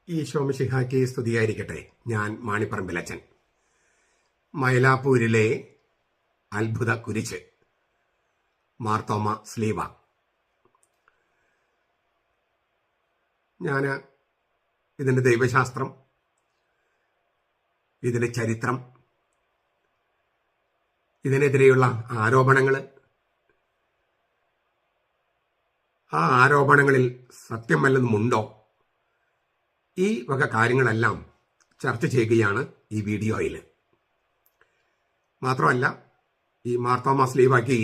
ഈശോ മിശിഹായ്ക്ക് സ്തുതിയായിരിക്കട്ടെ. ഞാൻ മാണിപ്പറമ്പിലച്ചൻ. മൈലാപ്പൂരിലെ അത്ഭുത കുരിശ്, മാർത്തോമ സ്ലീവ. ഞാൻ ഇതിൻ്റെ ദൈവശാസ്ത്രം, ഇതിൻ്റെ ചരിത്രം, ഇതിനെതിരെയുള്ള ആരോപണങ്ങൾ, ആ ആരോപണങ്ങളിൽ സത്യം വല്ലതുമുണ്ടോ, ഈ വക കാര്യങ്ങളെല്ലാം ചർച്ച ചെയ്യുകയാണ് ഈ വീഡിയോയിൽ. മാത്രമല്ല, ഈ മാർത്തോമ സ്ലീവായ്ക്ക്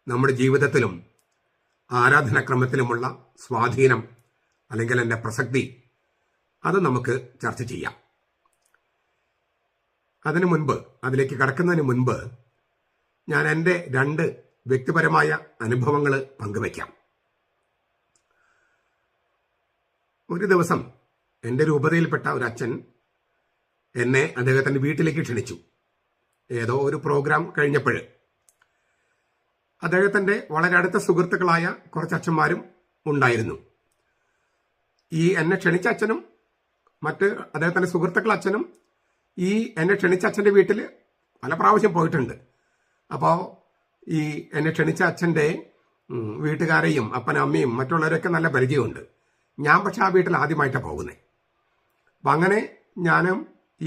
നമ്മുടെ ജീവിതത്തിലും ആരാധനാക്രമത്തിലുമുള്ള സ്വാധീനം അല്ലെങ്കിൽ എൻ്റെ പ്രസക്തി, അത് നമുക്ക് ചർച്ച ചെയ്യാം. അതിനു മുൻപ്, അതിലേക്ക് കടക്കുന്നതിന് മുൻപ് ഞാൻ എൻ്റെ 2 വ്യക്തിപരമായ അനുഭവങ്ങൾ പങ്കുവയ്ക്കാം. ഒരു ദിവസം എൻ്റെ രൂപതയിൽപ്പെട്ട ഒരു അച്ഛൻ എന്നെ അദ്ദേഹത്തിൻ്റെ വീട്ടിലേക്ക് ക്ഷണിച്ചു. ഏതോ ഒരു പ്രോഗ്രാം കഴിഞ്ഞപ്പോൾ അദ്ദേഹത്തിൻ്റെ വളരെ അടുത്ത സുഹൃത്തുക്കളായ കുറച്ച് അച്ഛന്മാരും ഉണ്ടായിരുന്നു. ഈ എന്നെ ക്ഷണിച്ച അച്ഛനും മറ്റ് അദ്ദേഹത്തിൻ്റെ സുഹൃത്തുക്കൾ അച്ഛനും ഈ എന്നെ ക്ഷണിച്ച അച്ഛൻ്റെ വീട്ടിൽ പല പ്രാവശ്യം പോയിട്ടുണ്ട്. അപ്പോൾ ഈ എന്നെ ക്ഷണിച്ച അച്ഛൻ്റെ വീട്ടുകാരെയും അപ്പനമ്മയും മറ്റുള്ളവരൊക്കെ നല്ല പരിചയമുണ്ട്. ഞാൻ പക്ഷെ ആ വീട്ടിൽ ആദ്യമായിട്ടാണ് പോകുന്നത്. അപ്പം അങ്ങനെ ഞാനും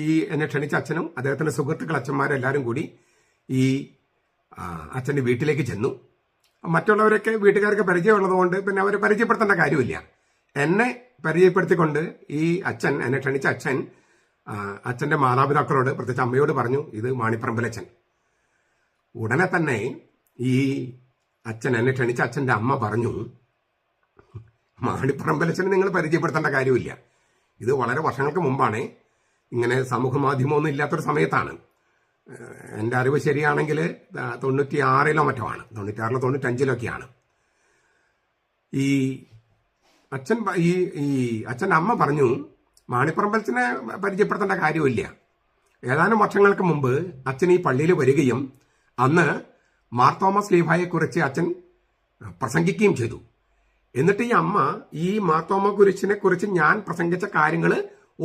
ഈ എന്നെ ക്ഷണിച്ച അച്ഛനും അദ്ദേഹത്തിൻ്റെ സുഹൃത്തുക്കൾ അച്ഛന്മാരെല്ലാവരും കൂടി ഈ അച്ഛൻ്റെ വീട്ടിലേക്ക് ചെന്നു. മറ്റുള്ളവരൊക്കെ വീട്ടുകാർക്ക് പരിചയമുള്ളതുകൊണ്ട് പിന്നെ അവരെ പരിചയപ്പെടുത്തേണ്ട കാര്യമില്ല. എന്നെ പരിചയപ്പെടുത്തിക്കൊണ്ട് ഈ അച്ഛൻ, എന്നെ ക്ഷണിച്ച അച്ഛൻ, അച്ഛൻ്റെ മാതാപിതാക്കളോട്, പ്രത്യേകിച്ച് അമ്മയോട് പറഞ്ഞു, ഇത് മാണിപ്പറമ്പിലച്ഛൻ. ഉടനെ തന്നെ ഈ അച്ഛൻ, എന്നെ ക്ഷണിച്ച അച്ഛൻ്റെ അമ്മ പറഞ്ഞു, മാണിപ്പറമ്പിലച്ഛനെ നിങ്ങൾ പരിചയപ്പെടുത്തേണ്ട കാര്യമില്ല. ഇത് വളരെ വർഷങ്ങൾക്ക് മുമ്പാണ്. ഇങ്ങനെ സമൂഹ മാധ്യമമൊന്നും ഇല്ലാത്തൊരു സമയത്താണ്. എൻ്റെ അറിവ് ശരിയാണെങ്കിൽ 96 മറ്റോ ആണ്, 96 95 ഈ അച്ഛൻ ഈ അച്ഛൻ്റെ അമ്മ പറഞ്ഞു, മാണിപ്പറമ്പിലച്ഛനെ പരിചയപ്പെടുത്തേണ്ട കാര്യമില്ല. ഏതാനും വർഷങ്ങൾക്ക് മുമ്പ് അച്ഛൻ ഈ പള്ളിയിൽ വരികയും അന്ന് മാർത്തോമ സ്ലീവായെക്കുറിച്ച് അച്ഛൻ പ്രസംഗിക്കുകയും ചെയ്തു. എന്നിട്ട് ഈ അമ്മ ഈ മാർത്തോമ കുരിശിനെ കുറിച്ച് ഞാൻ പ്രസംഗിച്ച കാര്യങ്ങൾ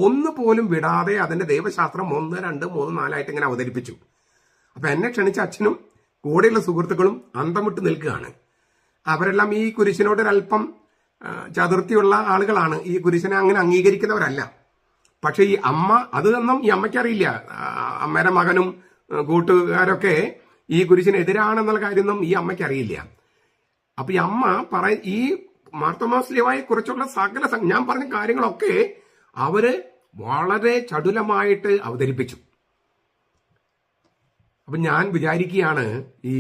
ഒന്നുപോലും വിടാതെ അതിന്റെ ദൈവശാസ്ത്രം 1, 2, 3, 4 ആയിട്ട് ഇങ്ങനെ അവതരിപ്പിച്ചു. അപ്പൊ എന്നെ ക്ഷണിച്ച അച്ഛനും കൂടെയുള്ള സുഹൃത്തുക്കളും അന്തം വിട്ട് നിൽക്കുകയാണ്. അവരെല്ലാം ഈ കുരിശിനോടൊരല്പം ചതുർത്ഥിയുള്ള ആളുകളാണ്. ഈ കുരിശിനെ അങ്ങനെ അംഗീകരിക്കുന്നവരല്ല. പക്ഷെ ഈ അമ്മ, അതൊന്നും ഈ അമ്മയ്ക്കറിയില്ല. അമ്മയുടെ മകനും കൂട്ടുകാരൊക്കെ ഈ കുരിശിനെതിരാണെന്നുള്ള കാര്യമൊന്നും ഈ അമ്മയ്ക്കറിയില്ല. അപ്പൊ ഈ അമ്മ ഈ മാർത്തോമ സ്ലീവായെ കുറിച്ചുള്ള സകല ഞാൻ പറഞ്ഞ കാര്യങ്ങളൊക്കെ അവര് വളരെ ചടുലമായിട്ട് അവതരിപ്പിച്ചു. അപ്പൊ ഞാൻ വിചാരിക്കുകയാണ്, ഈ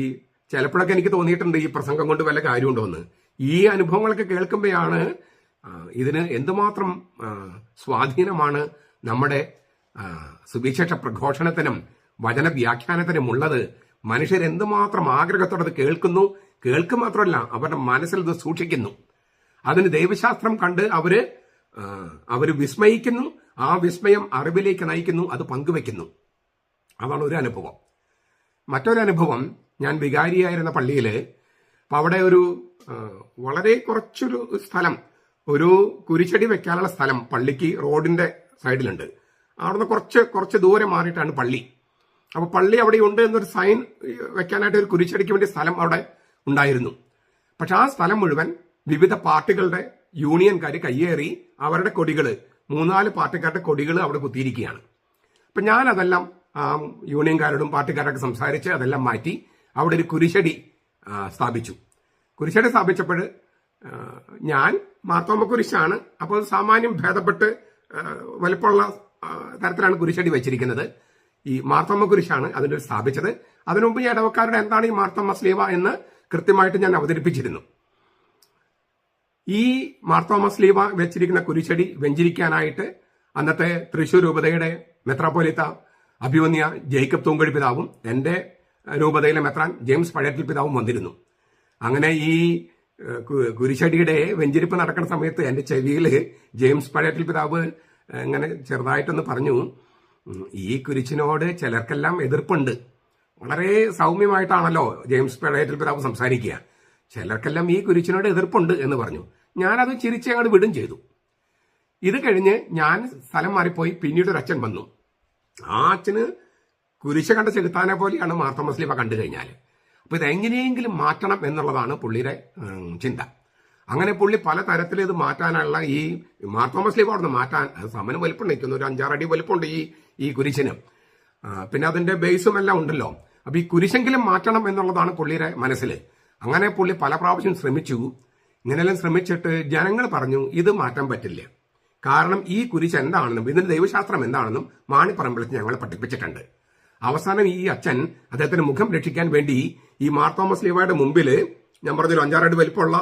ചിലപ്പോഴൊക്കെ എനിക്ക് തോന്നിയിട്ടുണ്ട് ഈ പ്രസംഗം കൊണ്ട് വല്ല കാര്യമുണ്ടോ എന്ന്. ഈ അനുഭവങ്ങളൊക്കെ കേൾക്കുമ്പോഴാണ് ഇതിന് എന്തുമാത്രം സ്വാധീനമാണ് നമ്മുടെ സുവിശേഷ പ്രഘോഷണത്തിനും വചന വ്യാഖ്യാനത്തിനും ഉള്ളത്. മനുഷ്യരെന്തുമാത്രം ആഗ്രഹത്തോടെ കേൾക്കുന്നു, കേൾക്കുക മാത്രമല്ല അവരുടെ മനസ്സിൽ ഇത് സൂക്ഷിക്കുന്നു. അതിന് ദൈവശാസ്ത്രം കണ്ട് അവര് വിസ്മയിക്കുന്നു. ആ വിസ്മയം അറിവിലേക്ക് നയിക്കുന്നു, അത് പങ്കുവെക്കുന്നു. അതാണ് ഒരു അനുഭവം. മറ്റൊരു അനുഭവം, ഞാൻ വികാരിയായിരുന്ന പള്ളിയിൽ, അപ്പം അവിടെ ഒരു വളരെ കുറച്ചൊരു സ്ഥലം, ഒരു കുരിശടി വെക്കാനുള്ള സ്ഥലം പള്ളിക്ക് റോഡിന്റെ സൈഡിലുണ്ട്. അവിടുന്ന് കുറച്ച് ദൂരെ മാറിയിട്ടാണ് പള്ളി. അപ്പൊ പള്ളി അവിടെ ഉണ്ട് എന്നൊരു സൈൻ വെക്കാനായിട്ട് ഒരു കുരിശടിക്ക് വേണ്ടി സ്ഥലം അവിടെ ഉണ്ടായിരുന്നു. പക്ഷെ ആ സ്ഥലം മുഴുവൻ വിവിധ പാർട്ടികളുടെ യൂണിയൻകാർ കയ്യേറി അവരുടെ കൊടികൾ, 3-4 പാർട്ടിക്കാരുടെ കൊടികൾ അവിടെ കുത്തിയിരിക്കുകയാണ്. അപ്പൊ ഞാൻ അതെല്ലാം യൂണിയൻകാരോടും പാർട്ടിക്കാരൊക്കെ സംസാരിച്ച് അതെല്ലാം മാറ്റി അവിടെ ഒരു കുരിശടി സ്ഥാപിച്ചു. കുരിശടി സ്ഥാപിച്ചപ്പോൾ ഞാൻ മാർത്തോമ കുരിശാണ്, അപ്പോൾ സാമാന്യം ഭേദപ്പെട്ട് വലുപ്പമുള്ള തരത്തിലാണ് കുരിശടി വെച്ചിരിക്കുന്നത്. ഈ മാർത്തോമ കുരിശാണ് അതിൻ്റെ സ്ഥാപിച്ചത്. അതിനുമുമ്പ് ഈ ഇടവക്കാരുടെ എന്താണ് ഈ മാർത്തോമ സ്ലീവ എന്ന് കൃത്യമായിട്ട് ഞാൻ അവതരിപ്പിച്ചിരുന്നു. ഈ മാർത്തോമ സ്ലീവ വെച്ചിരിക്കുന്ന കുരിശടി വെഞ്ചരിക്കാനായിട്ട് അന്നത്തെ തൃശൂർ രൂപതയുടെ മെത്രാപ്പോലിത്ത അഭിമന്യ ജേക്കബ് തൂങ്കഴി പിതാവും എൻ്റെ രൂപതയിലെ മെത്രാൻ ജെയിംസ് പഴയത്തിൽ പിതാവും വന്നിരുന്നു. അങ്ങനെ ഈ കുരിശടിയുടെ വെഞ്ചരിപ്പ് നടക്കുന്ന സമയത്ത് എൻ്റെ ചെവിയിൽ ജെയിംസ് പഴയത്തിൽ പിതാവ് ഇങ്ങനെ ചെറുതായിട്ടൊന്ന് പറഞ്ഞു, ഈ കുരിശിനോട് ചിലർക്കെല്ലാം എതിർപ്പുണ്ട്. വളരെ സൗമ്യമായിട്ടാണല്ലോ ജെയിംസ് പഴയത്തിൽ പിതാവ് സംസാരിക്കുക. ചിലർക്കെല്ലാം ഈ കുരിശിനോട് എതിർപ്പുണ്ട് എന്ന് പറഞ്ഞു. ഞാനത് ചിരിച്ച് അങ്ങോട്ട് വിടും ചെയ്തു. ഇത് കഴിഞ്ഞ് ഞാൻ സ്ഥലം മാറിപ്പോയി. പിന്നീട് ഒരു അച്ഛൻ വന്നു. ആ അച്ഛന് കുരിശ കണ്ട ചെകുത്താനെ പോലെയാണ് മാർത്തോമാ ശ്ലീഹ കണ്ടു കഴിഞ്ഞാൽ. അപ്പൊ ഇതെങ്ങനെയെങ്കിലും മാറ്റണം എന്നുള്ളതാണ് പുള്ളിയുടെ ചിന്ത. അങ്ങനെ പുള്ളി പല തരത്തിൽ ഇത് മാറ്റാനുള്ള ഈ മാർത്തോമാ ശ്ലീഹ അവിടെ നിന്ന് മാറ്റാൻ സമന് വലിപ്പം നിൽക്കുന്നു. ഒരു 5-6 അടി വലിപ്പമുണ്ട് ഈ കുരിശിന്. പിന്നെ അതിന്റെ ബേസും എല്ലാം ഉണ്ടല്ലോ. അപ്പൊ ഈ കുരിശെങ്കിലും മാറ്റണം എന്നുള്ളതാണ് പുള്ളിയുടെ മനസ്സിൽ. അങ്ങനെ പുള്ളി പല പ്രാവശ്യം ശ്രമിച്ചു. ഇങ്ങനെയെല്ലാം ശ്രമിച്ചിട്ട് ജനങ്ങൾ പറഞ്ഞു ഇത് മാറ്റാൻ പറ്റില്ല. കാരണം ഈ കുരിശ് എന്താണെന്നും ഇതിന്റെ ദൈവശാസ്ത്രം എന്താണെന്നും മാണിപ്പറമ്പിലത്ത് ഞങ്ങളെ പഠിപ്പിച്ചിട്ടുണ്ട്. അവസാനം ഈ അച്ഛൻ അദ്ദേഹത്തിന്റെ മുഖം രക്ഷിക്കാൻ വേണ്ടി ഈ മാർത്തോമാ ശ്ലീഹയുടെ മുമ്പില്, ഞാൻ പറഞ്ഞൊരു 5-6 അടി വലിപ്പമുള്ള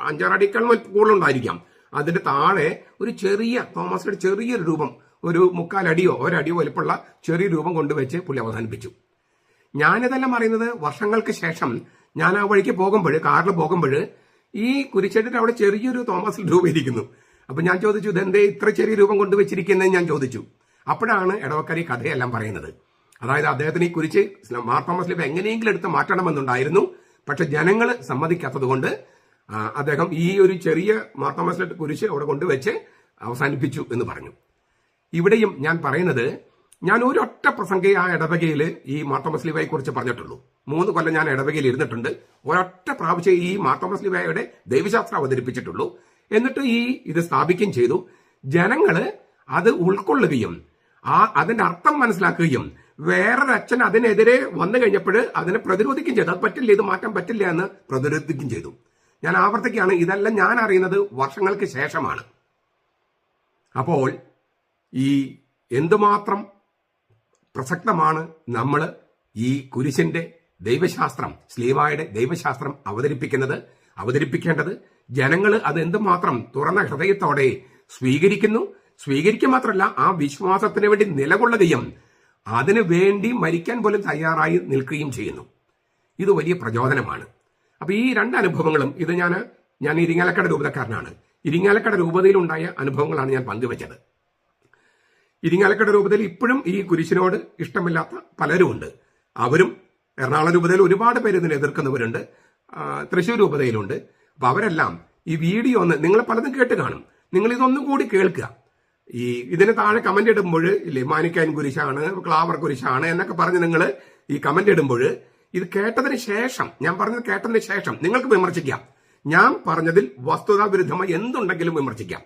5-6 അടിക്കാൾ കൂടുതലുണ്ടായിരിക്കാം, അതിന്റെ താഴെ ഒരു ചെറിയ തോമസിന്റെ ചെറിയൊരു രൂപം, ഒരു 3/4 അടിയോ 1 അടിയോ വലിപ്പമുള്ള ചെറിയ രൂപം കൊണ്ടുവച്ച് പുള്ളി അവസാനിപ്പിച്ചു. ഞാനിതെല്ലാം അറിയുന്നത് വർഷങ്ങൾക്ക് ശേഷം. ഞാൻ ആ വഴിക്ക് പോകുമ്പോൾ, കാറിൽ പോകുമ്പോൾ ഈ കുരിശടിയുടെ അവിടെ ചെറിയൊരു തോമസിന്റെ രൂപം ഇരിക്കുന്നു. അപ്പൊ ഞാൻ ചോദിച്ചു, ഇതെന്തേ ഇത്ര ചെറിയ രൂപം കൊണ്ടുവച്ചിരിക്കുന്നതെന്ന് ഞാൻ ചോദിച്ചു. അപ്പോഴാണ് ഇടവക്കാർ ഈ കഥയെല്ലാം പറയുന്നത്. അതായത് അദ്ദേഹത്തിന് ഈ കുരിശ് മാർത്തോമാ ശ്ലീഹ എങ്ങനെയെങ്കിലും എടുത്ത് മാറ്റണമെന്നുണ്ടായിരുന്നു. പക്ഷെ ജനങ്ങൾ സമ്മതിക്കാത്തത് കൊണ്ട് അദ്ദേഹം ഈ ഒരു ചെറിയ മാർത്തോമാ ശ്ലീഹ കുരിശ് അവിടെ കൊണ്ടുവച്ച് അവസാനിപ്പിച്ചു എന്ന് പറഞ്ഞു. ഇവിടെയും ഞാൻ പറയുന്നത്, ഞാൻ ഒരൊറ്റ പ്രസംഗം ആ ഇടവകയിൽ ഈ മാർത്തോമാ ശ്ലീഹയെ കുറിച്ച് പറഞ്ഞിട്ടുള്ളൂ. 3 കൊല്ലം ഞാൻ ഇടവകയിൽ ഇരുന്നിട്ടുണ്ട്. ഒരൊറ്റ പ്രാവശ്യം ഈ മാർത്തോമാ ശ്ലീഹയുടെ ദൈവശാസ്ത്രം അവതരിപ്പിച്ചിട്ടുള്ളൂ. എന്നിട്ട് ഇത് സ്ഥാപിക്കുകയും ചെയ്തു. ജനങ്ങള് അത് ഉൾക്കൊള്ളുകയും അതിന്റെ അർത്ഥം മനസ്സിലാക്കുകയും വേറൊരു അച്ഛൻ അതിനെതിരെ വന്നു കഴിഞ്ഞപ്പോൾ അതിനെ പ്രതിരോധിക്കുകയും ചെയ്തു. അത് പറ്റില്ല, ഇത് മാറ്റാൻ പറ്റില്ല എന്ന് പ്രതിരോധിക്കുകയും ചെയ്തു. ഞാൻ ആവർത്തിക്കുകയാണ്, ഇതെല്ലാം ഞാൻ അറിയുന്നത് വർഷങ്ങൾക്ക് ശേഷമാണ്. അപ്പോൾ ഈ എന്തുമാത്രം പ്രസക്തമാണ് നമ്മൾ ഈ കുരിശിന്റെ ദൈവശാസ്ത്രം, ശ്ലീഹായുടെ ദൈവശാസ്ത്രം അവതരിപ്പിക്കേണ്ടത്. ജനങ്ങൾ അത് എന്തുമാത്രം തുറന്ന ഹൃദയത്തോടെ സ്വീകരിക്കുക മാത്രമല്ല, ആ വിശ്വാസത്തിന് വേണ്ടി നിലകൊള്ളുകയും അതിനു വേണ്ടി മരിക്കാൻ പോലും തയ്യാറായി നിൽക്കുകയും ചെയ്യുന്നു. ഇത് വലിയ പ്രചോദനമാണ്. അപ്പൊ ഈ 2 അനുഭവങ്ങളും, ഇത് ഞാൻ ഇരിങ്ങാലക്കുട രൂപതക്കാരനാണ്. ഇരിങ്ങാലക്കുട രൂപതയിലുണ്ടായ അനുഭവങ്ങളാണ് ഞാൻ പങ്കുവച്ചത്. ഇരിങ്ങാലക്കുട രൂപതയിൽ ഇപ്പോഴും ഈ കുരിശിനോട് ഇഷ്ടമില്ലാത്ത പലരും ഉണ്ട്. അവരും എറണാകുളം രൂപതയിൽ ഒരുപാട് പേര് ഇതിനെ എതിർക്കുന്നവരുണ്ട്. തൃശ്ശൂർ രൂപതയിലുണ്ട്. അപ്പൊ അവരെല്ലാം ഈ വീഡിയോ നിങ്ങൾ പലതും കേട്ട് കാണും. നിങ്ങൾ ഇതൊന്നും കൂടി കേൾക്കുക. ഇതിന് താഴെ കമന്റ് ഇടുമ്പോൾ ഇല്ലേ, മാനിക്കാൻ കുരിശാണ്, ക്ലാവർ കുരിശാണ് എന്നൊക്കെ പറഞ്ഞ് നിങ്ങൾ ഈ കമന്റ് ഇടുമ്പോൾ, ഇത് കേട്ടതിന് ശേഷം, ഞാൻ പറഞ്ഞത് കേട്ടതിന് ശേഷം നിങ്ങൾക്ക് വിമർശിക്കാം. ഞാൻ പറഞ്ഞതിൽ വസ്തുതാവിരുദ്ധമായി എന്തുണ്ടെങ്കിലും വിമർശിക്കാം.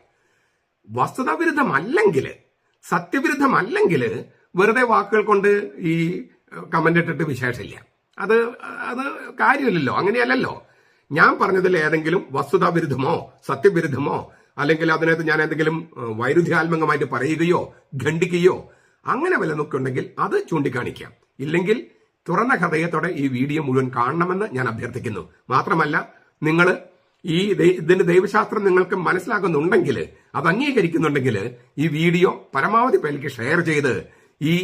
വസ്തുതാവിരുദ്ധമല്ലെങ്കിൽ, സത്യവിരുദ്ധമല്ലെങ്കിൽ വെറുതെ വാക്കുകൾ കൊണ്ട് ഈ കമന്റ് ഇട്ടിട്ട് വിശേഷമില്ല. അത് കാര്യമില്ലല്ലോ, അങ്ങനെയല്ലല്ലോ. ഞാൻ പറഞ്ഞതിൽ ഏതെങ്കിലും വസ്തുതാവിരുദ്ധമോ സത്യവിരുദ്ധമോ അല്ലെങ്കിൽ അതിനകത്ത് ഞാൻ എന്തെങ്കിലും വൈരുദ്ധ്യാത്മകമായിട്ട് പറയുകയോ ഖണ്ഡിക്കുകയോ അങ്ങനെ വല്ലതൊക്കെ ഉണ്ടെങ്കിൽ അത് ചൂണ്ടിക്കാണിക്കാം. ഇല്ലെങ്കിൽ തുറന്ന ഹൃദയത്തോടെ ഈ വീഡിയോ മുഴുവൻ കാണണമെന്ന് ഞാൻ അഭ്യർത്ഥിക്കുന്നു. മാത്രമല്ല, നിങ്ങൾ ഇതിന്റെ ദൈവശാസ്ത്രം നിങ്ങൾക്ക് മനസ്സിലാക്കുന്നുണ്ടെങ്കിൽ, അത് അംഗീകരിക്കുന്നുണ്ടെങ്കിൽ ഈ വീഡിയോ പരമാവധി പേർക്ക് ഷെയർ ചെയ്ത് ഈ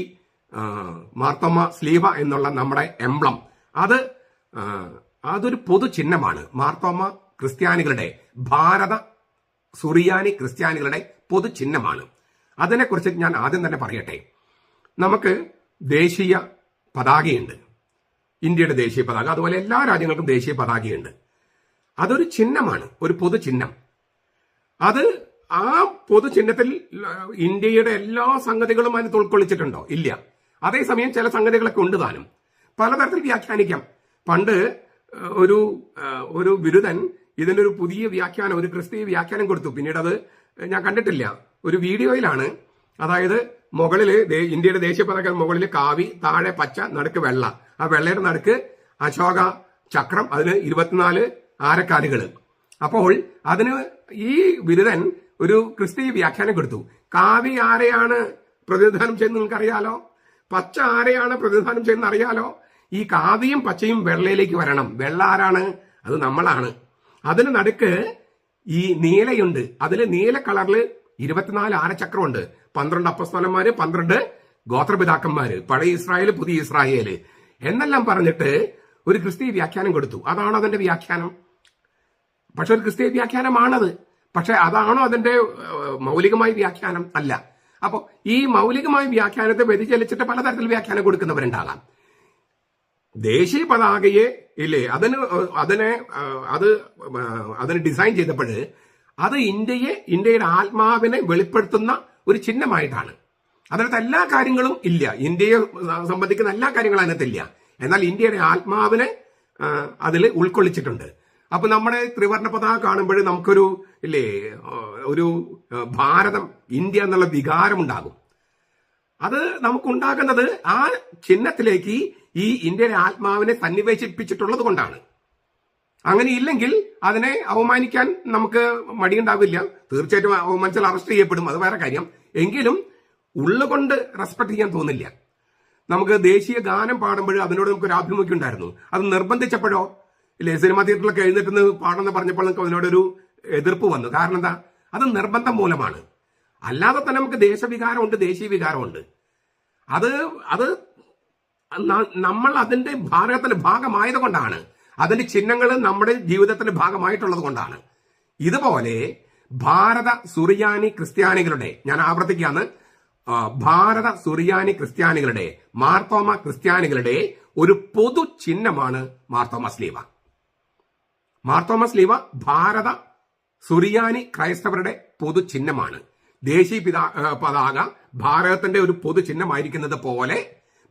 മാർത്തോമാ ശ്ലീഹ എന്നുള്ള നമ്മുടെ എംബ്ലം അതൊരു പൊതു ചിഹ്നമാണ്. മാർത്തോമാ ക്രിസ്ത്യാനികളുടെ, ഭാരത സുറിയാനി ക്രിസ്ത്യാനികളുടെ പൊതു ചിഹ്നമാണ്. അതിനെക്കുറിച്ച് ഞാൻ ആദ്യം തന്നെ പറയട്ടെ. നമുക്ക് ദേശീയ പതാകയുണ്ട്, ഇന്ത്യയുടെ ദേശീയ പതാക. അതുപോലെ എല്ലാ രാജ്യങ്ങൾക്കും ദേശീയ പതാകയുണ്ട്. അതൊരു ചിഹ്നമാണ്, ഒരു പൊതു ചിഹ്നം. ആ പൊതു ചിഹ്നത്തിൽ ഇന്ത്യയുടെ എല്ലാ സംഗതികളും അതിന് ഉൾക്കൊള്ളിച്ചിട്ടുണ്ടോ? ഇല്ല. അതേസമയം ചില സംഗതികളൊക്കെ ഉണ്ട് താനും. പലതരത്തിൽ വ്യാഖ്യാനിക്കാം. പണ്ട് ഒരു ബിരുദൻ ഇതിനൊരു പുതിയ വ്യാഖ്യാനം, ഒരു ക്രിസ്തീയ വ്യാഖ്യാനം കൊടുത്തു. പിന്നീട് അത് ഞാൻ കണ്ടിട്ടില്ല. ഒരു വീഡിയോയിലാണ്. അതായത് മുകളില് ഇന്ത്യയുടെ ദേശീയ പതാക മുകളിൽ കാവി, താഴെ പച്ച, നടുക്ക് വെള്ള. ആ വെള്ളയുടെ നടുക്ക് അശോക ചക്രം, അതിന് 24 ആരക്കാലുകൾ. അപ്പോൾ അതിന് ഈ ബിരുദൻ ഒരു ക്രിസ്തീയ വ്യാഖ്യാനം കൊടുത്തു. കാവി ആരെയാണ് പ്രതിനിധാനം ചെയ്യുന്നത് നിങ്ങൾക്കറിയാലോ, പച്ച ആരെയാണ് പ്രതിനിധാനം ചെയ്യുന്നത് അറിയാലോ. ഈ കാവിയും പച്ചയും വെള്ളയിലേക്ക് വരണം. വെള്ള ആരാണ്? അത് നമ്മളാണ്. അതിന് നടുക്ക് ഈ നീലയുണ്ട്. അതില് നീല കളറിൽ 24 ആരചക്രമുണ്ട്. 12 അപ്പസ്തോലന്മാര്, 12 ഗോത്രപിതാക്കന്മാര്, പഴയ ഇസ്രായേൽ, പുതിയ ഇസ്രായേല് എന്നെല്ലാം പറഞ്ഞിട്ട് ഒരു ക്രിസ്തീയ വ്യാഖ്യാനം കൊടുത്തു. അതാണ് അതിന്റെ വ്യാഖ്യാനം. പക്ഷെ ഒരു ക്രിസ്തീയ വ്യാഖ്യാനമാണത്. പക്ഷെ അതാണോ അതിന്റെ മൗലികമായ വ്യാഖ്യാനം? അല്ല. അപ്പൊ ഈ മൗലികമായ വ്യാഖ്യാനത്തെ വ്യതിചലിച്ചിട്ട് പലതരത്തിൽ വ്യാഖ്യാനം കൊടുക്കുന്നവരുണ്ടാകാം. ദേശീയ പതാകയെ ഇല്ലേ, അതിന് ഡിസൈൻ ചെയ്തപ്പോൾ അത് ഇന്ത്യയുടെ ആത്മാവിനെ വെളിപ്പെടുത്തുന്ന ഒരു ചിഹ്നമായിട്ടാണ്. അതിനകത്ത് എല്ലാ കാര്യങ്ങളും ഇല്ല, ഇന്ത്യയെ സംബന്ധിക്കുന്ന എല്ലാ കാര്യങ്ങളും അതിനകത്തില്ല. എന്നാൽ ഇന്ത്യയുടെ ആത്മാവിനെ അതിൽ ഉൾക്കൊള്ളിച്ചിട്ടുണ്ട്. അപ്പൊ നമ്മുടെ ത്രിവർണ്ണ പതാക കാണുമ്പോൾ നമുക്കൊരു ഒരു ഭാരതം, ഇന്ത്യ എന്നുള്ള വികാരം ഉണ്ടാകും. അത് നമുക്കുണ്ടാകുന്നത് ആ ചിഹ്നത്തിലേക്ക് ഈ ഇന്ത്യയുടെ ആത്മാവിനെ സന്നിവേശിപ്പിച്ചിട്ടുള്ളത് കൊണ്ടാണ്. അങ്ങനെ ഇല്ലെങ്കിൽ അതിനെ അവമാനിക്കാൻ നമുക്ക് മടിയുണ്ടാവില്ല. തീർച്ചയായിട്ടും അവമാനിച്ചാൽ അറസ്റ്റ് ചെയ്യപ്പെടും, അത് വേറെ കാര്യം. എങ്കിലും ഉള്ളുകൊണ്ട് റെസ്പെക്ട് ചെയ്യാൻ തോന്നില്ല. നമുക്ക് ദേശീയ ഗാനം പാടുമ്പോൾ അതിനോട് നമുക്കൊരു ആഭിമുഖ്യം ഉണ്ടായിരുന്നു. അത് നിർബന്ധിച്ചപ്പോഴോ സിനിമാ തിയേറ്ററിലൊക്കെ എഴുന്നേറ്റ് പാടെന്ന് പറഞ്ഞപ്പോൾ നമുക്ക് അതിനോടൊരു എതിർപ്പ് വന്നു. കാരണം എന്താ? അത് നിർബന്ധം മൂലമാണ്. അല്ലാതെ തന്നെ നമുക്ക് ദേശവികാരമുണ്ട്, ദേശീയ വികാരമുണ്ട്. അത് നമ്മൾ അതിന്റെ ഭാരതത്തിന്റെ ഭാഗമായത് കൊണ്ടാണ്, അതിന്റെ ചിഹ്നങ്ങൾ നമ്മുടെ ജീവിതത്തിന്റെ ഭാഗമായിട്ടുള്ളത് കൊണ്ടാണ്. ഇതുപോലെ ഭാരത സുറിയാനി ക്രിസ്ത്യാനികളുടെ, ഞാൻ ആവർത്തിക്കുകയാണ്, ഭാരത സുറിയാനി ക്രിസ്ത്യാനികളുടെ, മാർത്തോമ ക്രിസ്ത്യാനികളുടെ ഒരു പൊതു ചിഹ്നമാണ് മാർത്തോമ സ്ലീവ. മാർത്തോമ സ്ലീവ ഭാരത സുറിയാനി ക്രൈസ്തവരുടെ പൊതു ചിഹ്നമാണ്. ദേശീയ പതാക ഭാരതത്തിന്റെ ഒരു പൊതു ചിഹ്നമായിരിക്കുന്നത് പോലെ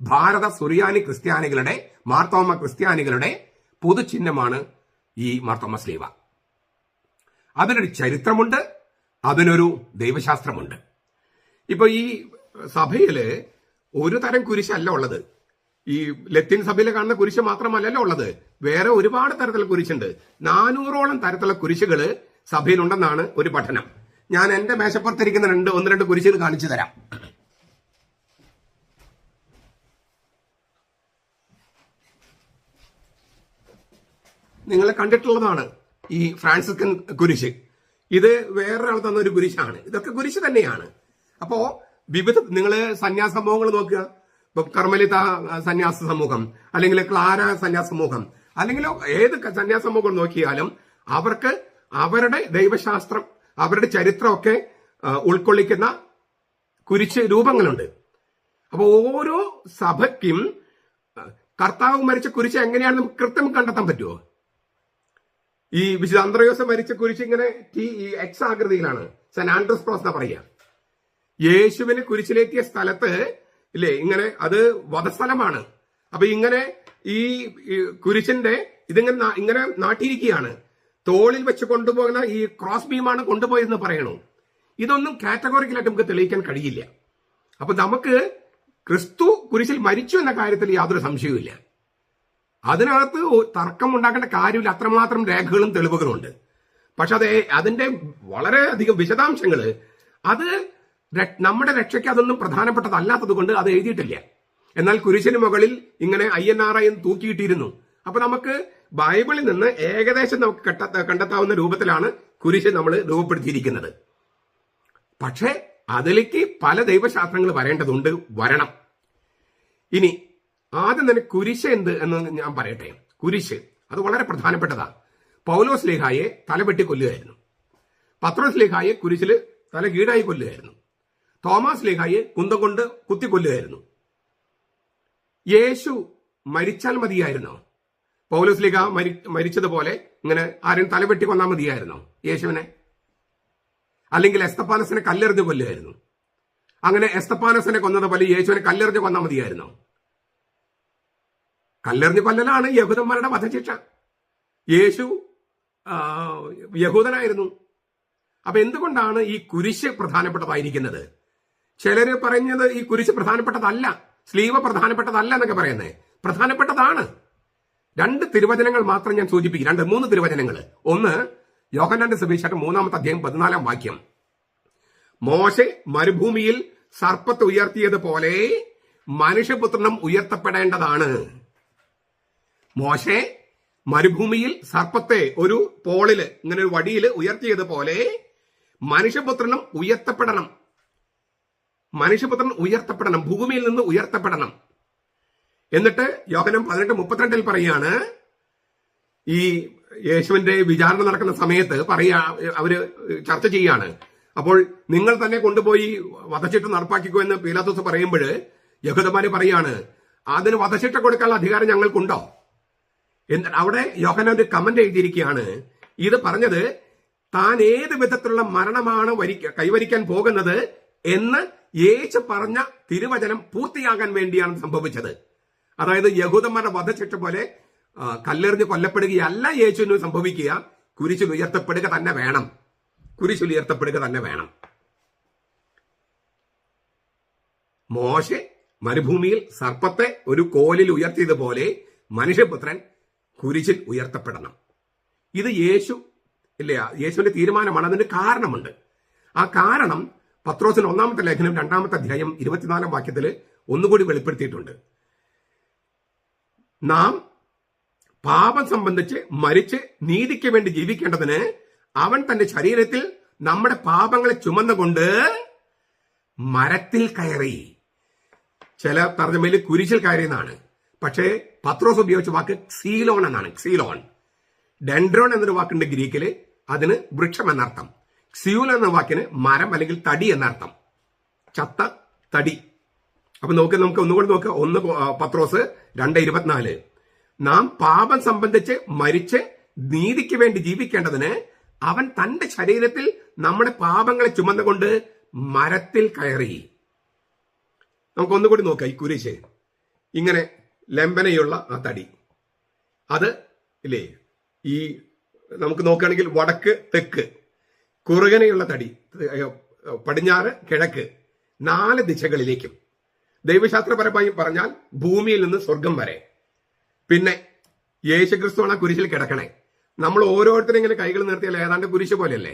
ഭാരത സുറിയാനി ക്രിസ്ത്യാനികളുടെ, മാർത്തോമ ക്രിസ്ത്യാനികളുടെ പൊതു ചിഹ്നമാണ് ഈ മാർത്തോമ സ്ലീവ. അതിനൊരു ചരിത്രമുണ്ട്, അതിനൊരു ദൈവശാസ്ത്രമുണ്ട്. ഇപ്പൊ ഈ സഭയില് ഒരു തരം കുരിശല്ല ഉള്ളത്. ഈ ലത്തീൻ സഭയിൽ കാണുന്ന കുരിശ് മാത്രമല്ലല്ലോ ഉള്ളത്, വേറെ ഒരുപാട് തരത്തിലുള്ള കുരിശുണ്ട്. 400ഓളം തരത്തിലുള്ള കുരിശുകൾ സഭയിലുണ്ടെന്നാണ് ഒരു പഠനം. ഞാൻ എന്റെ മേശപ്പുറത്തിരിക്കുന്ന ഒന്ന് രണ്ട് കുരിശുകൾ കാണിച്ചു തരാം. നിങ്ങൾ കണ്ടിട്ടുള്ളതാണ് ഈ ഫ്രാൻസിസ്കൻ കുരിശ്. ഇത് വേറൊരാൾ തന്ന ഒരു കുരിശാണ്. ഇതൊക്കെ കുരിശ് തന്നെയാണ്. അപ്പോ നിങ്ങൾ സന്യാസ സമൂഹങ്ങൾ നോക്കുക. ഇപ്പൊ കർമ്മലിത സന്യാസ സമൂഹം, അല്ലെങ്കിൽ ക്ലാര സന്യാസ സമൂഹം, അല്ലെങ്കിൽ ഏത് സന്യാസ സമൂഹം നോക്കിയാലും അവർക്ക് അവരുടെ ദൈവശാസ്ത്രം, അവരുടെ ചരിത്രമൊക്കെ ഉൾക്കൊള്ളിക്കുന്ന കുരിശ് രൂപങ്ങളുണ്ട്. അപ്പൊ ഓരോ സഭയ്ക്കും കർത്താവ് മരിച്ച കുരിശ് എങ്ങനെയാണ് നമുക്ക് കൃത്യം കണ്ടെത്താൻ പറ്റുമോ? ഈ വിശുദ്ധ അന്ത്രയോസ് മരിച്ച കുരിശ് ഇങ്ങനെ എക്സ് ആകൃതിയിലാണ്, സെന്റ് ആൻഡ്രൂസ് ക്രോസ് എന്നാ പറയുക. യേശുവിന് കുരിശിലേറ്റിയ സ്ഥലത്ത് ഇങ്ങനെ അത് വധസ്ഥലമാണ്. അപ്പൊ ഇങ്ങനെ ഈ കുരിശിന്റെ ഇങ്ങനെ നാട്ടിയിരിക്കുകയാണ്. തോളിൽ വെച്ച് കൊണ്ടുപോകുന്ന ഈ ക്രോസ് ബീമാണ് കൊണ്ടുപോയതെന്ന് പറയണു. ഇതൊന്നും കാറ്റഗോറിക്കലായിട്ട് നമുക്ക് തെളിയിക്കാൻ കഴിയില്ല. അപ്പൊ നമുക്ക് ക്രിസ്തു കുരിശിൽ മരിച്ചു എന്ന കാര്യത്തിൽ യാതൊരു സംശയവുമില്ല. അതിനകത്ത് തർക്കം ഉണ്ടാക്കേണ്ട കാര്യമില്ല. അത്രമാത്രം രേഖകളും തെളിവുകളും ഉണ്ട്. പക്ഷെ അതിന്റെ വളരെയധികം വിശദാംശങ്ങള് അത് നമ്മുടെ രക്ഷയ്ക്ക് അതൊന്നും പ്രധാനപ്പെട്ടതല്ലാത്തത് കൊണ്ട് അത് എഴുതിയിട്ടില്ല. എന്നാൽ കുരിശിന് മുകളിൽ ഇങ്ങനെ INRI തൂക്കിയിട്ടിരുന്നു. അപ്പൊ നമുക്ക് ബൈബിളിൽ നിന്ന് ഏകദേശം നമുക്ക് കണ്ടെത്താവുന്ന രൂപത്തിലാണ് കുരിശ് നമ്മൾ രൂപപ്പെടുത്തിയിരിക്കുന്നത്. പക്ഷെ അതിലേക്ക് പല ദൈവശാസ്ത്രങ്ങൾ വരണം. ഇനി ആദ്യം തന്നെ കുരിശ് എന്ത് എന്ന് ഞാൻ പറയട്ടെ. കുരിശ് അത് വളരെ പ്രധാനപ്പെട്ടതാണ്. പൗലോസ് ലീഹായെ തലവെട്ടി കൊല്ലുകയായിരുന്നു. പത്രോസ് ലീഹായെ കുരിശിൽ തല കീഴായി കൊല്ലുകയായിരുന്നു. തോമസ് ലീഹായെ കുന്തം കൊണ്ട് കുത്തിക്കൊല്ലുകയായിരുന്നു. യേശു മരിച്ചാൽ മതിയായിരുന്നോ? പൗലോസ് ലീഹ മരിച്ചതുപോലെ ഇങ്ങനെ ആരും തലവെട്ടി കൊന്നാൽ മതിയായിരുന്നോ യേശുവിനെ? അല്ലെങ്കിൽ എസ്തപ്പാനസിനെ കല്ലെറിഞ്ഞ് കൊല്ലുകയായിരുന്നു. അങ്ങനെ എസ്തപ്പാനസിനെ കൊന്നതുപോലെ യേശുവിനെ കല്ലെറിഞ്ഞ് കൊന്നാൽ മതിയായിരുന്നോ? കല്ലെറിഞ്ഞ് കൊല്ലലാണ് യഹൂദന്മാരുടെ വധശിക്ഷ. യേശു യഹൂദനായിരുന്നു. അപ്പൊ എന്തുകൊണ്ടാണ് ഈ കുരിശ് പ്രധാനപ്പെട്ടതായിരിക്കുന്നത്? ചിലര് പറഞ്ഞത് ഈ കുരിശ് പ്രധാനപ്പെട്ടതല്ല, സ്ലീവ പ്രധാനപ്പെട്ടതല്ല എന്നൊക്കെ പറയുന്നത്. പ്രധാനപ്പെട്ടതാണ്. 2 തിരുവചനങ്ങൾ മാത്രം ഞാൻ സൂചിപ്പിക്കും. 3 തിരുവചനങ്ങൾ. ഒന്ന്, യോഹന്നാന്റെ സുവിശേഷം 3-ാമത്തെ അധ്യായം 14-ാം വാക്യം. മോശെ മരുഭൂമിയിൽ സർപ്പത്തെ ഉയർത്തിയതുപോലെ മനുഷ്യപുത്രനും ഉയർത്തപ്പെടേണ്ടതാണ്. മോശെ മരുഭൂമിയിൽ സർപ്പത്തെ ഒരു പോളില്, ഇങ്ങനെ ഒരു വടിയിൽ ഉയർത്തിയതുപോലെ മനുഷ്യപുത്രനും ഉയർത്തപ്പെടണം. മനുഷ്യപുത്രൻ ഉയർത്തപ്പെടണം, ഭൂമിയിൽ നിന്ന് ഉയർത്തപ്പെടണം. എന്നിട്ട് യോഹന്നാൻ 18:32 പറയാണ്, ഈ യേശുവിന്റെ വിചാരണ നടക്കുന്ന സമയത്ത് അവര് ചർച്ച ചെയ്യാണ്. അപ്പോൾ നിങ്ങൾ തന്നെ കൊണ്ടുപോയി വധശിക്ഷ നടപ്പാക്കിക്കോ എന്ന് പീലാത്തോസ് പറയുമ്പോൾ യഹൂദന്മാര് പറയാണ്, അതിന് വധശിക്ഷ കൊടുക്കാനുള്ള അധികാരം ഞങ്ങൾക്കുണ്ടോ? അവിടെ യോഹന്നാൻ ഒരു കമന്റ് എഴുതിയിരിക്കുകയാണ്. ഇത് പറഞ്ഞത് താൻ ഏത് വിധത്തിലുള്ള മരണമാണ് കൈവരിക്കാൻ പോകുന്നത് എന്ന് യേശു പറഞ്ഞ തിരുവചനം പൂർത്തിയാകാൻ വേണ്ടിയാണ് സംഭവിച്ചത്. അതായത് യഹൂദന്മാരുടെ വധശിക്ഷ പോലെ കല്ലെറിഞ്ഞ് കൊല്ലപ്പെടുകയല്ല യേശുവിന് സംഭവിക്കുക, കുരിശിൽ ഉയർത്തപ്പെടുക തന്നെ വേണം. കുരിശിൽ ഉയർത്തപ്പെടുക തന്നെ വേണം. മോശെ മരുഭൂമിയിൽ സർപ്പത്തെ ഒരു കോലിൽ ഉയർത്തിയതുപോലെ മനുഷ്യപുത്രൻ കുരിശിൽ ഉയർത്തപ്പെടണം. ഇത് യേശുവിന്റെ തീരുമാനമാണ്. അതിന്റെ കാരണമുണ്ട്. ആ കാരണം പത്രോസിന് 1-ാമത്തെ ലേഖനം 2-ാമത്തെ അധ്യായം 24-ാം വാക്യത്തിൽ ഒന്നുകൂടി വെളിപ്പെടുത്തിയിട്ടുണ്ട്. നാം പാപം സംബന്ധിച്ച് മരിച്ച് നീതിക്ക് വേണ്ടി ജീവിക്കേണ്ടതിന് അവൻ തന്റെ ശരീരത്തിൽ നമ്മുടെ പാപങ്ങളെ ചുമന്നുകൊണ്ട് മരത്തിൽ കയറി. ചില തർജ്ജമയിൽ കുരിശിൽ കയറി എന്നാണ്. പക്ഷേ പത്രോസ് ഉപയോഗിച്ച വാക്ക് ക്സീലോൺ എന്നാണ്. ക്സീലോൺ. ഡെൻഡ്രോൺ എന്നൊരു വാക്കുണ്ട് ഗ്രീക്കില്, അതിന് വൃക്ഷം എന്നർത്ഥം. ക്സിയൂൽ എന്ന വാക്കിന് മരം അല്ലെങ്കിൽ തടി എന്നർത്ഥം, ചത്ത തടി. അപ്പൊ നമുക്ക് ഒന്നുകൂടി നോക്കുക. 1 പത്രോസ് 2:24. നാം പാപം സംബന്ധിച്ച് മരിച്ച് നീതിക്ക് വേണ്ടി ജീവിക്കേണ്ടതിന് അവൻ തന്റെ ശരീരത്തിൽ നമ്മുടെ പാപങ്ങളെ ചുമന്നുകൊണ്ട് മരത്തിൽ കയറി. നമുക്ക് ഒന്നുകൂടി നോക്കാം. ഈ കുരിശ് ഇങ്ങനെ ലംബനയുള്ള ആ തടി, അത് ഇല്ലേ, ഈ നമുക്ക് നോക്കുകയാണെങ്കിൽ വടക്ക് തെക്ക് കുറുകനെയുള്ള തടി, പടിഞ്ഞാറ് കിഴക്ക്, 4 ദിശകളിലേക്കും. ദൈവശാസ്ത്രപരമായി പറഞ്ഞാൽ ഭൂമിയിൽ നിന്ന് സ്വർഗം വരെ. പിന്നെ യേശുക്രിസ്തുവാണ് കുരിശിൽ കിടക്കണേ. നമ്മൾ ഓരോരുത്തരും ഇങ്ങനെ കൈകൾ നിർത്തിയാൽ ഏതാണ്ട് കുരിശ് പോലെയല്ലേ.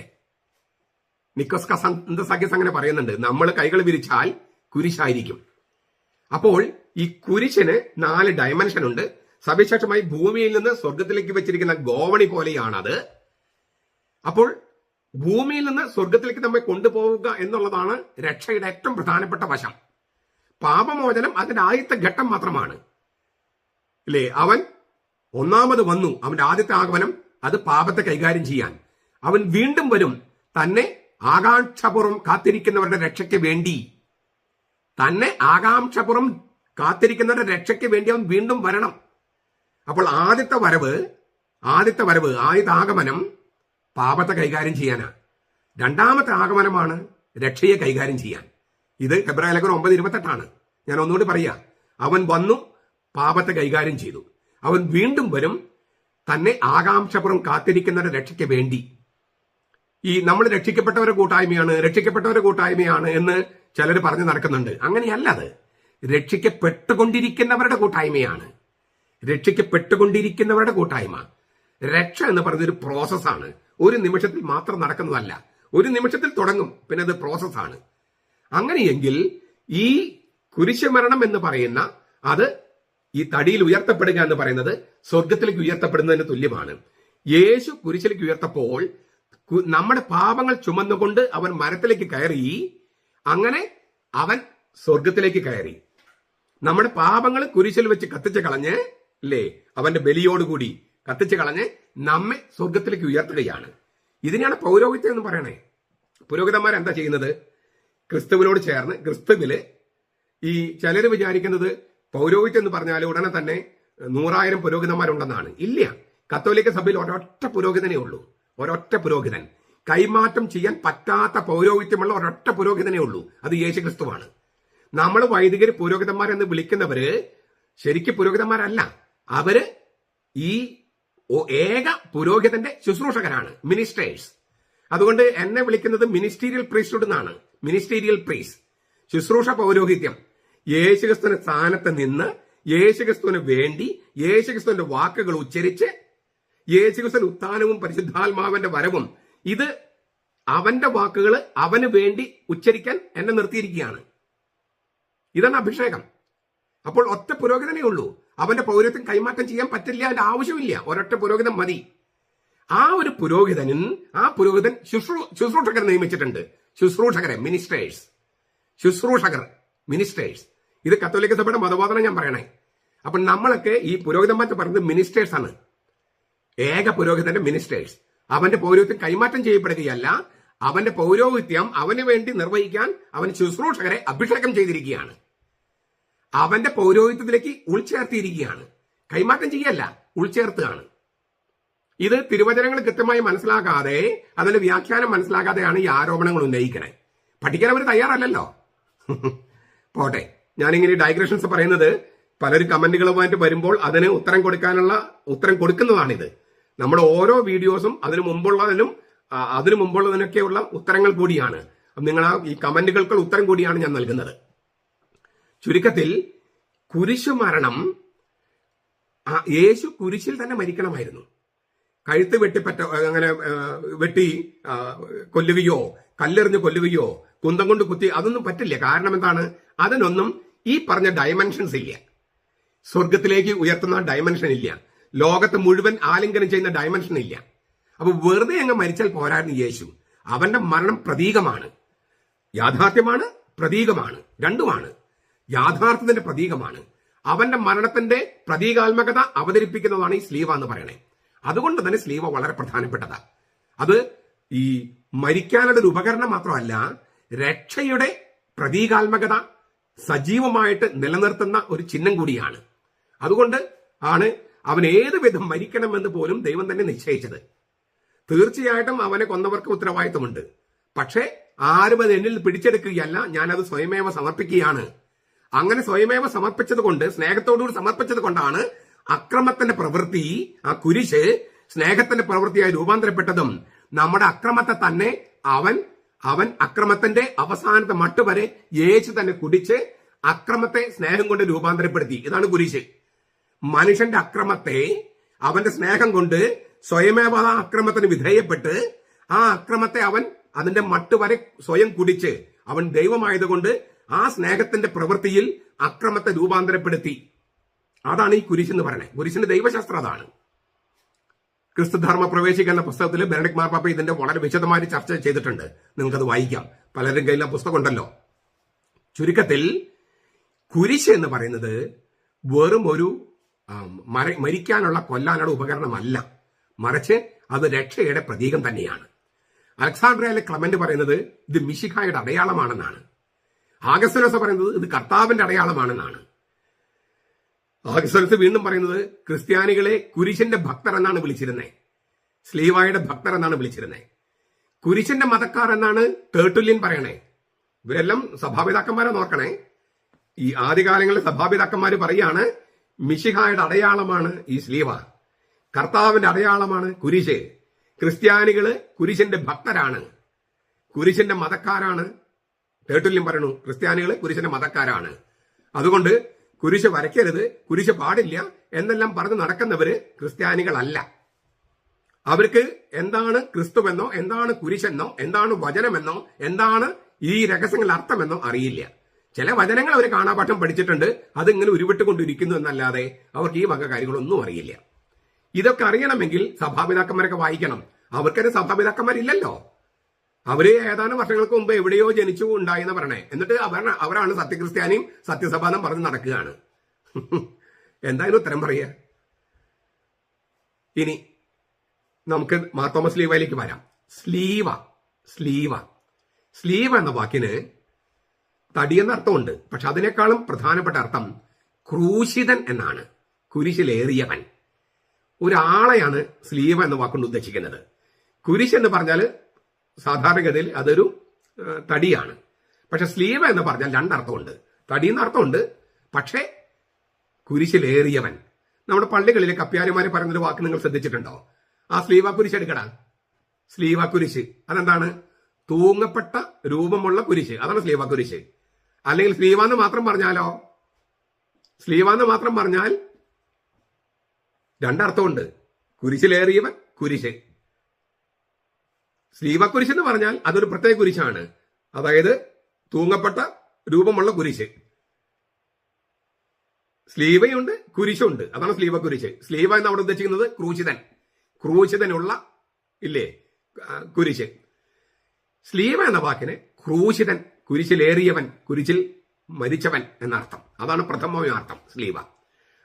നിക്കോസ് കസന്തസാക്കിസ് അങ്ങനെ പറയുന്നുണ്ട്, നമ്മൾ കൈകൾ വിരിച്ചാൽ കുരിശായിരിക്കും. അപ്പോൾ ഈ കുരിശിന് 4 ഡയമെൻഷൻ ഉണ്ട്. സവിശേഷമായി ഭൂമിയിൽ നിന്ന് സ്വർഗത്തിലേക്ക് വെച്ചിരിക്കുന്ന ഗോവണി പോലെയാണത്. അപ്പോൾ ഭൂമിയിൽ നിന്ന് സ്വർഗത്തിലേക്ക് നമ്മെ കൊണ്ടുപോവുക എന്നുള്ളതാണ് രക്ഷയുടെ ഏറ്റവും പ്രധാനപ്പെട്ട വശം. പാപമോചനം അതിന്റെ ആദ്യത്തെ ഘട്ടം മാത്രമാണ്, അല്ലേ. അവൻ 1ാമത് വന്നു. അവന്റെ ആദ്യത്തെ ആഗമനം അത് പാപത്തെ കൈകാര്യം ചെയ്യാൻ. അവൻ വീണ്ടും വരും, തന്നെ ആകാംക്ഷപൂർവ്വം കാത്തിരിക്കുന്നവരുടെ രക്ഷയ്ക്ക് വേണ്ടി. തന്നെ ആകാംക്ഷപൂർവ്വം കാത്തിരിക്കുന്നവരുടെ രക്ഷയ്ക്ക് വേണ്ടി അവൻ വീണ്ടും വരണം. അപ്പോൾ ആദ്യത്തെ ആഗമനം പാപത്തെ കൈകാര്യം ചെയ്യാനാ. 2ാമത്തെ ആഗമനമാണ് രക്ഷയെ കൈകാര്യം ചെയ്യാൻ. ഇത് ഹെബ്രായ ലേഖനം 9:28. ഞാൻ ഒന്നുകൂടി പറയാ. അവൻ വന്നു, പാപത്തെ കൈകാര്യം ചെയ്തു. അവൻ വീണ്ടും വരും, തന്നെ ആകാംക്ഷപൂർവ്വം കാത്തിരിക്കുന്നവരുടെ രക്ഷയ്ക്ക് വേണ്ടി. ഈ നമ്മൾ രക്ഷിക്കപ്പെട്ടവരുടെ കൂട്ടായ്മയാണ് എന്ന് ചിലർ പറഞ്ഞു നടക്കുന്നുണ്ട്. അങ്ങനെയല്ല. അത് രക്ഷിക്കപ്പെട്ടുകൊണ്ടിരിക്കുന്നവരുടെ കൂട്ടായ്മയാണ്. രക്ഷിക്കപ്പെട്ടുകൊണ്ടിരിക്കുന്നവരുടെ കൂട്ടായ്മ. രക്ഷ എന്ന് പറയുന്നൊരു പ്രോസസ്സാണ്. ഒരു നിമിഷത്തിൽ മാത്രം നടക്കുന്നതല്ല. ഒരു നിമിഷത്തിൽ തുടങ്ങും, പിന്നെ അത് പ്രോസസ്സാണ്. അങ്ങനെയെങ്കിൽ ഈ കുരിശുമരണം എന്ന് പറയുന്ന അത് ഈ തടിയിൽ ഉയർത്തപ്പെടുക എന്ന് പറയുന്നത് സ്വർഗത്തിലേക്ക് ഉയർത്തപ്പെടുന്നതിന് തുല്യമാണ്. യേശു കുരിശിലേക്ക് ഉയർത്തപ്പോൾ നമ്മുടെ പാപങ്ങൾ ചുമന്നുകൊണ്ട് അവൻ മരത്തിലേക്ക് കയറി. അങ്ങനെ അവൻ സ്വർഗത്തിലേക്ക് കയറി. നമ്മുടെ പാപങ്ങൾ കുരിശിൽ വെച്ച് കത്തിച്ച് കളഞ്ഞ്, അല്ലേ, അവന്റെ ബലിയോടുകൂടി കത്തിച്ച് കളഞ്ഞ് നമ്മെ സ്വർഗത്തിലേക്ക് ഉയർത്തുകയാണ്. ഇതിനെയാണ് പൗരോഹിത്യം എന്ന് പറയണേ. പുരോഹിതന്മാർ എന്താ ചെയ്യുന്നത്? ക്രിസ്തുവിനോട് ചേർന്ന് ക്രിസ്തുവില് ഈ ചിലര് വിചാരിക്കുന്നത് പൗരോഹിത്യം എന്ന് പറഞ്ഞാൽ ഉടനെ തന്നെ 100,000 പുരോഹിതന്മാരുണ്ടെന്നാണ്. ഇല്ല. കത്തോലിക്ക സഭയിൽ ഒരൊറ്റ പുരോഹിതനേ ഉള്ളൂ. ഒരൊറ്റ പുരോഹിതൻ. കൈമാറ്റം ചെയ്യാൻ പറ്റാത്ത പൗരോഹിത്യമുള്ള ഒരൊറ്റ പുരോഹിതനേ ഉള്ളൂ. അത് യേശുക്രിസ്തുവാണ്. നമ്മൾ വൈദികർ പുരോഹിതന്മാരെന്ന് വിളിക്കുന്നവര് ശരിക്കും പുരോഹിതന്മാരല്ല. അവര് ഈ ഏക പുരോഹിതന്റെ ശുശ്രൂഷകരാണ്, മിനിസ്റ്റേഴ്സ്. അതുകൊണ്ട് എന്നെ വിളിക്കുന്നത് മിനിസ്റ്റീരിയൽ പ്രീസ്റ്റ്ഹുഡ് എന്നാണ്. മിനിസ്റ്റീരിയൽ പ്രീസ്റ്റ്, ശുശ്രൂഷ പൗരോഹിത്യം. യേശുക്രിസ്തുവിന്റെ സ്ഥാനത്ത് നിന്ന് യേശുക്രിസ്തുവിന് വേണ്ടി യേശുക്രിസ്തുവിന്റെ വാക്കുകൾ ഉച്ചരിച്ച് യേശുക്രിസ്തുവിന്റെ ഉത്ഥാനവും പരിശുദ്ധാത്മാവിന്റെ വരവും, ഇത് അവന്റെ വാക്കുകൾ അവന് വേണ്ടി ഉച്ചരിക്കാൻ എന്നെ നിർത്തിയിരിക്കുകയാണ്. ഇതാണ് അഭിഷേകം. അപ്പോൾ ഒറ്റ പുരോഹിതനേ ഉള്ളൂ. അവന്റെ പൗരത്വം കൈമാറ്റം ചെയ്യാൻ പറ്റില്ല, അതിന്റെ ആവശ്യമില്ല. ഒരൊറ്റ പുരോഹിതൻ മതി. ആ പുരോഹിതൻ ശുശ്രൂഷകരെ നിയമിച്ചിട്ടുണ്ട്. ശുശ്രൂഷകരെ, മിനിസ്റ്റേഴ്സ്. ഇത് കത്തോലിക്ക സഭയുടെ മതബോധനം ഞാൻ പറയണേ. അപ്പൊ നമ്മളൊക്കെ ഈ പുരോഹിതന്മാർ പറയുന്നത് മിനിസ്റ്റേഴ്സ് ആണ്. ഏക പുരോഹിതന്റെ മിനിസ്റ്റേഴ്സ്. അവന്റെ പൗരോഹിത്യം കൈമാറ്റം ചെയ്യപ്പെടുകയല്ല. അവന്റെ പൗരോഹിത്യം അവന് വേണ്ടി നിർവഹിക്കാൻ അവൻ ശുശ്രൂഷകരെ അഭിഷേകം ചെയ്തിരിക്കുകയാണ്. അവന്റെ പൗരോഹിത്യത്തിലേക്ക് ഉൾച്ചേർത്തിയിരിക്കുകയാണ്. കൈമാറ്റം ചെയ്യല്ല, ഉൾച്ചേർത്തുകയാണ്. ഇത് തിരുവചനങ്ങൾ കൃത്യമായി മനസ്സിലാക്കാതെ അതിന്റെ വ്യാഖ്യാനം മനസ്സിലാക്കാതെയാണ് ഈ ആരോപണങ്ങൾ ഉന്നയിക്കണേ. പഠിക്കാൻ അവർ തയ്യാറല്ലല്ലോ. പോട്ടെ, ഞാനിങ്ങനെ ഡൈഗ്രഷൻസ് പറയുന്നത് പലരും കമന്റുകളുമായിട്ട് വരുമ്പോൾ അതിന് ഉത്തരം കൊടുക്കുന്നതാണിത്. നമ്മുടെ ഓരോ വീഡിയോസും അതിനു മുമ്പുള്ളതിനൊക്കെയുള്ള ഉത്തരങ്ങൾ കൂടിയാണ്. നിങ്ങൾ ഈ കമന്റുകൾക്ക് ഉത്തരം കൂടിയാണ് ഞാൻ നൽകുന്നത്. ചുരുക്കത്തിൽ കുരിശു മരണം, യേശു കുരിശിൽ തന്നെ മരിക്കണമായിരുന്നു. കഴുത്ത് വെട്ടി കൊല്ലുകയോ കല്ലെറിഞ്ഞ് കൊല്ലുകയോ കുന്തം കൊണ്ട് കുത്തി അതൊന്നും പറ്റില്ല. കാരണം എന്താണ്? അതിനൊന്നും ഈ പറഞ്ഞ ഡയമെൻഷൻസ് ഇല്ല. സ്വർഗത്തിലേക്ക് ഉയർത്തുന്ന ഡയമെൻഷൻ ഇല്ല. ലോകത്ത് മുഴുവൻ ആലിംഗനം ചെയ്യുന്ന ഡയമെൻഷൻ ഇല്ല. അപ്പൊ വെറുതെ അങ്ങ് മരിച്ചാൽ പോരായിരുന്നു യേശു. അവന്റെ മരണം പ്രതീകമാണ്, യാഥാർത്ഥ്യമാണ്, പ്രതീകമാണ്, രണ്ടുമാണ്. യാഥാർത്ഥ്യത്തിന്റെ പ്രതീകമാണ്. അവന്റെ മരണത്തിന്റെ പ്രതീകാത്മകത അവതരിപ്പിക്കുന്നതാണ് ഈ സ്ലീവ എന്ന് പറയണേ. അതുകൊണ്ട് തന്നെ സ്ലീവ വളരെ പ്രധാനപ്പെട്ടതാ. അത് ഈ മരിക്കാനുള്ള ഒരു ഉപകരണം മാത്രമല്ല, രക്ഷയുടെ പ്രതീകാത്മകത സജീവമായിട്ട് നിലനിർത്തുന്ന ഒരു ചിഹ്നം കൂടിയാണ്. അതുകൊണ്ട് ആണ് അവൻ ഏത് വിധം മരിക്കണമെന്ന് പോലും ദൈവം തന്നെ നിശ്ചയിച്ചത്. തീർച്ചയായിട്ടും അവനെ കൊന്നവർക്ക് ഉത്തരവാദിത്വമുണ്ട്. പക്ഷേ ആരും അത് എന്നിൽ പിടിച്ചെടുക്കുകയല്ല, ഞാനത് സ്വയമേവ സമർപ്പിക്കുകയാണ്. അങ്ങനെ സ്വയമേവ സമർപ്പിച്ചത് കൊണ്ട്, സ്നേഹത്തോടുകൂടി സമർപ്പിച്ചത് കൊണ്ടാണ് അക്രമത്തിന്റെ പ്രവൃത്തി, ആ കുരിശ് സ്നേഹത്തിന്റെ പ്രവൃത്തിയായി രൂപാന്തരപ്പെട്ടതും നമ്മുടെ അക്രമത്തെ തന്നെ അവൻ അക്രമത്തിന്റെ അവസാനത്തെ മട്ടുവരെ യേശു തന്നെ കുടിച്ച് അക്രമത്തെ സ്നേഹം കൊണ്ട് രൂപാന്തരപ്പെടുത്തി. ഇതാണ് കുരിശ്. മനുഷ്യന്റെ അക്രമത്തെ അവന്റെ സ്നേഹം കൊണ്ട് സ്വയമേവ ആ അക്രമത്തിന് വിധേയപ്പെട്ട് ആ അക്രമത്തെ അവൻ അതിന്റെ മട്ടുവരെ സ്വയം കുടിച്ച് അവൻ ദൈവമായതുകൊണ്ട് ആ സ്നേഹത്തിന്റെ പ്രവൃത്തിയിൽ അക്രമത്തെ രൂപാന്തരപ്പെടുത്തി. അതാണ് ഈ കുരിശ് എന്ന് പറയുന്നത്. കുരിശിന്റെ ദൈവശാസ്ത്രം അതാണ്. ക്രിസ്തുധർമ്മ പ്രവേശിക്ക എന്ന പുസ്തകത്തിൽ ബെനഡിക്ട് മാർപ്പാപ്പ ഇതിന്റെ വളരെ വിശദമായി ചർച്ച ചെയ്തിട്ടുണ്ട്. നിങ്ങൾക്കത് വായിക്കാം. പലരും കയ്യിൽ ആ പുസ്തകം ഉണ്ടല്ലോ. ചുരുക്കത്തിൽ കുരിശ് എന്ന് പറയുന്നത് വെറും ഒരു കൊല്ലാനുള്ള ഉപകരണമല്ല, മറിച്ച് അത് രക്ഷയുടെ പ്രതീകം തന്നെയാണ്. അലക്സാണ്ട്രിയയിലെ ക്ലെമന്റ് പറയുന്നത് ഇത് മിശിഹായുടെ അടയാളമാണെന്നാണ്. ആഗസ്തീനോസ് പറയുന്നത് ഇത് കർത്താവിന്റെ അടയാളമാണെന്നാണ്. ആഗസ്തീനോസ് വീണ്ടും പറയുന്നത് ക്രിസ്ത്യാനികളെ കുരിശിന്റെ ഭക്തർ എന്നാണ് വിളിച്ചിരുന്നത്, സ്ലീവായുടെ ഭക്തർ എന്നാണ് വിളിച്ചിരുന്നത്. കുരിശിന്റെ മതക്കാർ എന്നാണ് തേർട്ടുല്യൻ പറയണേ. ഇവരെല്ലാം സഭാപിതാക്കന്മാരെ നോക്കണേ. ഈ ആദ്യകാലങ്ങളിൽ സഭാപിതാക്കന്മാര് പറയാണ് മിശിഹായുടെ അടയാളമാണ് ഈ സ്ലീവ, കർത്താവിന്റെ അടയാളമാണ് കുരിശ്. ക്രിസ്ത്യാനികള് കുരിശിന്റെ ഭക്തരാണ്, കുരിശിന്റെ മതക്കാരാണ്. തേർട്ടുല്യം പറയണു ക്രിസ്ത്യാനികള് കുരിശിന്റെ മതക്കാരാണ്. അതുകൊണ്ട് കുരിശ് വരയ്ക്കരുത്, കുരിശ് പാടില്ല എന്നെല്ലാം പറഞ്ഞ് നടക്കുന്നവര് ക്രിസ്ത്യാനികളല്ല. അവർക്ക് എന്താണ് ക്രിസ്തുവെന്നോ, എന്താണ് കുരിശെന്നോ, എന്താണ് വചനമെന്നോ, എന്താണ് ഈ രഹസ്യങ്ങളുടെ അർത്ഥമെന്നോ അറിയില്ല. ചില വചനങ്ങൾ അവർ കാണാപാഠം പഠിച്ചിട്ടുണ്ട്, അതിങ്ങനെ ഉരുവിട്ടുകൊണ്ടിരിക്കുന്നു എന്നല്ലാതെ അവർക്ക് ഈ വക കാര്യങ്ങളൊന്നും അറിയില്ല. ഇതൊക്കെ അറിയണമെങ്കിൽ സഭാപിതാക്കന്മാരൊക്കെ വായിക്കണം. അവർക്കൊരു സഭാപിതാക്കന്മാരില്ലല്ലോ. അവര് ഏതാനും വർഷങ്ങൾക്ക് മുമ്പ് എവിടെയോ ജനിച്ചു ഉണ്ടായെന്ന് പറയണേ. എന്നിട്ട് അവരാണ് സത്യക്രിസ്ത്യാനിയും സത്യസഭാനം പറഞ്ഞ് നടക്കുകയാണ്. എന്തായാലും ഉത്തരം പറയുക. ഇനി നമുക്ക് മാർത്തോമ സ്ലീവയിലേക്ക് വരാം. സ്ലീവ എന്ന വാക്കിന് തടിയെന്ന അർത്ഥമുണ്ട്. പക്ഷെ അതിനേക്കാളും പ്രധാനപ്പെട്ട അർത്ഥം ക്രൂശിതൻ എന്നാണ്. കുരിശിലേറിയവൻ. ഒരാളെയാണ് സ്ലീവ എന്ന വാക്കുകൊണ്ട് ഉദ്ദേശിക്കുന്നത്. കുരിശ് എന്ന് പറഞ്ഞാൽ സാധാരണഗതിയിൽ അതൊരു തടിയാണ്. പക്ഷെ സ്ലീവ എന്ന് പറഞ്ഞാൽ രണ്ടർത്ഥമുണ്ട്. തടിയെന്ന അർത്ഥമുണ്ട്, പക്ഷേ കുരിശിലേറിയവൻ. നമ്മുടെ പള്ളികളിലെ കപ്പ്യാരിമാരെ പറയുന്നൊരു വാക്ക് നിങ്ങൾ ശ്രദ്ധിച്ചിട്ടുണ്ടോ? ആ സ്ലീവ കുരിശ് എടുക്കടാ. സ്ലീവ കുരിശ് അതെന്താണ്? തൂങ്ങപ്പെട്ട രൂപമുള്ള കുരിശ്, അതാണ് സ്ലീവ കുരിശ്. അല്ലെങ്കിൽ സ്ലീവ എന്ന് മാത്രം പറഞ്ഞാലോ? സ്ലീവ എന്ന് മാത്രം പറഞ്ഞാൽ രണ്ടർത്ഥമുണ്ട്. കുരിശിലേറിയവൻ, കുരിശ്. സ്ലീവ കുരിശ് എന്ന് പറഞ്ഞാൽ അതൊരു പ്രത്യേക കുരിശാണ്, അതായത് തൂങ്ങപ്പെട്ട രൂപമുള്ള കുരിശ്. സ്ലീവയുണ്ട്, കുരിശുണ്ട്, അതാണ് സ്ലീവ കുരിശ്. സ്ലീവ എന്ന് അവിടെ ഉദ്ദേശിക്കുന്നത് ക്രൂശിതനുള്ള ഇല്ലേ കുരിശ്. സ്ലീവ എന്ന വാക്കിന് ക്രൂശിതൻ, കുരിശിലേറിയവൻ, കുരിശിൽ മരിച്ചവൻ എന്നർത്ഥം. അതാണ് പ്രഥമമായ അർത്ഥം സ്ലീവ.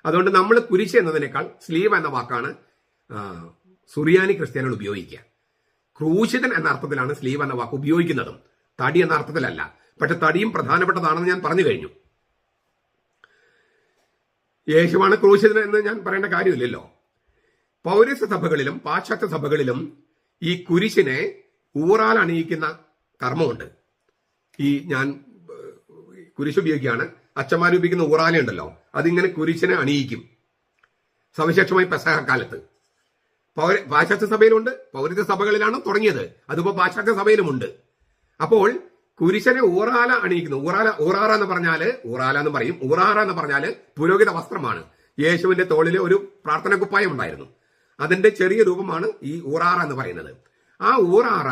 അതുകൊണ്ട് നമ്മൾ കുരിശ് എന്നതിനേക്കാൾ സ്ലീവ എന്ന വാക്കാണ് സുറിയാനി ക്രിസ്ത്യാനികൾ ഉപയോഗിക്കുക. ക്രൂശിതൻ എന്ന അർത്ഥത്തിലാണ് സ്ലീവ എന്ന വാക്ക് ഉപയോഗിക്കുന്നതും, തടി എന്ന അർത്ഥത്തിലല്ല. പക്ഷെ തടിയും പ്രധാനപ്പെട്ടതാണെന്ന് ഞാൻ പറഞ്ഞു കഴിഞ്ഞു. യേശുവാണ് ക്രൂശിതൻ എന്ന് ഞാൻ പറയേണ്ട കാര്യമില്ലല്ലോ. പൗരസ്ത്യ സഭകളിലും പാശ്ചാത്യ സഭകളിലും ഈ കുരിശിനെ ഊറാൽ അണിയിക്കുന്ന കർമ്മമുണ്ട്. ഈ ഞാൻ കുരിശ് ഉപയോഗിക്കുകയാണ്. അച്ഛന്മാർ ഉപയോഗിക്കുന്ന ഊറാലുണ്ടല്ലോ, അതിങ്ങനെ കുരിശിനെ അണിയിക്കും, സവിശേഷമായി പെസഹ കാലത്ത്. പാശ്ചാത്യ സഭയിലുണ്ട്, പൗരസ്ത്യ സഭകളിലാണ് തുടങ്ങിയത്, അതിപ്പോ പാശ്ചാത്യ സഭയിലുമുണ്ട്. അപ്പോൾ കുരിശനെ ഊറാല അണിയിക്കുന്നു. ഊറാറ എന്ന് പറഞ്ഞാല് ഊറാല എന്ന് പറയും. ഊറാറ എന്ന് പറഞ്ഞാല് പുരോഹിത വസ്ത്രമാണ്. യേശുവിന്റെ തോളിൽ ഒരു പ്രാർത്ഥന കുപ്പായം ഉണ്ടായിരുന്നു, അതിന്റെ ചെറിയ രൂപമാണ് ഈ ഊറാറ എന്ന് പറയുന്നത്. ആ ഊറാറ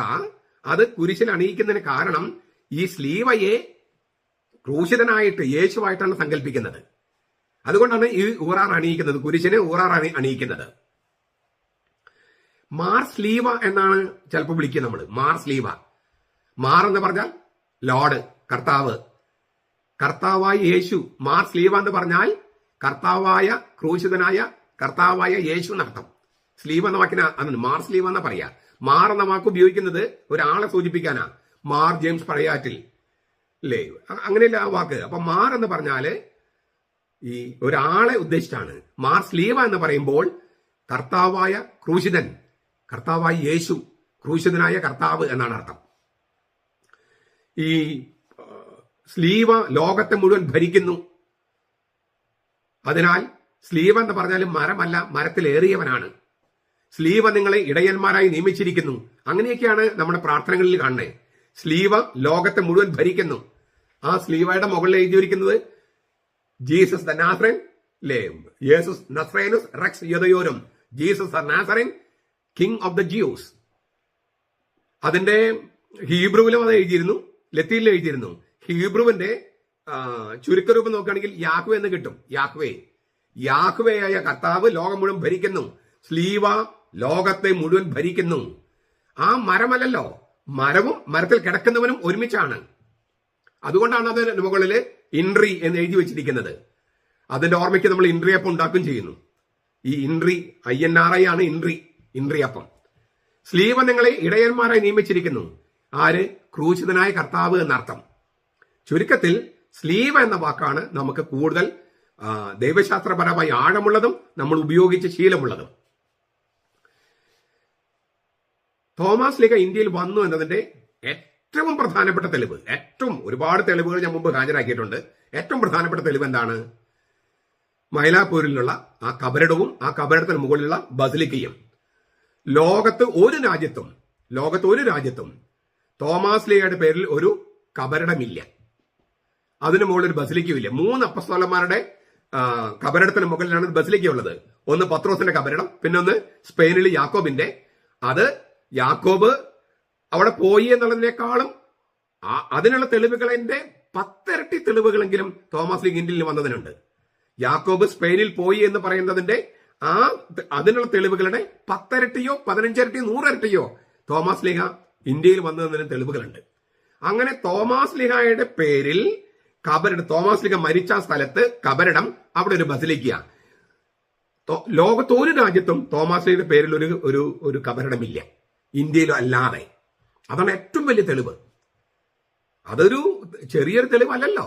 അത് കുരിശിൽ അണിയിക്കുന്നതിന് കാരണം ഈ സ്ലീവയെ ക്രൂശിതനായിട്ട് യേശുവായിട്ടാണ് സങ്കല്പിക്കുന്നത്. അതുകൊണ്ടാണ് ഈ ഊറാർ അണിയിക്കുന്നത്, കുരിശിനെ ഊറാർ അണിയിക്കുന്നത്. മാർ സ്ലീവ എന്നാണ് ചിലപ്പോൾ വിളിക്കുക നമ്മൾ. മാർ സ്ലീവ. മാർ എന്ന് പറഞ്ഞാൽ ലോർഡ്, കർത്താവ്, കർത്താവായ യേശു. മാർ സ്ലീവ എന്ന് പറഞ്ഞാൽ കർത്താവായ, ക്രൂശിതനായ കർത്താവായ യേശു എന്നർത്ഥം. സ്ലീവ് എന്ന വാക്കിന് അതാണ് മാർ സ്ലീവ എന്നാ പറയാ. മാർ എന്ന വാക്ക് ഉപയോഗിക്കുന്നത് ഒരാളെ സൂചിപ്പിക്കാനാ. മാർ ജെയിംസ് പറയാറ്റിൽ അല്ലേ, അങ്ങനെയല്ല ആ വാക്ക്. അപ്പൊ മാർ എന്ന് പറഞ്ഞാല് ഈ ഒരാളെ ഉദ്ദേശിച്ചാണ്. മാർ സ്ലീവ എന്ന് പറയുമ്പോൾ കർത്താവായ ക്രൂശിതൻ, കർത്താവായ യേശു, ക്രൂശിതനായ കർത്താവ് എന്നാണ് അർത്ഥം. ഈ സ്ലീവ ലോകത്തെ മുഴുവൻ ഭരിക്കുന്നു. അതിനാൽ സ്ലീവ എന്ന് പറഞ്ഞാൽ മരമല്ല, മരത്തിലേറിയവനാണ്. സ്ലീവ നിങ്ങളെ ഇടയന്മാരായി നിയമിച്ചിരിക്കുന്നു. അങ്ങനെയൊക്കെയാണ് നമ്മുടെ പ്രാർത്ഥനകളിൽ കാണുന്നത്. സ്ലീവ ലോകത്തെ മുഴുവൻ ഭരിക്കുന്നു. ആ സ്ലീവയുടെ മുകളിൽ എഴുതിയിരിക്കുന്നത് ജീസസ് ദ നാസറൻ, യേസുസ് നസ്രേനുസ് റെക്സ് യദയോരം, Jesus the Nazarene, king of the Jews. അതിന്റെ ഹീബ്രുവിലും അത് എഴുതിയിരുന്നു, ലത്തീനിൽ എഴുതിയിരുന്നു. ഹീബ്രുവിന്റെ ചുരുക്കരൂപം നോക്കുകയാണെങ്കിൽ യാഹ്വേ എന്ന് കിട്ടും. യാഹ്വേയായ കർത്താവ് ലോകം മുഴുവൻ ഭരിക്കുന്നു. സ്ലീവ ലോകത്തെ മുഴുവൻ ഭരിക്കുന്നു. ആ മരമല്ലല്ലോ, മരവും മരത്തിൽ കിടക്കുന്നവനും ഒരുമിച്ചാണ്. അതുകൊണ്ടാണ് അത് മുകളിൽ ഇൻട്രി എന്ന് എഴുതി വെച്ചിരിക്കുന്നത്. അതിന്റെ ഓർമ്മയ്ക്ക് നമ്മൾ ഇൻട്രി അപ്പം ഉണ്ടാക്കുകയും ചെയ്യുന്നു. ഈ ഇൻട്രി INRI ആണ് ഇൻട്രി അപ്പം. സ്ലീവ നിങ്ങളെ ഇടയന്മാരായി നിയമിച്ചിരിക്കുന്നു. ആര്? ക്രൂശിതനായ കർത്താവ് എന്നർത്ഥം. ചുരുക്കത്തിൽ സ്ലീവ എന്ന വാക്കാണ് നമുക്ക് കൂടുതൽ ദൈവശാസ്ത്രപരമായി ആഴമുള്ളതും നമ്മൾ ഉപയോഗിച്ച് ശീലമുള്ളതും. തോമസ് ലീഗ ഇന്ത്യയിൽ വന്നു എന്നതിന്റെ ഏറ്റവും പ്രധാനപ്പെട്ട തെളിവ്, ഒരുപാട് തെളിവുകൾ ഞാൻ മുമ്പ് ഹാജരാക്കിയിട്ടുണ്ട്. ഏറ്റവും പ്രധാനപ്പെട്ട തെളിവ് എന്താണ്? മൈലാപ്പൂരിലുള്ള ആ കബറിടവും ആ കബറിടത്തിന് മുകളിലുള്ള ബസിലിക്കയും. ലോകത്ത് ഒരു രാജ്യത്തും തോമസ് ലീഗയുടെ പേരിൽ ഒരു കബറിടമില്ല, അതിനു മുകളിൽ ഒരു ബസിലിക്കയുമില്ല. 3 അപ്പസ്തോലന്മാരുടെ കബറിടത്തിന് മുകളിലാണ് ബസിലിക്ക ഉള്ളത്. ഒന്ന് പത്രോസിന്റെ കബറിടം, പിന്നെ ഒന്ന് സ്പെയിനിൽ യാക്കോബിന്റെ. അത് യാക്കോബ് അവിടെ പോയി എന്നുള്ളതിനേക്കാളും അതിനുള്ള തെളിവുകളിന്റെ 10 ഇരട്ടി തെളിവുകളെങ്കിലും തോമസ് ലീഗ ഇന്ത്യയിൽ വന്നതിനുണ്ട്. യാക്കോബ് സ്പെയിനിൽ പോയി എന്ന് പറയുന്നതിന്റെ അതിനുള്ള തെളിവുകളുടെ 10 ഇരട്ടിയോ 15 ഇരട്ടിയോ 100 ഇരട്ടിയോ തോമസ് ലീഗ ഇന്ത്യയിൽ വന്നതിന് തെളിവുകളുണ്ട്. അങ്ങനെ തോമസ് ലീഗയുടെ പേരിൽ കബറിടം, തോമസ് ലീഗ മരിച്ച സ്ഥലത്ത് കബറിടം, അവിടെ ഒരു ബസിലിക്ക. ലോകത്ത് ഒരു രാജ്യത്തും തോമസ് ലീഗയുടെ പേരിൽ ഒരു കബറിടമില്ല, ഇന്ത്യയിലും അല്ലാതെ. അതാണ് ഏറ്റവും വലിയ തെളിവ്. അതൊരു ചെറിയൊരു തെളിവല്ലല്ലോ.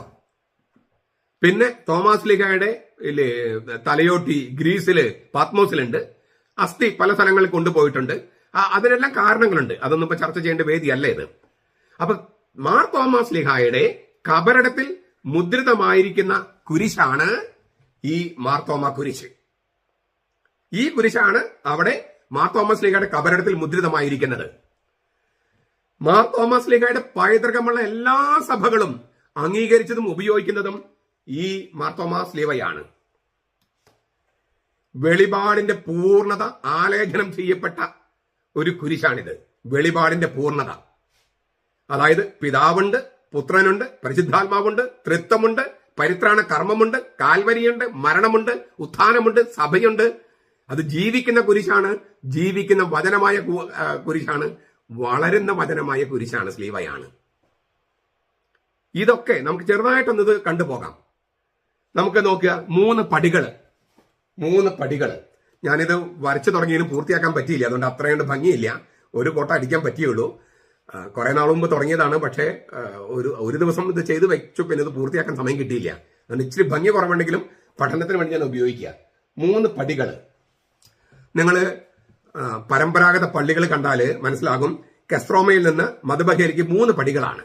പിന്നെ തോമസ് ലീഗയുടെ തലയോട്ടി ഗ്രീസില് പാത്മോസിലുണ്ട്. അസ്ഥി പല സ്ഥലങ്ങളിൽ കൊണ്ടുപോയിട്ടുണ്ട്. അതിനെല്ലാം കാരണങ്ങളുണ്ട്. അതൊന്നും ഇപ്പൊ ചർച്ച ചെയ്യേണ്ട വേദിയല്ല ഇത്. അപ്പൊ മാർ തോമസ് ലീഗയുടെ കബറിടത്തിൽ മുദ്രിതമായിരിക്കുന്ന കുരിശാണ് ഈ മാർത്തോമ കുരിശ്. ഈ കുരിശാണ് അവിടെ മാർ തോമസ് ലീഗയുടെ കബറിടത്തിൽ മുദ്രിതമായിരിക്കുന്നത്. മാർ തോമസ് ലീഗയുടെ പൈതൃകമുള്ള എല്ലാ സഭകളും അംഗീകരിച്ചതും ഉപയോഗിക്കുന്നതും ഈ മാർ തോമസ് ലീഗയാണ്. വെളിപാടിന്റെ പൂർണ്ണത ആലേഖനം ചെയ്യപ്പെട്ട ഒരു കുരിശാണിത്. വെളിപാടിന്റെ പൂർണ്ണത, അതായത് പിതാവുണ്ട്, പുത്രനുണ്ട്, പരിശുദ്ധാത്മാവുണ്ട്, ത്രിത്വമുണ്ട്, പരിത്രാണ കർമ്മമുണ്ട്, കാൽവരിയുണ്ട്, മരണമുണ്ട്, ഉത്ഥാനമുണ്ട്, സഭയുണ്ട്. അത് ജീവിക്കുന്ന കുരിശാണ്, ജീവിക്കുന്ന വചനമായ കുരിശാണ്, വളരുന്ന വചനമായ കുരിശാണ്, സ്ലീവയാണ്. ഇതൊക്കെ നമുക്ക് ചെറുതായിട്ടൊന്നത് കണ്ടുപോകാം. നമുക്ക് നോക്കുക, 3 പടികൾ. ഞാനിത് വരച്ചു തുടങ്ങിയതിനും പൂർത്തിയാക്കാൻ പറ്റിയില്ല, അതുകൊണ്ട് അത്രയുണ്ട് ഭംഗിയില്ല. ഒരു കോട്ട അടിക്കാൻ പറ്റിയുള്ളൂ. കുറെ നാൾ മുമ്പ് തുടങ്ങിയതാണ്, പക്ഷേ ഒരു ദിവസം ഇത് ചെയ്ത് വെച്ചു, പിന്നെ ഇത് പൂർത്തിയാക്കാൻ സമയം കിട്ടിയില്ല. അതുകൊണ്ട് ഇച്ചിരി ഭംഗി കുറവുണ്ടെങ്കിലും പഠനത്തിന് വേണ്ടി ഞാൻ ഉപയോഗിക്കുക. 3 പടികൾ. നിങ്ങൾ പരമ്പരാഗത പള്ളികൾ കണ്ടാൽ മനസ്സിലാകും. കെസ്ട്രോമയിൽ നിന്ന് മധുബഹേരിക്ക് 3 പടികളാണ്.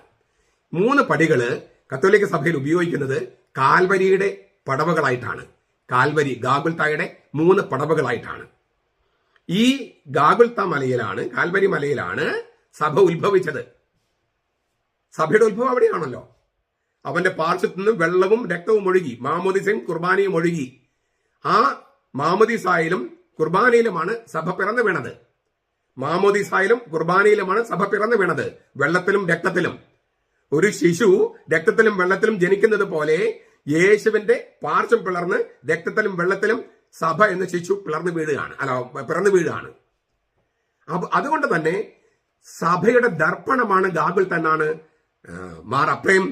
3 പടികള് കത്തോലിക്ക സഭയിൽ ഉപയോഗിക്കുന്നത് കാൽവരിയുടെ പടവുകളായിട്ടാണ്. കാൽവരി ഗാഗുൽത്തായുടെ 3 പടവുകളായിട്ടാണ്. ഈ ഗാഗുൽത്ത മലയിലാണ്, കാൽവരി മലയിലാണ് സഭ ഉത്ഭവിച്ചത്. സഭയുടെ ഉത്ഭവം അവിടെയാണല്ലോ. അവന്റെ പാർശ്വത്തു നിന്ന് വെള്ളവും രക്തവും ഒഴുകി, മാമോദിസയും കുർബാനയും ഒഴുകി. ആ മാമോദിസായിലും കുർബാനയിലുമാണ് സഭ പിറന്നു വീണത്. മാമോദിസായിലും കുർബാനയിലുമാണ് സഭ പിറന്നു വീണത്, വെള്ളത്തിലും രക്തത്തിലും. ഒരു ശിശു രക്തത്തിലും വെള്ളത്തിലും ജനിക്കുന്നത് പോലെ യേശുവിന്റെ പാർശ്വം പിളർന്ന് രക്തത്തിലും വെള്ളത്തിലും സഭ എന്ന ശിശു പിറന്നു വീഴുകയാണ്. അതുകൊണ്ട് തന്നെ സഭയുടെ ദർപ്പണമാണ് ഗാഗുൽത്ത എന്നാണ് മാർ എഫ്രേം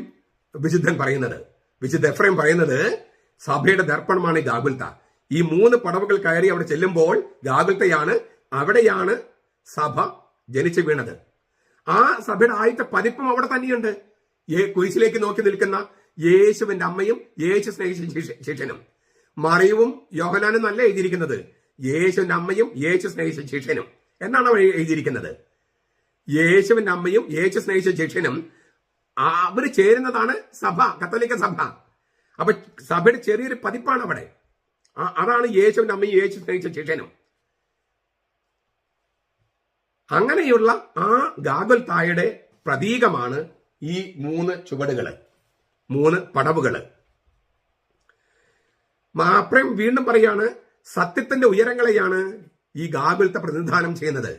വിശുദ്ധൻ പറയുന്നത്. വിശുദ്ധ എഫ്രേം പറയുന്നത് സഭയുടെ ദർപ്പണമാണ് ഗാഗുൽത്ത. ഈ 3 പടവുകൾ കയറി അവിടെ ചെല്ലുമ്പോൾ ഗാഗുൽത്തയാണ്, അവിടെയാണ് സഭ ജനിച്ചു വീണത്. ആ സഭയുടെ ആദ്യത്തെ പതിപ്പും അവിടെ തന്നെയുണ്ട്. കുരിശിലേക്ക് നോക്കി നിൽക്കുന്ന യേശുവിന്റെ അമ്മയും യേശു സ്നേഹിച്ച ശിഷ്യനും. മറിയവും യോഹന്നാനും നല്ല എഴുതിയിരിക്കുന്നത് യേശുവിന്റെ അമ്മയും യേശു സ്നേഹിച്ച ശിഷ്യനും എന്നാണ് അവർ എഴുതിയിരിക്കുന്നത്. യേശുവിന്റെ അമ്മയും യേശു സ്നേഹിച്ച ശിഷ്യനും അവർ ചേരുന്നതാണ് സഭ, കത്തോലിക്ക സഭ. അപ്പൊ സഭയുടെ ചെറിയൊരു പതിപ്പാണ് അവിടെ. അതാണ് യേശുവിന്റെ അമ്മയും യേശു സ്നേഹിച്ച ശിഷ്യനും. അങ്ങനെയുള്ള ആ ഗാഗുൽത്തായുടെ പ്രതീകമാണ് ഈ 3 ചുവടുകള്, 3 പടവുകള്. മാപ്രയം വീണ്ടും പറയാണ്, സത്യത്തിന്റെ ഉയരങ്ങളെയാണ് ഈ ഗാഗുൽത്ത പ്രതിനിധാനം ചെയ്യുന്നത്.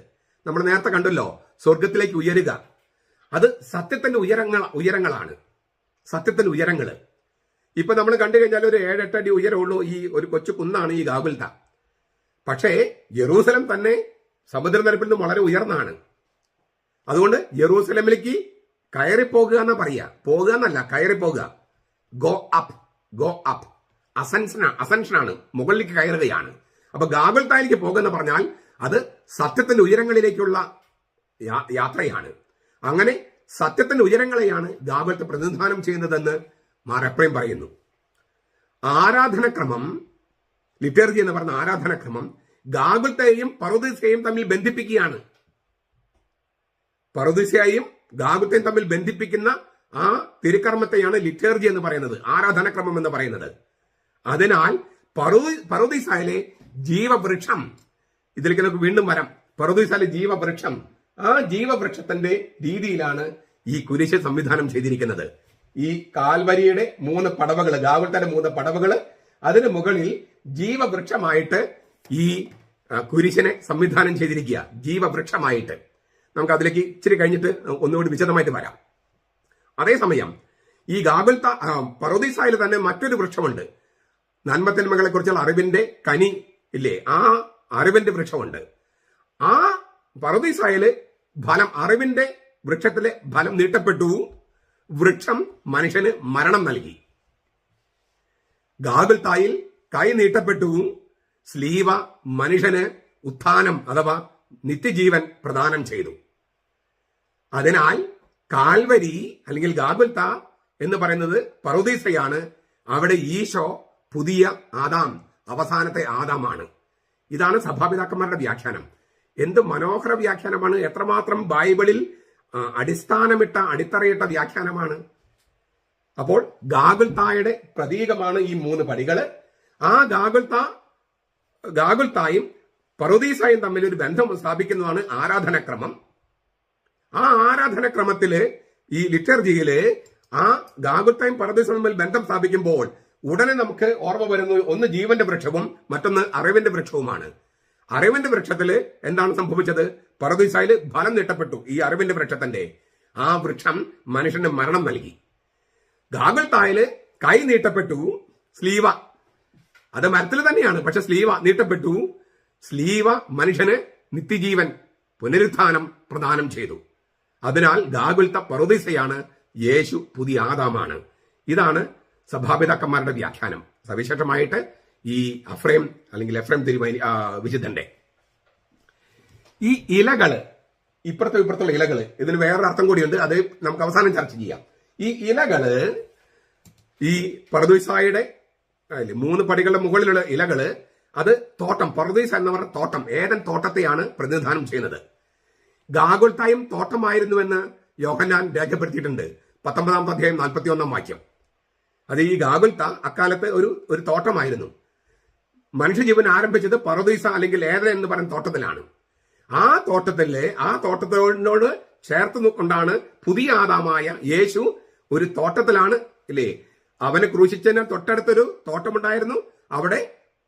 നമ്മൾ നേരത്തെ കണ്ടല്ലോ, സ്വർഗത്തിലേക്ക് ഉയരുക, അത് സത്യത്തിന്റെ ഉയരങ്ങളാണ്. സത്യത്തിന്റെ ഉയരങ്ങള് ഇപ്പൊ നമ്മൾ കണ്ടു കഴിഞ്ഞാൽ ഒരു 7-8 അടി ഉയരമുള്ളൂ ഈ ഒരു കൊച്ചു കുന്നാണ് ഈ ഗാഗുൽത്ത. പക്ഷേ യെറൂസലം തന്നെ സമുദ്രനിരപ്പിൽ നിന്ന് വളരെ ഉയർന്നാണ്. അതുകൊണ്ട് യെറൂസലമിലേക്ക് കയറിപ്പോകുക എന്നാ പറയാ, പോകുക എന്നല്ല, കയറിപ്പോകുക. ഗോ അപ്പ് അസൻഷനാണ്, മുകളിലേക്ക് കയറുകയാണ്. അപ്പൊ ഗാഗുൽത്തായിലേക്ക് പോകുന്ന പറഞ്ഞാൽ അത് സത്യത്തിന്റെ ഉയരങ്ങളിലേക്കുള്ള യാത്രയാണ്. അങ്ങനെ സത്യത്തിന്റെ ഉയരങ്ങളെയാണ് ഗാഗുൽത്ത പ്രതിനിധാനം ചെയ്യുന്നതെന്ന് മാർ എഫ്രേം പറയുന്നു. ആരാധനക്രമം, ലിറ്റർജി എന്ന് പറഞ്ഞ ആരാധനക്രമം ഗാഗുൽത്തയെയും പറുദീസയെയും തമ്മിൽ ബന്ധിപ്പിക്കുകയാണ്. പറുദീസയെയും ഗാഗുൽത്തയും തമ്മിൽ ബന്ധിപ്പിക്കുന്ന ആ തിരുക്കർമ്മത്തെയാണ് ലിറ്റർജി എന്ന് പറയുന്നത്, ആരാധനക്രമം എന്ന് പറയുന്നത്. അതിനാൽ പറുദീസയിലെ ജീവവൃക്ഷം, ഇതിലേക്ക് നമുക്ക് വീണ്ടും വരാം. പറുദീസയിലെ ജീവവൃക്ഷം, ആ ജീവവൃക്ഷത്തിന്റെ രീതിയിലാണ് ഈ കുരിശ് സംവിധാനം ചെയ്തിരിക്കുന്നത്. ഈ കാൽവരിയുടെ 3 പടവുകൾ, ഗാഗുൽത്തയുടെ 3 പടവുകൾ, അതിന് മുകളിൽ ജീവവൃക്ഷമായിട്ട് ഈ കുരിശിനെ സംവിധാനം ചെയ്തിരിക്കുക, ജീവവൃക്ഷമായിട്ട്. നമുക്ക് അതിലേക്ക് ഇച്ചിരി കഴിഞ്ഞിട്ട് ഒന്നുകൂടി വിശദമായിട്ട് വരാം. അതേസമയം ഈ ഗാഗുൽത്ത പറുദീസയിൽ തന്നെ മറ്റൊരു വൃക്ഷമുണ്ട്. നന്മത്തിന്മകളെ കുറിച്ചുള്ള അറിവിന്റെ കനി ഇല്ലേ, ആ അറിവിന്റെ വൃക്ഷമുണ്ട്. ആ പറുദീസയില് ഫലം, അറിവിന്റെ വൃക്ഷത്തിലെ ഫലം നീട്ടപ്പെട്ടു, വൃക്ഷം മനുഷ്യന് മരണം നൽകി. ഗാഗുൽത്തായിൽ കൈ നീട്ടപ്പെട്ടു, സ്ലീവ മനുഷ്യന് ഉത്ഥാനം അഥവാ നിത്യജീവൻ പ്രദാനം ചെയ്തു. അതിനാൽ കാൽവരി അല്ലെങ്കിൽ ഗാഗുൽത്ത എന്ന് പറയുന്നത് പറുദീസയാണ്. അവിടെ ഈശോ പുതിയ ആദാം, അവസാനത്തെ ആദാമാണ്. ഇതാണ് സഭാപിതാക്കന്മാരുടെ വ്യാഖ്യാനം. എന്ത് മനോഹര വ്യാഖ്യാനമാണ്! എത്രമാത്രം ബൈബിളിൽ അടിത്തറയിട്ട വ്യാഖ്യാനമാണ്. അപ്പോൾ ഗാഗുൽത്തായുടെ പ്രതീകമാണ് ഈ 3 പടികള്. ആ ഗാഗുൽത്തായും പറുദീസയും തമ്മിൽ ഒരു ബന്ധം സ്ഥാപിക്കുന്നതാണ് ആരാധനക്രമം. ആ ആരാധനക്രമത്തില്, ഈ ലിറ്റർജിയില് ആ ഗാഗുൽത്തായും പറുദീസയും തമ്മിൽ ബന്ധം സ്ഥാപിക്കുമ്പോൾ ഉടനെ നമുക്ക് ഓർമ്മ വരുന്നത് ഒന്ന് ജീവന്റെ വൃക്ഷവും മറ്റൊന്ന് അറിവിന്റെ വൃക്ഷവുമാണ്. അറിവിന്റെ വൃക്ഷത്തില് എന്താണ് സംഭവിച്ചത്? പറുദീസയില് ഫലം നീട്ടപ്പെട്ടു. ഈ അറിവിന്റെ വൃക്ഷത്തിന്റെ ആ വൃക്ഷം മനുഷ്യന് മരണം നൽകി. ഗാഗുൽത്തായില് കൈ നീട്ടപ്പെട്ടു, സ്ലീവ, അത് മരത്തിൽ തന്നെയാണ്, പക്ഷെ സ്ലീവ നീട്ടപ്പെട്ടു. സ്ലീവ മനുഷ്യന് നിത്യജീവൻ, പുനരുത്ഥാനം പ്രദാനം ചെയ്തു. അതിനാൽ ഗാഗുൽത്ത പറുദീസയാണ്, യേശു പുതിയ ആദാമാണ്. ഇതാണ് സഭാപിതാക്കന്മാരുടെ വ്യാഖ്യാനം. സവിശേഷമായിട്ട് ഈ എഫ്രേം അല്ലെങ്കിൽ എഫ്രേം തിരുമേനി വിശുദ്ധന്റെ ഈ ഇലകള്, ഇപ്പുറത്തുള്ള ഇലകള്, ഇതിന് വേറൊരു അർത്ഥം കൂടിയുണ്ട്, അത് നമുക്ക് അവസാനം ചർച്ച ചെയ്യാം. ഈ ഇലകള്, ഈ പറുദീസയുടെ 3 പടികളുടെ മുകളിലുള്ള ഇലകള്, അത് തോട്ടം, പറുദീസ എന്ന് പറഞ്ഞ തോട്ടം, ഏദൻ തോട്ടത്തെയാണ് പ്രതിനിധാനം ചെയ്യുന്നത്. ഗാഗുൽത്തായും തോട്ടമായിരുന്നുവെന്ന് യോഹന്നാൻ രേഖപ്പെടുത്തിയിട്ടുണ്ട്. 19 അധ്യായം 41 വാക്യം. അത് ഈ ഗാഗുൽത്ത അക്കാലത്ത് ഒരു തോട്ടമായിരുന്നു. മനുഷ്യജീവൻ ആരംഭിച്ചത് പറുദീസ അല്ലെങ്കിൽ ഏദൻ എന്ന് പറയുന്ന തോട്ടത്തിലാണ്. ആ തോട്ടത്തിനോട് ചേർത്ത് കൊണ്ടാണ് പുതിയ ആദാമായ യേശു ഒരു തോട്ടത്തിലാണ് ഇല്ലേ. അവനെ ക്രൂശിച്ചതിന് തൊട്ടടുത്തൊരു തോട്ടമുണ്ടായിരുന്നു. അവിടെ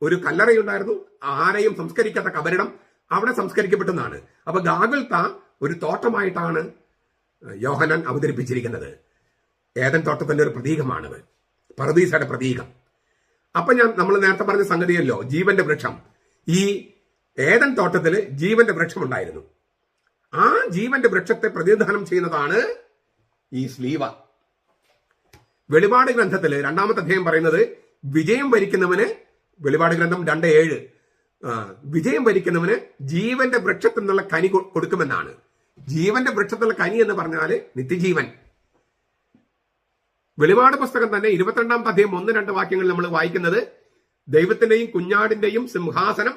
ഒരു കല്ലറയുണ്ടായിരുന്നു. ആരെയും സംസ്കരിക്കാത്ത കബരിടം അവിടെ സംസ്കരിക്കപ്പെട്ടെന്നാണ്. അപ്പൊ ഗാഗുൽത്ത ഒരു തോട്ടമായിട്ടാണ് യോഹന്നാൻ അവതരിപ്പിച്ചിരിക്കുന്നത്. ഏദൻ തോട്ടത്തിന്റെ ഒരു പ്രതീകമാണത്, പറുദീസയുടെ പ്രതീകം. അപ്പൊ നമ്മൾ നേരത്തെ പറഞ്ഞ സംഗതിയല്ലോ, ജീവന്റെ വൃക്ഷം. ഈ ഏദൻ തോട്ടത്തില് ജീവന്റെ വൃക്ഷം ഉണ്ടായിരുന്നു. ആ ജീവന്റെ വൃക്ഷത്തെ പ്രതിനിധാനം ചെയ്യുന്നതാണ് ഈ സ്ലീവ. വെളിപാട് ഗ്രന്ഥത്തില് 2-ാമത്തെ അധ്യായം പറയുന്നത് വിജയം വരിക്കുന്നവന്, വെളിപാട് ഗ്രന്ഥം 2:7, വിജയം വരിക്കുന്നവന് ജീവന്റെ വൃക്ഷത്തിൽ നിന്നുള്ള കനി കൊടുക്കുമെന്നാണ്. ജീവന്റെ വൃക്ഷത്തിലുള്ള കനി എന്ന് പറഞ്ഞാല് നിത്യജീവൻ. വെളിപാട് പുസ്തകം തന്നെ 22-ാമത്തെ അധ്യായം 1-2 വാക്യങ്ങൾ നമ്മൾ വായിക്കുന്നത്, ദൈവത്തിന്റെയും കുഞ്ഞാടിന്റെയും സിംഹാസനം,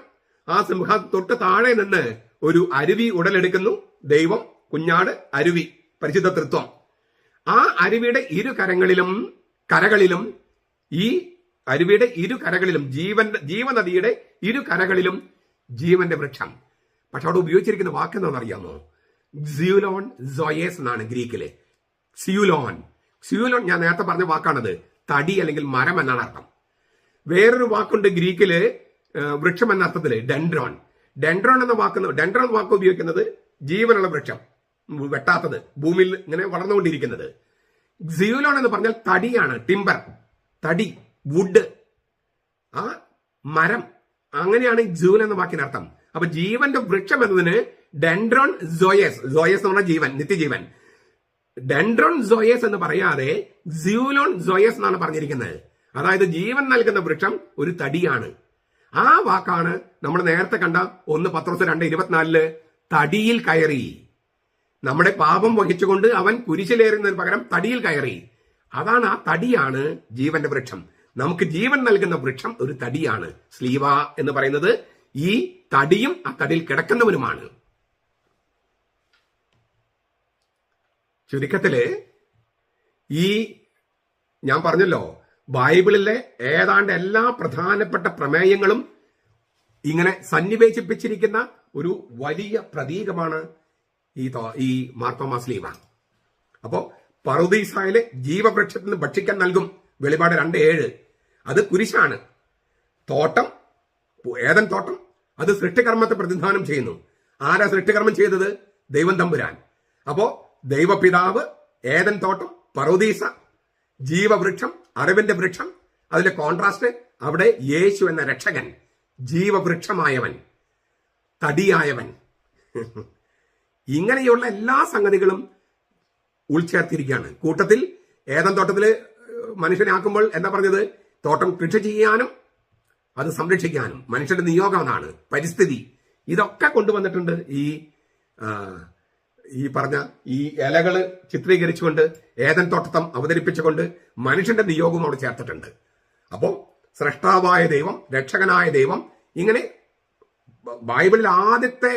ആ സിംഹാസനം തൊട്ട് താഴെ നിന്ന് ഒരു അരുവി ഉടലെടുക്കുന്നു. ദൈവം, കുഞ്ഞാട്, അരുവി, പരിശുദ്ധ തൃത്വം. ആ അരുവിയുടെ കരകളിലും ഈ അരുവിയുടെ കരകളിലും ജീവനദിയുടെ കരകളിലും ജീവന്റെ വൃക്ഷം. പക്ഷെ അവിടെ ഉപയോഗിച്ചിരിക്കുന്ന വാക്ക് എന്താണെന്നറിയാമോ? സിയുലോൺ സോയേസ് എന്നാണ് ഗ്രീക്കിലെ. സിയുലോൺ ഞാൻ നേരത്തെ പറഞ്ഞ വാക്കാണത്. തടി അല്ലെങ്കിൽ മരം എന്നാണ് അർത്ഥം. വേറൊരു വാക്കുണ്ട് ഗ്രീക്കില് വൃക്ഷം എന്ന അർത്ഥത്തില്, ഡെൻഡ്രോൺ എന്ന വാക്ക് ഉപയോഗിക്കുന്നത് ജീവനുള്ള വൃക്ഷം, വെട്ടാത്തത്, ഭൂമിയിൽ ഇങ്ങനെ വളർന്നുകൊണ്ടിരിക്കുന്നത്. സിയുലോൺ എന്ന് പറഞ്ഞാൽ തടിയാണ്, ടിംബർ, തടി, വുഡ്, ആ മരം. അങ്ങനെയാണ് സിയുലോൺ എന്ന വാക്കിനർത്ഥം. അപ്പൊ ജീവന്റെ വൃക്ഷം എന്നതിന് ഡെൻഡ്രോൺ സോയേസ് എന്ന് പറഞ്ഞാൽ ജീവൻ, നിത്യജീവൻ. ഡെൻഡ്രോൺ സോയേസ് എന്ന് പറയാതെ സിയുലോൺ സോയേസ് എന്നാണ് പറഞ്ഞിരിക്കുന്നത്. അതായത് ജീവൻ നൽകുന്ന വൃക്ഷം ഒരു തടിയാണ്. ആ വാക്കാണ് നമ്മൾ നേരത്തെ കണ്ട 1 പത്രോസ് 2:24 തടിയിൽ കയറി. നമ്മുടെ പാപം വഹിച്ചുകൊണ്ട് അവൻ കുരിശിലേറുന്നതിന് പകരം തടിയിൽ കയറി. അതാണ്, ആ തടിയാണ് ജീവന്റെ വൃക്ഷം. നമുക്ക് ജീവൻ നൽകുന്ന വൃക്ഷം ഒരു തടിയാണ്. സ്ലീവ എന്ന് പറയുന്നത് ഈ തടിയും ആ തടിയിൽ കിടക്കുന്നവനുമാണ്. ചുരുക്കത്തില് ഞാൻ പറഞ്ഞല്ലോ, ബൈബിളിലെ ഏതാണ്ട് എല്ലാ പ്രധാനപ്പെട്ട പ്രമേയങ്ങളും ഇങ്ങനെ സന്നിവേശിപ്പിച്ചിരിക്കുന്ന ഒരു വലിയ പ്രതീകമാണ് ഈ മാർത്തോമാ സ്ലീവ. അപ്പോ പറുദീസായിലെ ജീവവൃക്ഷത്തിന് ഭക്ഷിക്കാൻ നൽകും, വെളിപാട് 2:7. അത് കുരിശാണ്. തോട്ടം, ഏദൻ തോട്ടം, അത് സൃഷ്ടികർമ്മത്തെ പ്രതിനിധാനം ചെയ്യുന്നു. ആരാ സൃഷ്ടികർമ്മം ചെയ്തത്? ദൈവം തമ്പുരാൻ. അപ്പോ ദൈവപിതാവ്, ഏദൻ തോട്ടം, പറുദീസ, ജീവവൃക്ഷം, അറിവിന്റെ വൃക്ഷം. അതിലെ കോൺട്രാസ്റ്റ് അവിടെ യേശു എന്ന രക്ഷകൻ, ജീവവൃക്ഷമായവൻ, തടിയായവൻ. ഇങ്ങനെയുള്ള എല്ലാ സംഗതികളും ഉൾച്ചേർത്തിരിക്കുകയാണ്. കൂട്ടത്തിൽ ഏദൻ തോട്ടത്തില് മനുഷ്യനെ ആക്കുമ്പോൾ എന്താ പറഞ്ഞത്? തോട്ടം കൃഷി ചെയ്യാനും അത് സംരക്ഷിക്കാനും മനുഷ്യന്റെ നിയോഗം അതാണ്. പരിസ്ഥിതി ഇതൊക്കെ കൊണ്ടുവന്നിട്ടുണ്ട്. ഈ പറഞ്ഞ ഈ ഇലകള് ചിത്രീകരിച്ചുകൊണ്ട്, ഏദൻ തോട്ടം അവതരിപ്പിച്ചുകൊണ്ട് മനുഷ്യന്റെ നിയോഗവും അവിടെ ചേർത്തിട്ടുണ്ട്. അപ്പോൾ സ്രഷ്ടാവായ ദൈവം, രക്ഷകനായ ദൈവം, ഇങ്ങനെ ബൈബിളിൽ ആദ്യത്തെ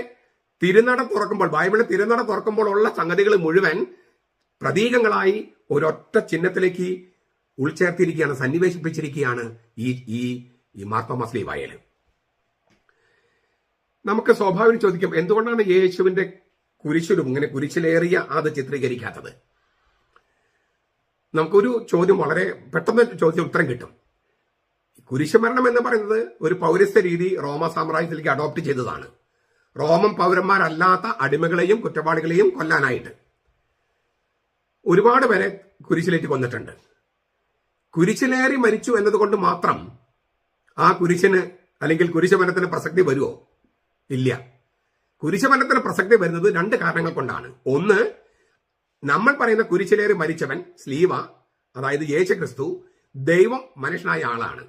തിരുനട തുറക്കുമ്പോൾ ഉള്ള സംഗതികൾ മുഴുവൻ പ്രതീകങ്ങളായി ഒരൊറ്റ ചിഹ്നത്തിലേക്ക് ഉൾച്ചേർത്തിരിക്കുകയാണ്, സന്നിവേശിപ്പിച്ചിരിക്കുകയാണ് ഈ മാർത്തോമാ സ്ലീവായിൽ. നമുക്ക് സ്വാഭാവികം ചോദിക്കും, എന്തുകൊണ്ടാണ് യേശുവിന്റെ കുരിശിലും ഇങ്ങനെ കുരിശിലേറിയ അത് ചിത്രീകരിക്കാത്തത്? നമുക്കൊരു ചോദ്യം, വളരെ പെട്ടെന്ന് ചോദ്യം ഉത്തരം കിട്ടും. കുരിശുമരണം എന്ന് പറയുന്നത് ഒരു പൗരസ്ത്യ രീതി റോമ സാമ്രാജ്യത്തിലേക്ക് അഡോപ്റ്റ് ചെയ്തതാണ്. റോമൻ പൗരന്മാരല്ലാത്ത അടിമകളെയും കുറ്റവാളികളെയും കൊല്ലാനായിട്ട് ഒരുപാട് പേരെ കുരിശിലേക്ക് കൊന്നിട്ടുണ്ട്. കുരിശിലേറി മരിച്ചു എന്നതുകൊണ്ട് മാത്രം ആ കുരിശിന് അല്ലെങ്കിൽ കുരിശുമരണത്തിന് പ്രസക്തി വരുമോ? ഇല്ല. കുരിശുമരണത്തിന് പ്രസക്തി വരുന്നത് 2 കാരണങ്ങൾ കൊണ്ടാണ്. ഒന്ന്, നമ്മൾ പറയുന്ന കുരിശിലേറി മരിച്ചവൻ സ്ലീവ, അതായത് യേശുക്രിസ്തു, ദൈവം മനുഷ്യനായ ആളാണ്.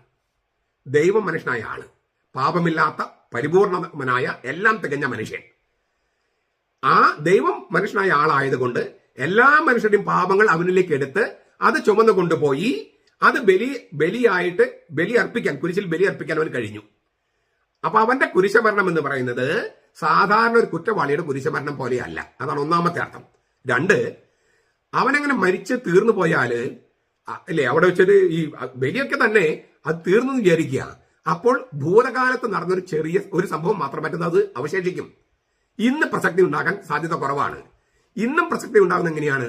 പാപമില്ലാത്ത പരിപൂർണനായ എല്ലാം തികഞ്ഞ മനുഷ്യൻ. ആ ദൈവം മനുഷ്യനായ ആളായതുകൊണ്ട് എല്ലാ മനുഷ്യരുടെയും പാപങ്ങൾ അവനിലേക്ക് എടുത്ത് അത് ചുമന്നു കൊണ്ടുപോയി അത് ബലിയായിട്ട് കുരിശിൽ ബലി അർപ്പിക്കാൻ അവന് കഴിഞ്ഞു. അപ്പൊ അവന്റെ കുരിശമരണം എന്ന് പറയുന്നത് സാധാരണ ഒരു കുറ്റവാളിയുടെ കുരിശമരണം പോലെയല്ല. അതാണ് ഒന്നാമത്തെ അർത്ഥം. രണ്ട്, അവനങ്ങനെ മരിച്ച് തീർന്നു പോയാല് അല്ലേ, അവിടെ വെച്ചൊരു ഈ ബലിയൊക്കെ തന്നെ അത് തീർന്നു വിചാരിക്കുക. അപ്പോൾ ഭൂതകാലത്ത് നടന്നൊരു ചെറിയ ഒരു സംഭവം മാത്രം പറ്റുന്നത് അവശേഷിക്കും. ഇന്ന് പ്രസക്തി ഉണ്ടാകാൻ സാധ്യത കുറവാണ്. ഇന്നും പ്രസക്തി ഉണ്ടാകുന്നത് എങ്ങനെയാണ്?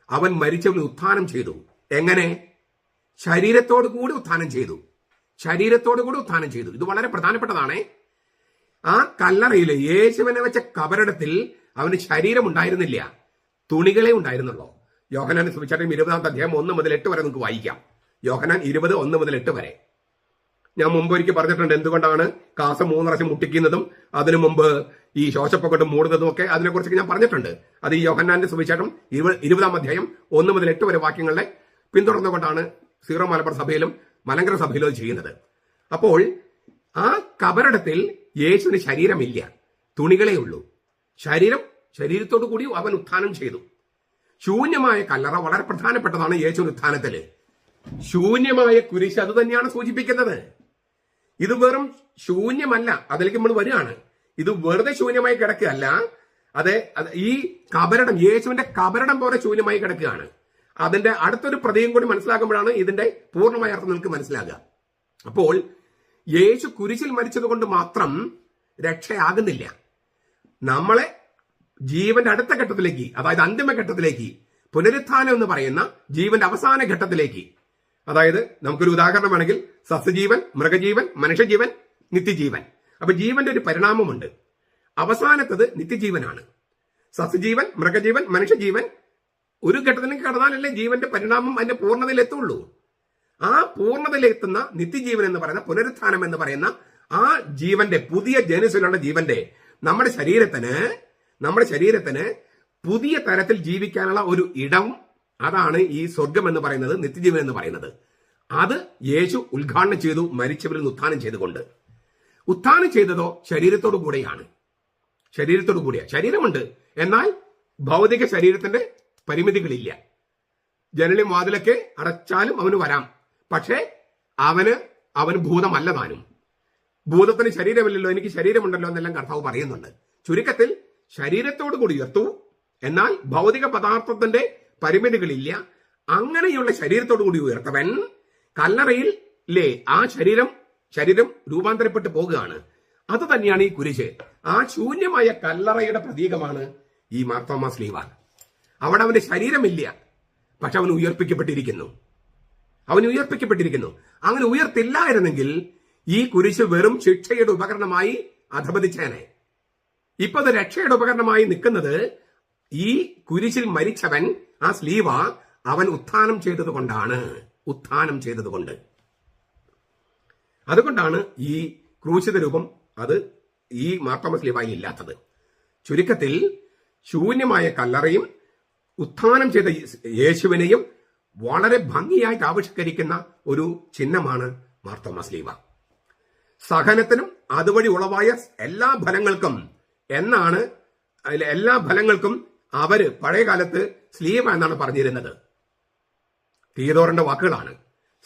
അവൻ മരിച്ചവന് ഉത്ഥാനം ചെയ്തു. എങ്ങനെ? ശരീരത്തോടു കൂടി ഉത്ഥാനം ചെയ്തു. ശരീരത്തോടു കൂടി ഉത്ഥാനം ചെയ്തു. ഇത് വളരെ പ്രധാനപ്പെട്ടതാണ്. ആ കല്ലറയില് യേശുവിനെ വെച്ച കബറിടത്തിൽ അവന് ശരീരം ഉണ്ടായിരുന്നില്ല, തുണികളെ ഉണ്ടായിരുന്നുള്ളൂ. യോഹന്നാൻ സുവിശേഷം 20 അധ്യായം 1 മുതൽ 8 വരെ നമുക്ക് വായിക്കാം. യോഹന്നാൻ 20, 1 മുതൽ 8 വരെ. ഞാൻ മുമ്പ് ഒരിക്കൽ പറഞ്ഞിട്ടുണ്ട് എന്തുകൊണ്ടാണ് കാസ 3 പ്രാവശ്യം മുട്ടിക്കുന്നതും അതിനു മുമ്പ് ഈ ശോശപ്പ കൊണ്ട് മൂടുന്നതും ഒക്കെ. അതിനെക്കുറിച്ചൊക്കെ ഞാൻ പറഞ്ഞിട്ടുണ്ട്. അത് ഈ യോഹന്നാന്റെ സുവിശേഷം 20 അധ്യായം 1 മുതൽ 8 വരെ വാക്യങ്ങളെ പിന്തുടർന്നുകൊണ്ടാണ് സീറോ മലബാർ സഭയിലും മലങ്കര സഭയിലും ചെയ്യുന്നത്. അപ്പോൾ ആ കബറിടത്തിൽ യേശുവിന് ശരീരമില്ല, തുണികളേ ഉള്ളൂ. ശരീരത്തോടു കൂടി അവൻ ഉത്ഥാനം ചെയ്തു. ശൂന്യമായ കല്ലറ വളരെ പ്രധാനപ്പെട്ടതാണ് യേശുവിന്റെ ഉത്ഥാനത്തില്. ശൂന്യമായ കുരിശ് അത് തന്നെയാണ് സൂചിപ്പിക്കുന്നത്. ഇത് വെറും ശൂന്യമല്ല, അതിലേക്ക് നമ്മൾ വരികയാണ്. ഇത് വെറുതെ ശൂന്യമായി കിടക്കുകയല്ല. ഈ കബറിടം, യേശുവിന്റെ കബറിടം പോലെ ശൂന്യമായി കിടക്കുകയാണ്. അതിന്റെ അടുത്തൊരു പ്രതിയും കൂടി മനസ്സിലാക്കുമ്പോഴാണ് ഇതിന്റെ പൂർണ്ണമായ അർത്ഥം നിങ്ങൾക്ക് മനസ്സിലാകുക. അപ്പോൾ യേശു കുരിശിൽ മരിച്ചത് കൊണ്ട് മാത്രം രക്ഷയാകുന്നില്ല. നമ്മളെ ജീവന്റെ അടുത്ത ഘട്ടത്തിലേക്ക്, അതായത് അന്തിമഘട്ടത്തിലേക്ക്, പുനരുത്ഥാനം എന്ന് പറയുന്ന ജീവന്റെ അവസാന ഘട്ടത്തിലേക്ക്, അതായത് നമുക്കൊരു ഉദാഹരണം വേണമെങ്കിൽ സസ്യജീവൻ, മൃഗജീവൻ, മനുഷ്യജീവൻ, നിത്യജീവൻ. അപ്പൊ ജീവന്റെ ഒരു പരിണാമമുണ്ട്. അവസാനത്തത് നിത്യജീവനാണ്. സസ്യജീവൻ, മൃഗജീവൻ, മനുഷ്യജീവൻ ഒരു ഘട്ടത്തിലേക്ക് കടന്നാലല്ലേ ജീവന്റെ പരിണാമം അതിന്റെ പൂർണ്ണതയിലെത്തുള്ളൂ. ആ പൂർണ്ണതയിലെത്തുന്ന നിത്യജീവൻ എന്ന് പറയുന്ന, പുനരുത്ഥാനം എന്ന് പറയുന്ന ആ ജീവന്റെ, പുതിയ ജനുസിലുള്ള ജീവന്റെ നമ്മുടെ ശരീരത്തിന് പുതിയ തരത്തിൽ ജീവിക്കാനുള്ള ഒരു ഇടം, അതാണ് ഈ സ്വർഗം എന്ന് പറയുന്നത്, നിത്യജീവൻ എന്ന് പറയുന്നത്. അത് യേശു ഉദ്ഘാടനം ചെയ്തു മരിച്ചവരിൽ നിന്ന് ഉത്ഥാനം ചെയ്തുകൊണ്ട്. ഉത്ഥാനം ചെയ്തതോ ശരീരത്തോടു കൂടെയാണ്. ശരീരമുണ്ട്, എന്നാൽ ഭൗതിക ശരീരത്തിന്റെ പരിമിതികളില്ല. ജനലും വാതിലൊക്കെ അടച്ചാലും അവന് വരാം. പക്ഷേ അവന് ഭൂതമല്ല താനും. ഭൂതത്തിന് ശരീരമില്ലല്ലോ, എനിക്ക് ശരീരമുണ്ടല്ലോ എന്നെല്ലാം കർത്താവ് പറയുന്നുണ്ട്. ചുരുക്കത്തിൽ ശരീരത്തോടു കൂടി ഉയർത്തു, എന്നാൽ ഭൗതിക പദാർത്ഥത്തിന്റെ പരിമിതികളില്ല. അങ്ങനെയുള്ള ശരീരത്തോടു കൂടി ഉയർത്തവൻ കല്ലറയിൽ ആ ശരീരം രൂപാന്തരപ്പെട്ട് പോകുകയാണ്. അത് തന്നെയാണ് ഈ കുരിശ്. ആ ശൂന്യമായ കല്ലറയുടെ പ്രതീകമാണ് ഈ മാർത്തോമാ ശ്ലീഹ. അവിടെ അവന്റെ ശരീരമില്ല, പക്ഷെ അവൻ ഉയർപ്പിക്കപ്പെട്ടിരിക്കുന്നു. അങ്ങനെ ഉയർത്തില്ലായിരുന്നെങ്കിൽ ഈ കുരിശ് വെറും ശിക്ഷയുടെ ഉപകരണമായി അധപതിച്ചേനെ. ഇപ്പൊ അത് രക്ഷയുടെ ഉപകരണമായി നിൽക്കുന്നത് ഈ കുരിശിൽ മരിച്ചവൻ, ആ ശ്ലീഹ, അവൻ ഉത്ഥാനം ചെയ്തതുകൊണ്ട്. അതുകൊണ്ടാണ് ഈ ക്രൂശിത രൂപം അത് ഈ മാർത്തോമാ ശ്ലീഹായിൽ ഇല്ലാത്തത്. ചുരുക്കത്തിൽ ശൂന്യമായ കല്ലറയും ഉത്ഥാനം ചെയ്ത യേശുവിനെയും വളരെ ഭംഗിയായിട്ട് ആവിഷ്കരിക്കുന്ന ഒരു ചിഹ്നമാണ് മാർത്തോമാ ശ്ലീഹ. സഹനത്തിനും അതുവഴി ഉളവായ എല്ലാ ഫലങ്ങൾക്കും അവര് പഴയ കാലത്ത് ശ്ലീഹ എന്നാണ് പറഞ്ഞിരുന്നത്. തീയോദോറിന്റെ വാക്കുകളാണ്.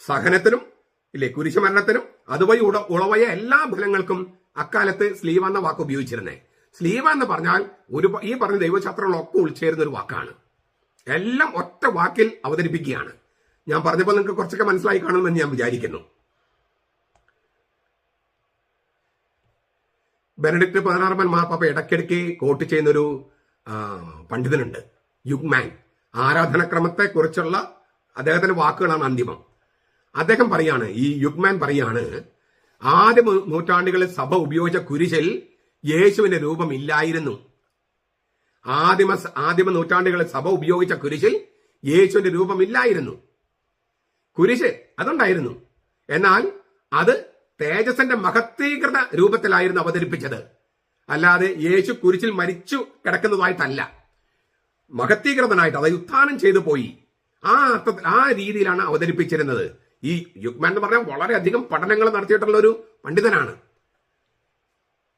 സഹനത്തിനും കുരിശുമരണത്തിനും അതുവഴി ഉളവായ എല്ലാ ഫലങ്ങൾക്കും അക്കാലത്ത് ശ്ലീഹ എന്ന വാക്ക് ഉപയോഗിച്ചിരുന്നേ. ശ്ലീഹ എന്ന് പറഞ്ഞാൽ ഈ പറഞ്ഞ ദൈവശാസ്ത്രങ്ങളൊക്കെ ഉൾച്ചേരുന്ന ഒരു വാക്കാണ്. എല്ലാം ഒറ്റ വാക്കിൽ അവതരിപ്പിക്കുകയാണ്. ഞാൻ പറഞ്ഞപ്പോൾ നിങ്ങൾക്ക് കുറച്ചൊക്കെ മനസ്സിലായി കാണുമെന്ന് ഞാൻ വിചാരിക്കുന്നു. ബെനഡിക്ട് 16 മാർപ്പാപ്പ ഇടയ്ക്കിടയ്ക്ക് കോട്ട് ചെയ്യുന്നൊരു പണ്ഡിതനുണ്ട്, യുഗ്മാൻ. ആരാധനക്രമത്തെ കുറിച്ചുള്ള അദ്ദേഹത്തിന്റെ വാക്കുകളാണ് അന്തിമം. അദ്ദേഹം പറയാണ്, ഈ യുഗ്മാൻ പറയാണ്, ആദ്യ നൂറ്റാണ്ടുകളിൽ സഭ ഉപയോഗിച്ച കുരിശിൽ യേശുവിന്റെ രൂപം ഇല്ലായിരുന്നു. ആദിമ നൂറ്റാണ്ടുകളിൽ സഭ ഉപയോഗിച്ച കുരിശിൽ യേശുവിന്റെ രൂപമില്ലായിരുന്നു. കുരിശ് അതുണ്ടായിരുന്നു, എന്നാൽ അത് തേജസ്സിന്റെ മഹത്വീകൃത രൂപത്തിലായിരുന്നു അവതരിപ്പിച്ചത്. അല്ലാതെ യേശു കുരിശിൽ മരിച്ചു കിടക്കുന്നതായിട്ടല്ല, മഹത്വീകൃതനായിട്ട്, അതായത് ഉത്ഥാനം ചെയ്തു പോയി. ആ രീതിയിലാണ് അവതരിപ്പിച്ചിരുന്നത്. ഈ യുഗ്മാൻ എന്ന് പറഞ്ഞാൽ വളരെയധികം പഠനങ്ങൾ നടത്തിയിട്ടുള്ള ഒരു പണ്ഡിതനാണ്.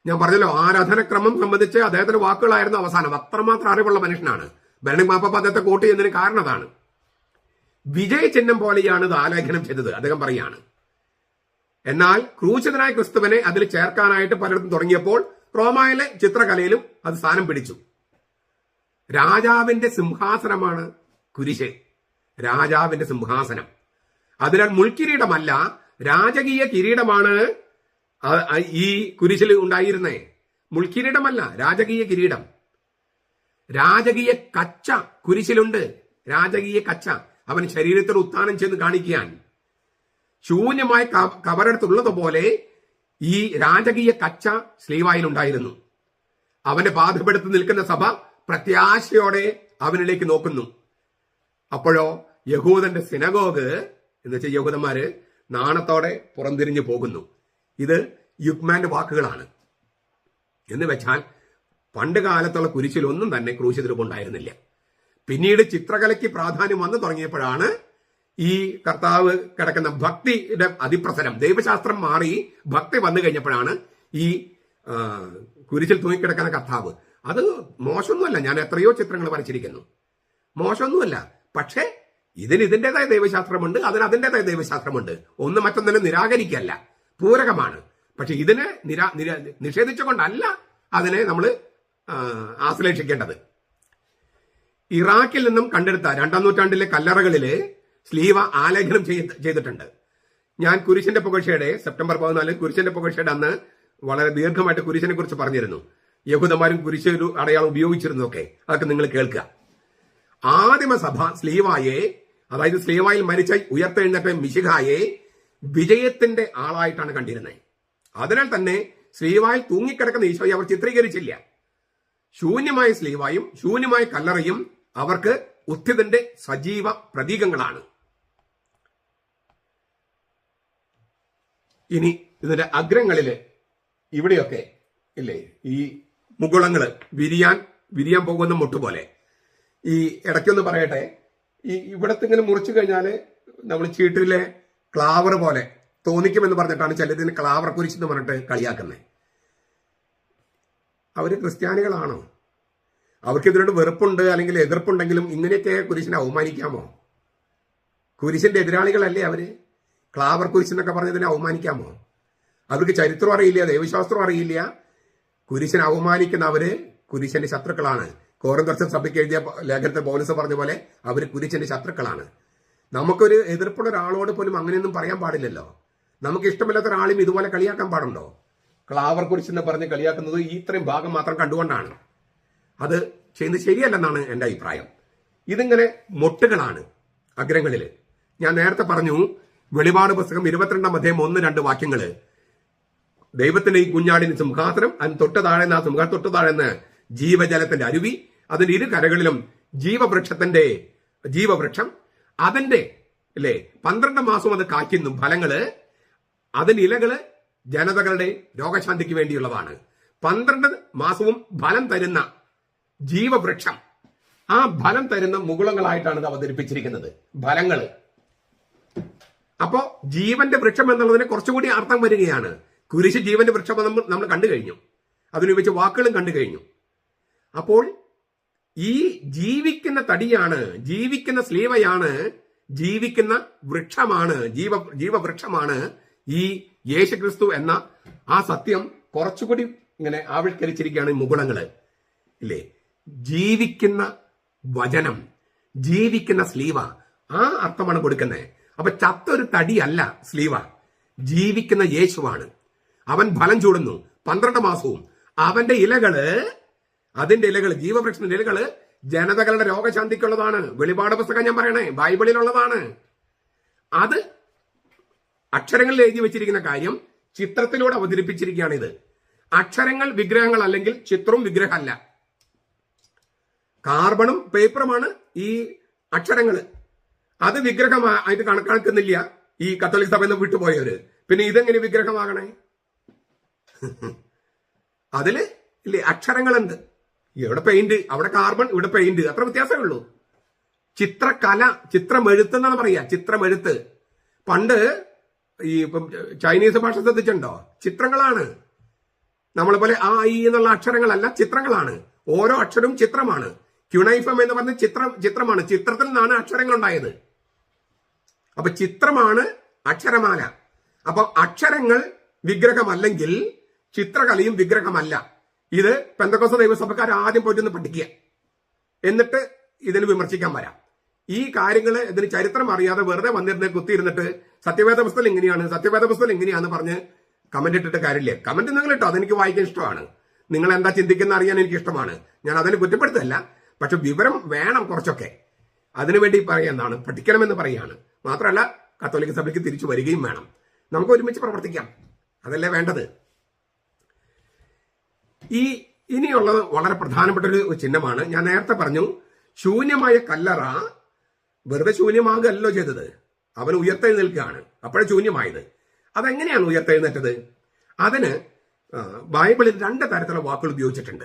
ഞാൻ പറഞ്ഞല്ലോ, ആരാധനക്രമം സംബന്ധിച്ച് അദ്ദേഹത്തിന്റെ വാക്കുകളായിരുന്നു അവസാനം. അത്രമാത്രം അറിവുള്ള മനുഷ്യനാണ്. ബെനഡിക്ട് മാർപ്പാപ്പ അദ്ദേഹത്തെ കോട്ട് ചെയ്യുന്നതിന് കാരണം അതാണ്. വിജയ ചിഹ്നം പോലെയാണ് ഇത് ആലേഖനം ചെയ്തത്. അദ്ദേഹം പറയാണ്, എന്നാൽ ക്രൂശിതനായ ക്രിസ്തുവിനെ അതിൽ ചേർക്കാനായിട്ട് പലയിടത്തും തുടങ്ങിയപ്പോൾ റോമായിലെ ചിത്രകലയിലും അത് സ്ഥാനം പിടിച്ചു. രാജാവിന്റെ സിംഹാസനമാണ് കുരിശ്. രാജാവിന്റെ സിംഹാസനം. അതിനാൽ മുൾക്കിരീടമല്ല, രാജകീയ കിരീടമാണ് ഈ കുരിശിൽ ഉണ്ടായിരുന്നേ. മുൾക്കിരീടമല്ല, രാജകീയ കിരീടം. രാജകീയ കച്ച കുരിശിലുണ്ട്. രാജകീയ കച്ച അവൻ ശരീരത്തിൽ ഉത്ഥാനം ചെയ്ത് കാണിക്കാൻ. ശൂന്യമായ കബറെടുത്തുള്ളതുപോലെ ഈ രാജകീയ കച്ച സ്ലീവായിലുണ്ടായിരുന്നു. അവന്റെ പാദപ്പെടുത്ത് നിൽക്കുന്ന സഭ പ്രത്യാശയോടെ അവനിലേക്ക് നോക്കുന്നു. അപ്പോഴോ യഹൂദന്റെ സിനഗോഗ് എന്ന് വെച്ചാൽ യഹൂദന്മാര് നാണത്തോടെ പുറംതിരിഞ്ഞു പോകുന്നു. ഇത് യുഗ്മാന്റെ വാക്കുകളാണ്. എന്ന് വെച്ചാൽ പണ്ട് കാലത്തുള്ള കുരിശിലൊന്നും തന്നെ ക്രൂശിതരൂപമുണ്ടായിരുന്നില്ല. പിന്നീട് ചിത്രകലയ്ക്ക് പ്രാധാന്യം വന്നു തുടങ്ങിയപ്പോഴാണ് ഈ കർത്താവ് കിടക്കുന്ന ഭക്തിയുടെ അതിപ്രസരം, ദൈവശാസ്ത്രം മാറി ഭക്തി വന്നു കഴിഞ്ഞപ്പോഴാണ് ഈ കുരിശിൽ തൂങ്ങിക്കിടക്കുന്ന കർത്താവ്. അത് മോശമൊന്നുമല്ല. ഞാൻ എത്രയോ ചിത്രങ്ങൾ വരച്ചിരിക്കുന്നു. മോശമൊന്നുമല്ല. പക്ഷേ ഇതിൻ്റെതായ ദൈവശാസ്ത്രമുണ്ട്, അതിന് അതിൻ്റെതായ ദൈവശാസ്ത്രമുണ്ട്. ഒന്ന് മറ്റൊന്നിനെ നിരാകരിക്കല്ല, പൂരകമാണ്. പക്ഷെ ഇതിനെ നിഷേധിച്ചുകൊണ്ടല്ല അതിനെ നമ്മൾ ആശ്ലേഷിക്കേണ്ടത്. ഇറാഖിൽ നിന്നും കണ്ടെടുത്ത 2-ാം നൂറ്റാണ്ടിലെ കല്ലറകളില് സ്ലീവ ആലേഖനം ചെയ്തിട്ടുണ്ട്. ഞാൻ കുരിശിന്റെ പുകഴ്ചയുടെ സെപ്റ്റംബർ 14 കുരിശിന്റെ പുകഴ്ചയുടെ അന്ന് വളരെ ദീർഘമായിട്ട് കുരിശിനെ കുറിച്ച് പറഞ്ഞിരുന്നു. യഹൂദന്മാരും കുരിശ് ഒരു അടയാളം ഉപയോഗിച്ചിരുന്നൊക്കെ. അതൊക്കെ നിങ്ങൾ കേൾക്കുക. ആദിമസഭ സ്ലീവായെ, അതായത് സ്ലീവായിൽ മരിച്ച ഉയർത്തെഴുന്നേറ്റ മിശിഹായെ വിജയത്തിന്റെ ആളായിട്ടാണ് കണ്ടിരുന്നത്. അതിനാൽ തന്നെ സ്ലീവായിൽ തൂങ്ങിക്കിടക്കുന്ന ഈശോയെ അവർ ചിത്രീകരിച്ചില്ല. ശൂന്യമായ സ്ലീവായും ശൂന്യമായ കല്ലറയും അവർക്ക് ഉത്ഥിതന്റെ സജീവ പ്രതീകങ്ങളാണ്. ഇനി ഇതിന്റെ അഗ്രങ്ങളില് ഇവിടെയൊക്കെ ഇല്ലേ ഈ മുകുളങ്ങള് വിരിയാൻ പോകുന്ന മുട്ടുപോലെ. ഈ ഇടയ്ക്കൊന്ന് പറയട്ടെ, ഈ ഇവിടത്തെ ഇങ്ങനെ മുറിച്ചു കഴിഞ്ഞാല് നമ്മൾ ചീട്ടിലെ ക്ലാവർ പോലെ തോന്നിക്കുമെന്ന് പറഞ്ഞിട്ടാണ് ചിലതിന് ക്ലാവർ കുരിശെന്ന് പറഞ്ഞിട്ട് കളിയാക്കുന്നത്. അവര് ക്രിസ്ത്യാനികളാണോ? അവർക്ക് ഇതിനോട് വെറുപ്പുണ്ട് അല്ലെങ്കിൽ എതിർപ്പുണ്ടെങ്കിലും ഇങ്ങനെയൊക്കെ കുരിശിനെ അവമാനിക്കാമോ? കുരിശിന്റെ എതിരാളികളല്ലേ അവര്? ക്ലാവർ കുരിശെന്നൊക്കെ പറഞ്ഞതിനെ അവമാനിക്കാമോ? അവർക്ക് ചരിത്രം അറിയില്ല, ദൈവശാസ്ത്രം അറിയില്ല. കുരിശിനെ അവമാനിക്കുന്നവര് കുരിശിന്റെ ശത്രുക്കളാണ്. കോറിന്തോസ് സഭയ്ക്ക് എഴുതിയ ലേഖനത്തിൽ പൗലോസ് പറഞ്ഞ പോലെ അവര് കുരിശിന്റെ ശത്രുക്കളാണ്. നമുക്കൊരു എതിർപ്പുള്ള ഒരാളോട് പോലും അങ്ങനെയൊന്നും പറയാൻ പാടില്ലല്ലോ. നമുക്ക് ഇഷ്ടമില്ലാത്ത ഒരാളും ഇതുപോലെ കളിയാക്കാൻ പാടുണ്ടോ? ക്ലാവർ കുരിശെന്ന് പറഞ്ഞ് കളിയാക്കുന്നത് ഈ ഇത്രയും ഭാഗം മാത്രം കണ്ടുകൊണ്ടാണ്. അത് ചെയ്യുന്നത് ശരിയല്ലെന്നാണ് എന്റെ അഭിപ്രായം. ഇതിങ്ങനെ മൊട്ടുകളാണ് അഗ്രങ്ങളില്. ഞാൻ നേരത്തെ പറഞ്ഞു, വെളിപാട് പുസ്തകം 22-ാം അധ്യായം 1-2 വാക്യങ്ങള്, ദൈവത്തിന്റെ ഈ കുഞ്ഞാടിന് സിംഹാസനം, അതിന് തൊട്ട് താഴെന്ന്, ആ സിംഹാസനം തൊട്ട് താഴെന്ന് ജീവജലത്തിന്റെ അരുവി, അതിന്റെ ഇരു കരകളിലും ജീവവൃക്ഷം, അതിന്റെ 12 മാസം അത് കായ്ക്കുന്നു ഫലങ്ങള്, അതിന്റെ ഇലകള് ജനതകളുടെ രോഗശാന്തിക്ക് വേണ്ടിയുള്ളതാണ്. 12 മാസവും ഫലം തരുന്ന ജീവവൃക്ഷം, ആ ഫലം തരുന്ന മുകുളങ്ങളായിട്ടാണ് ഇത് അവതരിപ്പിച്ചിരിക്കുന്നത്. ഫലങ്ങള്. അപ്പോ ജീവന്റെ വൃക്ഷം എന്നുള്ളതിന് കുറച്ചുകൂടി അർത്ഥം വരികയാണ്. കുരിശ് ജീവന്റെ വൃക്ഷം നമ്മൾ കണ്ടു കഴിഞ്ഞു, അതിനുപയോഗിച്ച വാക്കുകളും കണ്ടു കഴിഞ്ഞു. അപ്പോൾ ഈ ജീവിക്കുന്ന തടിയാണ്, ജീവിക്കുന്ന സ്ലീവയാണ്, ജീവിക്കുന്ന വൃക്ഷമാണ്, ജീവവൃക്ഷമാണ് ഈ യേശുക്രിസ്തു എന്ന ആ സത്യം കുറച്ചുകൂടി ഇങ്ങനെ ആവിഷ്കരിച്ചിരിക്കുകയാണ് ഈ മുകുളങ്ങള് ഇല്ലേ. ജീവിക്കുന്ന വചനം, ജീവിക്കുന്ന സ്ലീവ, ആ അർത്ഥമാണ് കൊടുക്കുന്നത്. അപ്പൊ ചത്തൊരു തടിയല്ല സ്ലീവ, ജീവിക്കുന്ന യേശുവാണ്. അവൻ ഫലം ചൂടുന്നു 12 മാസവും. അവന്റെ ഇലകള്, അതിന്റെ ഇലകള്, ജീവവൃക്ഷത്തിന്റെ ഇലകള് ജനതകളുടെ രോഗശാന്തിക്കുള്ളതാണ്. വെളിപാട് പുസ്തകം ഞാൻ പറയണേ, ബൈബിളിലുള്ളതാണ്. അത് അക്ഷരങ്ങളിൽ എഴുതി വെച്ചിരിക്കുന്ന കാര്യം ചിത്രത്തിലൂടെ അവതരിപ്പിച്ചിരിക്കുകയാണ്. ഇത് അക്ഷരങ്ങൾ വിഗ്രഹങ്ങൾ അല്ലെങ്കിൽ ചിത്രവും വിഗ്രഹമല്ല. കാർബണും പേപ്പറുമാണ് ഈ അക്ഷരങ്ങള്. അത് വിഗ്രഹമായിട്ട് കണക്കാക്കുന്നില്ല ഈ കത്തോലിക് സഭയിൽ നിന്ന് വിട്ടുപോയവര്. പിന്നെ ഇതെങ്ങനെ വിഗ്രഹമാകണേ? അതില് ഇല്ലേ അക്ഷരങ്ങളുണ്ട്. ഇവിടെ പെയിന്റ്, അവിടെ കാർബൺ, ഇവിടെ പെയിന്റ്, അത്ര വ്യത്യാസമേ ഉള്ളൂ. ചിത്രകല, ചിത്രമെഴുത്ത് എന്നാണ് പറയാ. ചിത്രമെഴുത്ത് പണ്ട് ഈ ചൈനീസ് ഭാഷ ശ്രദ്ധിച്ചിട്ടുണ്ടോ? ചിത്രങ്ങളാണ്. നമ്മളെ പോലെ ആ ഈ എന്നുള്ള അക്ഷരങ്ങളല്ല, ചിത്രങ്ങളാണ്. ഓരോ അക്ഷരവും ചിത്രമാണ്. ക്യുണൈഫം എന്ന് പറഞ്ഞ ചിത്രമാണ്. ചിത്രത്തിൽ നിന്നാണ് അക്ഷരങ്ങൾ ഉണ്ടായത്. അപ്പൊ ചിത്രമാണ് അക്ഷരമാല. അപ്പൊ അക്ഷരങ്ങൾ വിഗ്രഹമല്ലെങ്കിൽ ചിത്രകലയും വിഗ്രഹമല്ല. ഇത് പെന്തക്കോസ്ത് ദൈവസഭക്കാർ ആദ്യം പോയിട്ടൊന്ന് പഠിക്കുക, എന്നിട്ട് ഇതിന് വിമർശിക്കാൻ വരാം. ഈ കാര്യങ്ങൾ ഇതിന് ചരിത്രം അറിയാതെ വെറുതെ വന്നിരുന്ന് കുത്തിയിരുന്നിട്ട് സത്യവേദ പുസ്തകം എങ്ങനെയാന്ന് പറഞ്ഞ് കമന്റ് ഇട്ടിട്ട് കാര്യമില്ല. കമന്റ് നിങ്ങൾ ഇട്ടോ, അതെനിക്ക് വായിക്കാൻ ഇഷ്ടമാണ്. നിങ്ങൾ എന്താ ചിന്തിക്കുന്ന അറിയാൻ എനിക്ക് ഇഷ്ടമാണ്. ഞാൻ അതിനെ കുറ്റപ്പെടുത്തല്ല, പക്ഷെ വിവരം വേണം കുറച്ചൊക്കെ. അതിനുവേണ്ടി പറയുന്നതാണ്, പഠിക്കണമെന്ന് പറയാണ്. മാത്രമല്ല കത്തോലിക്ക സഭയ്ക്ക് തിരിച്ചു വരികയും വേണം. നമുക്ക് ഒരുമിച്ച് പ്രവർത്തിക്കാം, അതല്ലേ വേണ്ടത്. ഇനിയുള്ളത് വളരെ പ്രധാനപ്പെട്ട ഒരു ചിഹ്നമാണ്. ഞാൻ നേരത്തെ പറഞ്ഞു, ശൂന്യമായ കല്ലറ വെറുതെ ശൂന്യമാകുകയല്ലോ ചെയ്തത്, അവൻ ഉയർത്തെഴുന്നേൽക്കുകയാണ്. അപ്പോഴേ ശൂന്യമായത്. അതെങ്ങനെയാണ് ഉയർത്തെഴുന്നേറ്റത്? അതിന് ബൈബിളിൽ 2 തരത്തിലുള്ള വാക്കുകൾ ഉപയോഗിച്ചിട്ടുണ്ട്.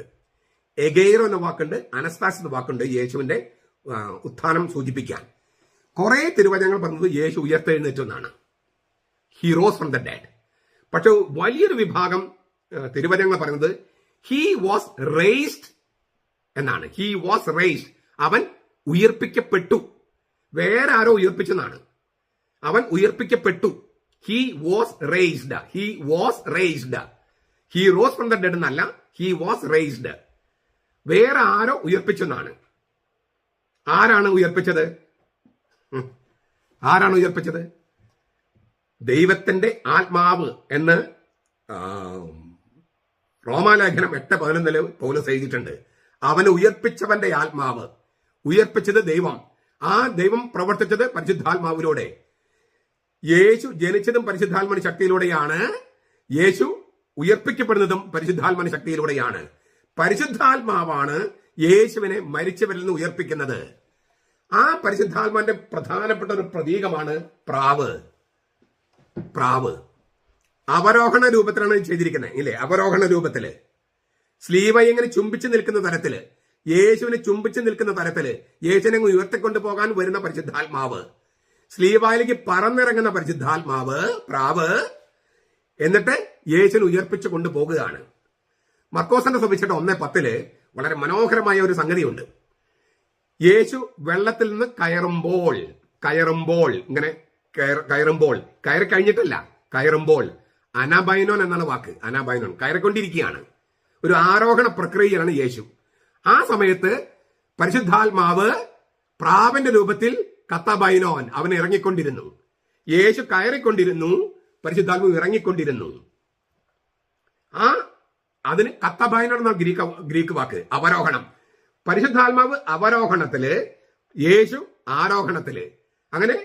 എഗെയ്റോ എന്ന വാക്കുണ്ട്, അനസ്താസ് എന്ന വാക്കുണ്ട് യേശുവിന്റെ ഉത്ഥാനം സൂചിപ്പിക്കാൻ. കുറെ തിരുവചനങ്ങൾ പറഞ്ഞത് യേശു ഉയർത്തെഴുന്നേറ്റു എന്നാണ്, he rose from the dead. പക്ഷെ വലിയൊരു വിഭാഗം തിരുവചനങ്ങൾ പറയുന്നത് ഹി വാസ് റേസ്ഡ് എന്നാണ്. ഹി വാസ് റേസ്ഡ്, അവൻ ഉയർപ്പിക്കപ്പെട്ടു. വേറെ ആരോ ഉയർപ്പിച്ചെന്നാണ്. അവൻ ഉയർപ്പിക്കപ്പെട്ടു. He was raised, he was raised. He rose from the dead എന്നല്ല, ഹി വാസ് റേസ്ഡ്. വേറെ ആരോ ഉയർപ്പിച്ചെന്നാണ്. ആരാണ് ഉയർപ്പിച്ചത്? ആരാണ് ഉയർപ്പിച്ചത്? ദൈവത്തിന്റെ ആത്മാവ് എന്ന് റോമാലേഖനം 8:11 പൗലോസ് എഴുതിയിട്ടുണ്ട്. അവനെ ഉയർപ്പിച്ചവന്റെ ആത്മാവ്. ഉയർപ്പിച്ചത് ദൈവം. ആ ദൈവം പ്രവർത്തിച്ചത് പരിശുദ്ധാത്മാവിലൂടെ. യേശു ജനിച്ചതും പരിശുദ്ധാത്മാവിന്റെ ശക്തിയിലൂടെയാണ്. യേശു ഉയർപ്പിക്കപ്പെടുന്നതും പരിശുദ്ധാത്മാവിന്റെ ശക്തിയിലൂടെയാണ്. പരിശുദ്ധാത്മാവാണ് യേശുവിനെ മരിച്ചവരിൽ നിന്ന് ഉയർപ്പിക്കുന്നത്. ആ പരിശുദ്ധാത്മാവിന്റെ പ്രധാനപ്പെട്ട ഒരു പ്രതീകമാണ് പ്രാവ്. പ്രാവ് അവരോഹണ രൂപത്തിലാണ് ചെയ്തിരിക്കുന്നത്, ഇല്ലേ? അവരോഹണ രൂപത്തില് സ്ലീവ ഇങ്ങനെ ചുംബിച്ചു നിൽക്കുന്ന തരത്തില്, യേശുവിനെ ചുംബിച്ചു നിൽക്കുന്ന തരത്തില് യേശുവിനെ ഉയർത്തിക്കൊണ്ടു പോകാൻ വരുന്ന പരിശുദ്ധാത്മാവ്, സ്ലീവായിലേക്ക് പറന്നിറങ്ങുന്ന പരിശുദ്ധാത്മാവ്, പ്രാവ്, എന്നിട്ട് യേശുവിനെ ഉയർപ്പിച്ചു കൊണ്ടുപോകുകയാണ്. മർക്കോസിന്റെ സുവിശേഷം 1:10 വളരെ മനോഹരമായ ഒരു സംഗതിയുണ്ട്. യേശു വെള്ളത്തിൽ നിന്ന് കയറുമ്പോൾ ഇങ്ങനെ കയറി കഴിഞ്ഞിട്ടല്ല, കയറുമ്പോൾ അനാബൈനോൻ എന്നാണ് വാക്ക്. അനാബൈനോൻ, കയറിക്കൊണ്ടിരിക്കുകയാണ്. ഒരു ആരോഹണ പ്രക്രിയയാണ് യേശു. ആ സമയത്ത് പരിശുദ്ധാത്മാവ് പ്രാവിന്റെ രൂപത്തിൽ കത്തബൈനോൻ അവൻ ഇറങ്ങിക്കൊണ്ടിരുന്നു. യേശു കയറിക്കൊണ്ടിരുന്നു, പരിശുദ്ധാത്മാവ് ഇറങ്ങിക്കൊണ്ടിരുന്നു. അതിന് കത്തബൈനോൻ എന്ന ഗ്രീക്ക് വാക്ക്, അവരോഹണം. പരിശുദ്ധാത്മാവ് അവരോഹണത്തില്, യേശു ആരോഹണത്തില്. അങ്ങനെ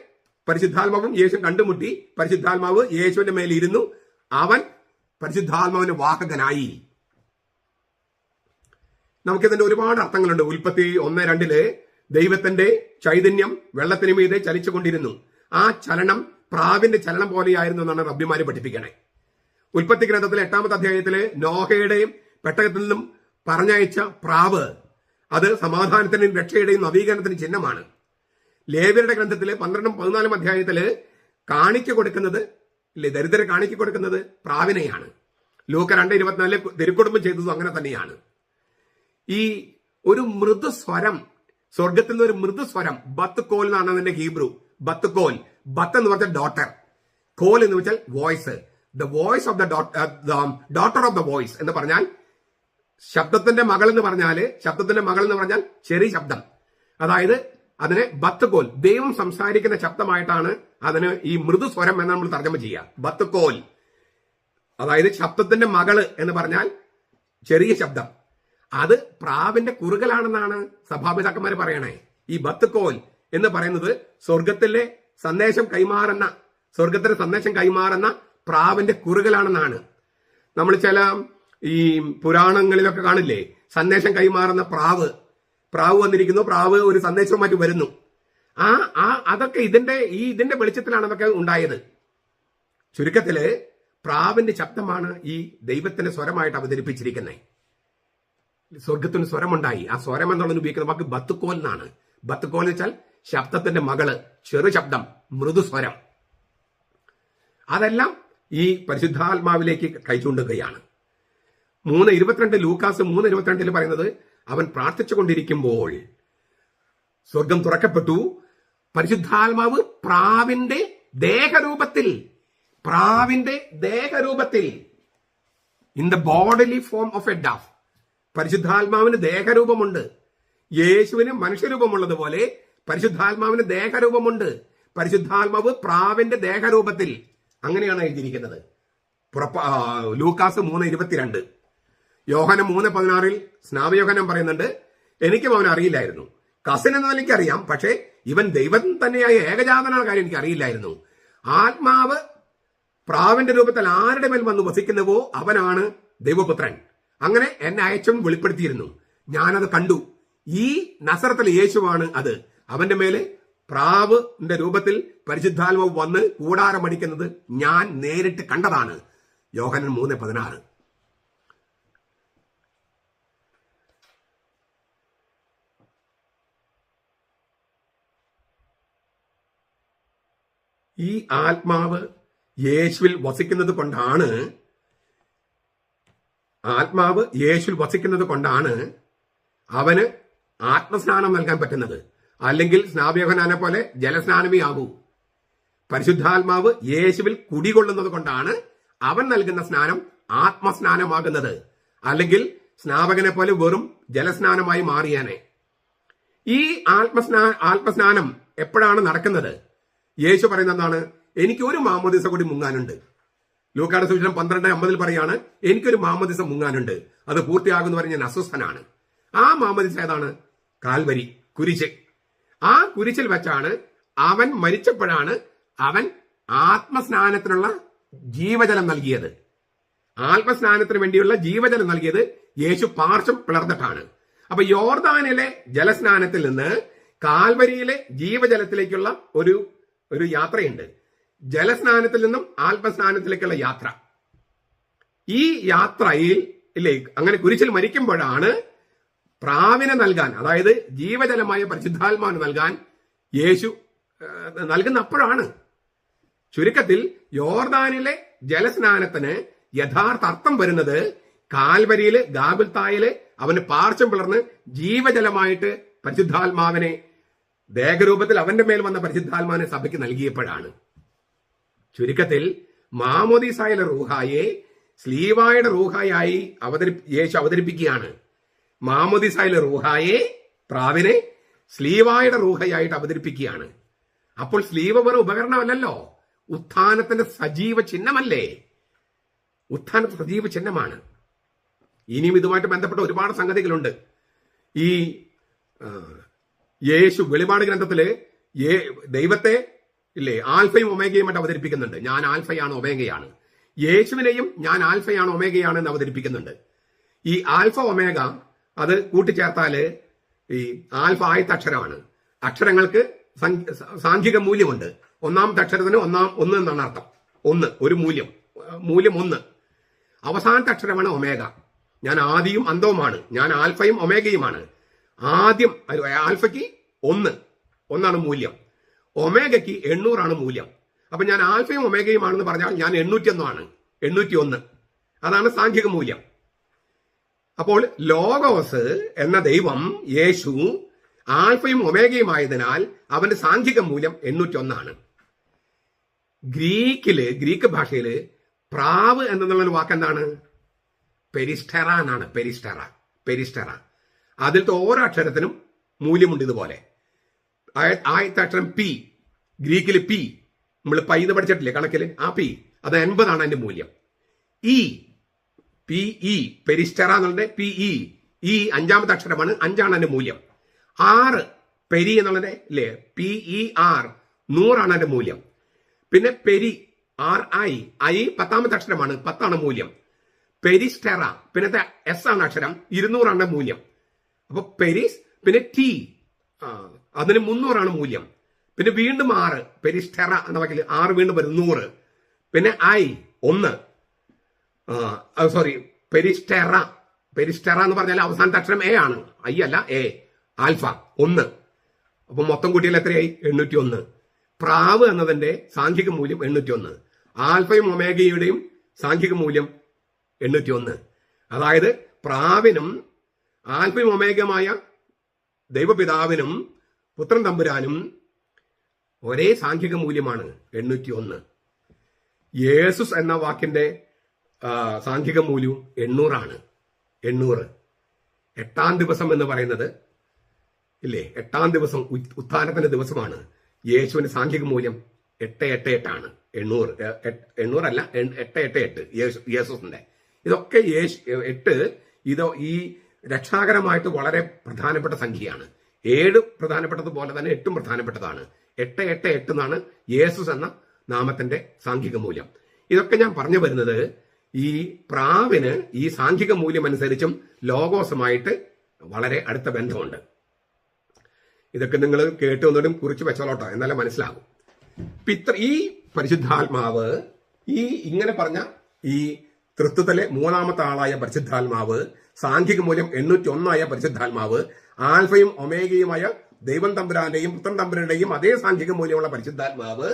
പരിശുദ്ധാത്മാവും യേശു കണ്ടുമുട്ടി. പരിശുദ്ധാത്മാവ് യേശുവിന്റെ മേലിരുന്നു, അവൻ പരിശുദ്ധാത്മാവിന്റെ വാഹകനായി. നമുക്കിതിന്റെ ഒരുപാട് അർത്ഥങ്ങളുണ്ട്. ഉൽപ്പത്തി 1:2 ദൈവത്തിന്റെ ചൈതന്യം വെള്ളത്തിന് മീതെ ചലിച്ചുകൊണ്ടിരുന്നു. ആ ചലനം പ്രാവിന്റെ ചലനം പോലെയായിരുന്നു എന്നാണ് റബ്ബിമാര് പഠിപ്പിക്കണേ. ഉൽപ്പത്തി ഗ്രന്ഥത്തിലെ 8-ാമത്തെ അധ്യായത്തില് നോഹയുടെയും പെട്ടകത്തിൽ നിന്നും പറഞ്ഞയച്ച പ്രാവ്, അത് സമാധാനത്തിന്റെയും രക്ഷയുടെയും നവീകരണത്തിനും ചിഹ്നമാണ്. ലേവ്യരുടെ ഗ്രന്ഥത്തില് 12-14 അധ്യായത്തില് കാണിക്ക കൊടുക്കുന്നത്, ഇല്ലേ, ദരിദ്രരെ കാണിക്ക കൊടുക്കുന്നത് പ്രാവിനെയാണ്. ലൂക്ക 2:24 തിരുക്കുടുംബം ചെയ്തതും അങ്ങനെ തന്നെയാണ്. ഈ ഒരു മൃദുസ്വരം, സ്വർഗത്തിൽ നിന്ന് ഒരു മൃദുസ്വരം, ബത്ത് കോൽ എന്നാണ് അതിന്റെ ഹീബ്രു. ബത്ത് കോൽ, ബത്ത് എന്ന് പറഞ്ഞാൽ ഡോട്ടർ, കോൽ എന്ന് വെച്ചാൽ voice. The voice of the daughter of the voice എന്ന് പറഞ്ഞാൽ ശബ്ദത്തിന്റെ മകൾ എന്ന് പറഞ്ഞാൽ ചെറിയ ശബ്ദം. അതായത് അതിനെ ബത്ത് കോൽ, ദൈവം സംസാരിക്കുന്ന ശബ്ദമായിട്ടാണ് അതിന് ഈ മൃദുസ്വരം എന്ന് നമ്മൾ തർജ്ജമ ചെയ്യുക. ബത്ത് കോൽ അതായത് ശബ്ദത്തിന്റെ മകള് എന്ന് പറഞ്ഞാൽ ചെറിയ ശബ്ദം. അത് പ്രാവിന്റെ കുറുകലാണെന്നാണ് സഭാപിതാക്കന്മാർ പറയണേ. ഈ ബത്ത് കോൽ എന്ന് പറയുന്നത് സ്വർഗത്തിലെ സന്ദേശം കൈമാറുന്ന പ്രാവിന്റെ കുറുകലാണെന്നാണ്. നമ്മൾ ചില ഈ പുരാണങ്ങളിലൊക്കെ കാണില്ലേ, സന്ദേശം കൈമാറുന്ന പ്രാവ് വന്നിരിക്കുന്നു, പ്രാവ് ഒരു സന്ദേശവുമായിട്ട് വരുന്നു. അതൊക്കെ ഇതിന്റെ വെളിച്ചത്തിലാണ് അതൊക്കെ ഉണ്ടായത്. ചുരുക്കത്തില് പ്രാവിന്റെ ശബ്ദമാണ് ഈ ദൈവത്തിന്റെ സ്വരമായിട്ട് അവതരിപ്പിച്ചിരിക്കുന്നത്. സ്വർഗത്തിന് സ്വരമുണ്ടായി. ആ സ്വരം എന്നുള്ളത് ഉപയോഗിക്കുന്ന വാക്ക് ബത്തുക്കോൽ എന്നാണ്. ബത്തുക്കോൽ എന്ന് വെച്ചാൽ ശബ്ദത്തിന്റെ മകള്, ചെറു ശബ്ദം, മൃദുസ്വരം. അതെല്ലാം ഈ പരിശുദ്ധാത്മാവിലേക്ക് കൈചൂണ്ടുകയാണ്. 3:22 ലൂക്കാസ് 3:22 പറയുന്നത്, അവൻ പ്രാർത്ഥിച്ചുകൊണ്ടിരിക്കുമ്പോൾ സ്വർഗം തുറക്കപ്പെട്ടു, പരിശുദ്ധാത്മാവ് പ്രാവിന്റെ ദേഹരൂപത്തിൽ പ്രാവിന്റെ ദേഹരൂപത്തിൽ, in the bodily form of a dove. പരിശുദ്ധാത്മാവിന് ദേഹരൂപമുണ്ട്. യേശുവിന് മനുഷ്യരൂപമുള്ളതുപോലെ പരിശുദ്ധാത്മാവിന് ദേഹരൂപമുണ്ട്. പരിശുദ്ധാത്മാവ് പ്രാവിന്റെ ദേഹരൂപത്തിൽ. അങ്ങനെയാണ് എഴുതിയിരിക്കുന്നത്. ലൂക്കാസ് 3:22. യോഹനം 3:16 സ്നാപയോഹനം പറയുന്നുണ്ട്, എനിക്കും അവൻ അറിയില്ലായിരുന്നു. കസിൻ എന്നത് എനിക്കറിയാം, പക്ഷേ ഇവൻ ദൈവം തന്നെയായ ഏകജാതനായ കാര്യം എനിക്ക് അറിയില്ലായിരുന്നു. ആത്മാവ് പ്രാവിന്റെ രൂപത്തിൽ ആരുടെ മേൽ വന്ന് വസിക്കുന്നുവോ അവനാണ് ദൈവപുത്രൻ. അങ്ങനെ എന്നെ അയച്ചും വെളിപ്പെടുത്തിയിരുന്നു. ഞാനത് കണ്ടു. ഈ നസറത്തിലെ യേശുവാണ് അത്. അവന്റെ മേലെ പ്രാവിന്റെ രൂപത്തിൽ പരിശുദ്ധാത്മാവ് വന്ന് കൂടാരമടിക്കുന്നത് ഞാൻ നേരിട്ട് കണ്ടതാണ്. യോഹന്നാൻ 3:16. ഈ ആത്മാവ് യേശുവിൽ വസിക്കുന്നത് കൊണ്ടാണ് അവന് ആത്മസ്നാനം നൽകാൻ പറ്റുന്നത്. അല്ലെങ്കിൽ സ്നാപയോഹന്നാനെ പോലെ ജലസ്നാനമേ ആകൂ. പരിശുദ്ധാത്മാവ് യേശുവിൽ കുടികൊള്ളുന്നത് കൊണ്ടാണ് അവൻ നൽകുന്ന സ്നാനം ആത്മസ്നാനമാകുന്നത്. അല്ലെങ്കിൽ സ്നാപകനെ പോലെ വെറും ജലസ്നാനമായി മാറിയാനെ. ഈ ആത്മസ്നാനം എപ്പോഴാണ് നടക്കുന്നത്? യേശു പറയുന്നത് എന്താണ്? എനിക്ക് ഒരു മാമോദിസ കൂടി മുങ്ങാനുണ്ട്. ലൂക്കായുടെ സുവിശേഷം 12:50 പറയാണ്, എനിക്കൊരു മാമോദിസ മുങ്ങാനുണ്ട്, അത് പൂർത്തിയാകുന്ന വരെ ഞാൻ അസ്വസ്ഥനാണ്. ആ മാമോദിസ ഏതാണ്? കാൽവരി, കുരിശ്. ആ കുരിശിൽ വെച്ചാണ് അവൻ മരിച്ചപ്പോഴാണ് അവൻ ആത്മസ്നാനത്തിനുള്ള ജീവജലം നൽകിയത്. ആത്മസ്നാനത്തിന് വേണ്ടിയുള്ള ജീവജലം നൽകിയത് യേശു പാർശ്വം പിളർന്നിട്ടാണ്. അപ്പൊ യോർദാനിലെ ജലസ്നാനത്തിൽ നിന്ന് കാൽവരിയിലെ ജീവജലത്തിലേക്കുള്ള ഒരു യാത്രയുണ്ട്. ജലസ്നാനത്തിൽ നിന്നും ആത്മസ്നാനത്തിലേക്കുള്ള യാത്ര. ഈ യാത്രയിൽ അങ്ങനെ കുരിശിൽ മരിക്കുമ്പോഴാണ് പ്രാവിനെ നൽകാൻ, അതായത് ജീവജലമായ പരിശുദ്ധാത്മാവിനെ നൽകാൻ യേശു നൽകുന്ന അപ്പോഴാണ്. ചുരുക്കത്തിൽ യോർദാനിലെ ജലസ്നാനത്തിന് യഥാർത്ഥ അർത്ഥം വരുന്നത് കാൽവരിയില് ഗാഗുൽത്തായില് അവന് പാർശ്വം പിളർന്ന് ജീവജലമായിട്ട് പരിശുദ്ധാത്മാവിനെ ദേഹരൂപത്തിൽ അവന്റെ മേൽ വന്ന പരിശുദ്ധാത്മാവിനെ സഭയ്ക്ക് നൽകിയപ്പോഴാണ്. ചുരുക്കത്തിൽ മാമോദീസായിലെ റൂഹായെ സ്ലീവായുടെ റൂഹായായി യേശു അവതരിപ്പിക്കുകയാണ്. മാമോദീസായിലെ റൂഹായെ, പ്രാവിനെ സ്ലീവായുടെ റൂഹയായിട്ട് അവതരിപ്പിക്കുകയാണ്. അപ്പോൾ സ്ലീവ വെറും ഉപകരണമല്ലല്ലോ, ഉത്ഥാനത്തിന്റെ സജീവ ചിഹ്നമല്ലേ? ഉത്ഥാനത്തിന്റെ സജീവ ചിഹ്നമാണ്. ഇനിയും ഇതുമായിട്ട് ബന്ധപ്പെട്ട ഒരുപാട് സംഗതികളുണ്ട്. ഈ യേശു വെളിപാട് ഗ്രന്ഥത്തില് ദൈവത്തെ ആൽഫയും ഒമേഗയുമായിട്ട് അവതരിപ്പിക്കുന്നുണ്ട്. ഞാൻ ആൽഫയാണ് ഒമേഗയാണ്. യേശുവിനെയും ഞാൻ ആൽഫയാണ് ഒമേഗയാണ് എന്ന് അവതരിപ്പിക്കുന്നുണ്ട്. ഈ ആൽഫ ഒമേഗ അത് കൂട്ടിച്ചേർത്താല് ഈ ആൽഫ ആദ്യത്തെ അക്ഷരമാണ്. അക്ഷരങ്ങൾക്ക് സാംഖ്യിക മൂല്യമുണ്ട്. ഒന്നാമത്തെ അക്ഷരത്തിന് 1 എന്നാണ് അർത്ഥം. ഒരു മൂല്യം 1. അവസാനത്തെ അക്ഷരമാണ് ഒമേഗ. ഞാൻ ആദിയും അന്തവുമാണ്. ഞാൻ ആൽഫയും ഒമേഗയുമാണ്. ആദ്യം ആൽഫയ്ക്ക് 1 മൂല്യം, ഒമേഗയ്ക്ക് 800 മൂല്യം. അപ്പൊ ഞാൻ ആൽഫയും ഒമേഗയുമാണെന്ന് പറഞ്ഞാൽ ഞാൻ 801. അതാണ് സാംഖ്യിക മൂല്യം. അപ്പോൾ ലോഗോസ് എന്ന ദൈവം യേശു ആൽഫയും ഒമേഗയുമായതിനാൽ അവന്റെ സാംഖ്യിക മൂല്യം 801. ഗ്രീക്ക് ഭാഷയില് പ്രാവ് എന്നുള്ള വാക്കെന്താണ്? പെരിസ്റ്റെറ എന്നാണ്. പെരിസ്റ്റെറ. അതിലത്തെ ഓരോ അക്ഷരത്തിനും മൂല്യമുണ്ട്. ഇതുപോലെ ആദ്യത്തെ അക്ഷരം പി, ഗ്രീക്കില് പി, നമ്മൾ പൈന്ന് പഠിച്ചിട്ടില്ലേ കണക്കില്? ആ പി അത് 80 അതിന്റെ മൂല്യം. PE പെരിസ്റ്റെറ എന്നുള്ളത് PE, ഈ 5ാമത്തെ അക്ഷരമാണ്, 5 അതിന്റെ മൂല്യം. 6 പെരി എന്നുള്ളത് PER 100 അതിന്റെ മൂല്യം. പിന്നെ പെരി RI 10ാമത്തെ അക്ഷരമാണ്, 10 മൂല്യം. പെരിസ്റ്റെറ പിന്നത്തെ S ആണ് അക്ഷരം, 200 മൂല്യം. അപ്പൊ പെരിസ്, പിന്നെ T അതിന് 300 മൂല്യം. പിന്നെ വീണ്ടും 6 പെരിസ്റ്റെറ എന്ന വാക്കിൽ 6 വീണ്ടും വരും 100. പിന്നെ I 1, പെരിസ്റ്റെറ എന്ന് പറഞ്ഞാൽ അവസാനത്തെ അക്ഷരം A ആണ്, I അല്ല A. ആൽഫ 1. അപ്പൊ മൊത്തം കൂട്ടിയാൽ എത്രയായി? 801. പ്രാവ് എന്നതിന്റെ സാംഖ്യിക മൂല്യം 801. ആൽഫയും ഒമേഗയുടെയും സാംഖ്യിക മൂല്യം 801. അതായത് പ്രാവിനും ആൽഫയും ഒമേഗമായ ദൈവപിതാവിനും പുത്രൻ തമ്പുരാനും ഒരേ സാംഖ്യിക മൂല്യമാണ് 801. യേസുസ് എന്ന വാക്കിന്റെ സാംഖിക മൂല്യവും 800 800. 8-ാം ദിവസം എന്ന് പറയുന്നത് ഇല്ലേ, 8-ാം ദിവസം ഉത്ഥാനത്തിന്റെ ദിവസമാണ്. യേശുവിന്റെ സാംഖിക മൂല്യം 888 800 അല്ല, 888 യേശുസിന്റെ. ഇതൊക്കെ 8 ഈ രക്ഷാകരമായിട്ട് വളരെ പ്രധാനപ്പെട്ട സംഖ്യയാണ്. 7 പ്രധാനപ്പെട്ടതുപോലെ തന്നെ 8ഉം പ്രധാനപ്പെട്ടതാണ്. 888 എന്നാണ് യേസുസ് എന്ന നാമത്തിന്റെ സാംഖിക മൂല്യം. ഇതൊക്കെ ഞാൻ പറഞ്ഞു വരുന്നത് ഈ പ്രാവിന് ഈ സാംഖിക മൂല്യം അനുസരിച്ചും ലോഗോസുമായിട്ട് വളരെ അടുത്ത ബന്ധമുണ്ട്. ഇതൊക്കെ നിങ്ങൾ കേട്ട് ഒന്നിടും കുറിച്ച് വെച്ചോളോട്ടോ, എന്നാലേ മനസ്സിലാകും. ഈ പരിശുദ്ധാത്മാവ് ഇങ്ങനെ പറഞ്ഞ ഈ തൃത്വത്തിലെ 3ാമത്തെ ആളായ പരിശുദ്ധാത്മാവ്, സാംഖിക മൂല്യം 801 പരിശുദ്ധാത്മാവ്, ആൽഫയും ഒമേഗയുമായ ദൈവം തമ്പുരാന്റെയും പുത്രൻ തമ്പുരാന്റെയും അതേ സാംഖിക മൂല്യമുള്ള പരിശുദ്ധാത്മാവ്,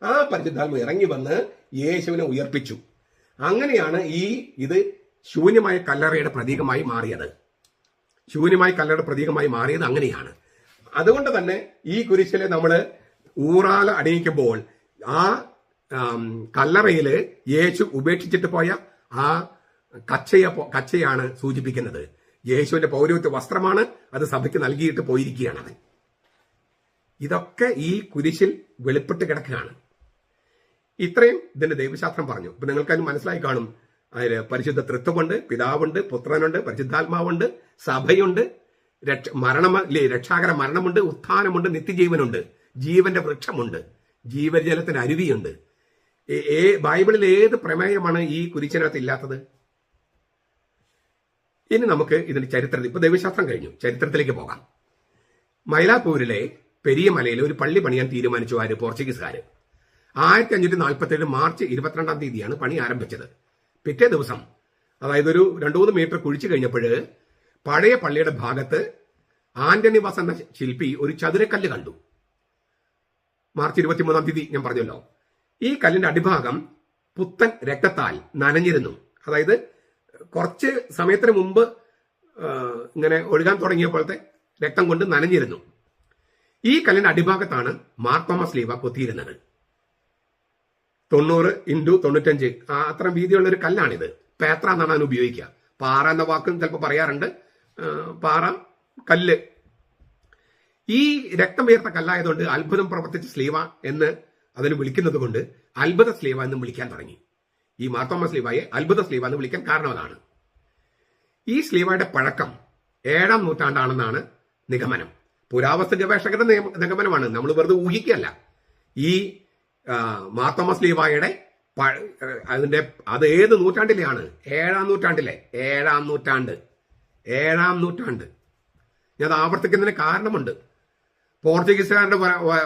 ആ പരിശുദ്ധാത്മാവ് ഇറങ്ങി വന്ന് യേശുവിനെ ഉയർപ്പിച്ചു. അങ്ങനെയാണ് ഇത് ശൂന്യമായ കല്ലറയുടെ പ്രതീകമായി മാറിയത്. അങ്ങനെയാണ്. അതുകൊണ്ട് തന്നെ ഈ കുരിശില് നമ്മള് ഊറാല അണിയിക്കുമ്പോൾ ആ കല്ലറയില് യേശു ഉപേക്ഷിച്ചിട്ട് പോയ ആ കച്ചയാണ് സൂചിപ്പിക്കുന്നത്. യേശുവിന്റെ പൗരോഹിത്യ വസ്ത്രമാണ്, അത് സഭയ്ക്ക് നൽകിയിട്ട് പോയിരിക്കുകയാണ്. ഇതൊക്കെ ഈ കുരിശിൽ വെളിപ്പെട്ട് കിടക്കുകയാണ്. ഇത്രയും ഇതിന്റെ ദൈവശാസ്ത്രം പറഞ്ഞു. അപ്പൊ നിങ്ങൾക്കത് മനസ്സിലായി കാണും. അതിൽ പരിശുദ്ധ തൃത്വമുണ്ട്, പിതാവുണ്ട്, പുത്രനുണ്ട്, പരിശുദ്ധാത്മാവുണ്ട്, സഭയുണ്ട്, രക്ഷാകര മരണമുണ്ട്, ഉത്ഥാനമുണ്ട്, നിത്യജീവനുണ്ട്, ജീവന്റെ വൃക്ഷമുണ്ട്, ജീവജലത്തിന്റെ അരുവിയുണ്ട്. ബൈബിളിൽ ഏത് പ്രമേയമാണ് ഈ കുരിശിനകത്ത് ഇല്ലാത്തത്? ഇനി നമുക്ക് ഇതിന്റെ ചരിത്രത്തിൽ, ഇപ്പൊ ദൈവശാസ്ത്രം കഴിഞ്ഞു, ചരിത്രത്തിലേക്ക് പോകാം. മൈലാപ്പൂരിലെ പെരിയ മലയിൽ ഒരു പള്ളി പണിയാൻ തീരുമാനിച്ചു ആര്? പോർച്ചുഗീസുകാര്. 1547 മാർച്ച് 22-ാം തീയതിയാണ് പണി ആരംഭിച്ചത്. പിറ്റേ ദിവസം, അതായത് ഒരു 2-3 മീറ്റർ കുഴിച്ചു കഴിഞ്ഞപ്പോൾ പഴയ പള്ളിയുടെ ഭാഗത്ത് ആന്റണി വാസ് എന്ന ശില്പി ഒരു ചതുരക്കല്ല് കണ്ടു. മാർച്ച് 23-ാം തീയതി ഞാൻ പറഞ്ഞല്ലോ. ഈ കല്ലിന്റെ അടിഭാഗം പുത്തൻ രക്തത്താൽ നനഞ്ഞിരുന്നു. അതായത് കുറച്ച് സമയത്തിന് മുമ്പ് ഇങ്ങനെ ഒഴുകാൻ തുടങ്ങിയപ്പോഴത്തെ രക്തം കൊണ്ട് നനഞ്ഞിരുന്നു. ഈ കല്ലിന്റെ അടിഭാഗത്താണ് മാർത്തോമാ ശ്ലീഹ കൊത്തിയിരുന്നത്. 90x95 അത്ര വീതിയുള്ള ഒരു കല്ലാണിത്. പേത്ര എന്നാണ് അതിന് ഉപയോഗിക്കുക. പാറ എന്ന വാക്കും ചിലപ്പോൾ പറയാറുണ്ട്. പാറ, കല്ല്. ഈ രക്തം വീർത്ത കല്ലായതുകൊണ്ട് അത്ഭുതം പ്രവർത്തിച്ച ശ്ലീഹ എന്ന് അതിന് വിളിക്കുന്നത് കൊണ്ട് അത്ഭുത ശ്ലീഹ എന്ന് വിളിക്കാൻ തുടങ്ങി. ഈ മാർത്തോമാ ശ്ലീഹയെ അത്ഭുത ശ്ലീഹ എന്ന് വിളിക്കാൻ കാരണം അതാണ്. ഈ ശ്ലീഹയുടെ പഴക്കം 7-ാം നൂറ്റാണ്ടാണെന്നാണ് നിഗമനം. പുരാവസ്തു ഗവേഷകരുടെ നിഗമനമാണ്, നമ്മൾ വെറുതെ ഊഹിക്കല്ല. ഈ മാർത്തോമാ ശ്ലീഹയുടെ അത് ഏത് നൂറ്റാണ്ടിലെയാണ്? 7-ാം നൂറ്റാണ്ടിലെ. 7-ാം നൂറ്റാണ്ട്. ഞാൻ ആവർത്തിക്കുന്നതിന് കാരണമുണ്ട്. പോർച്ചുഗീസുകാരുടെ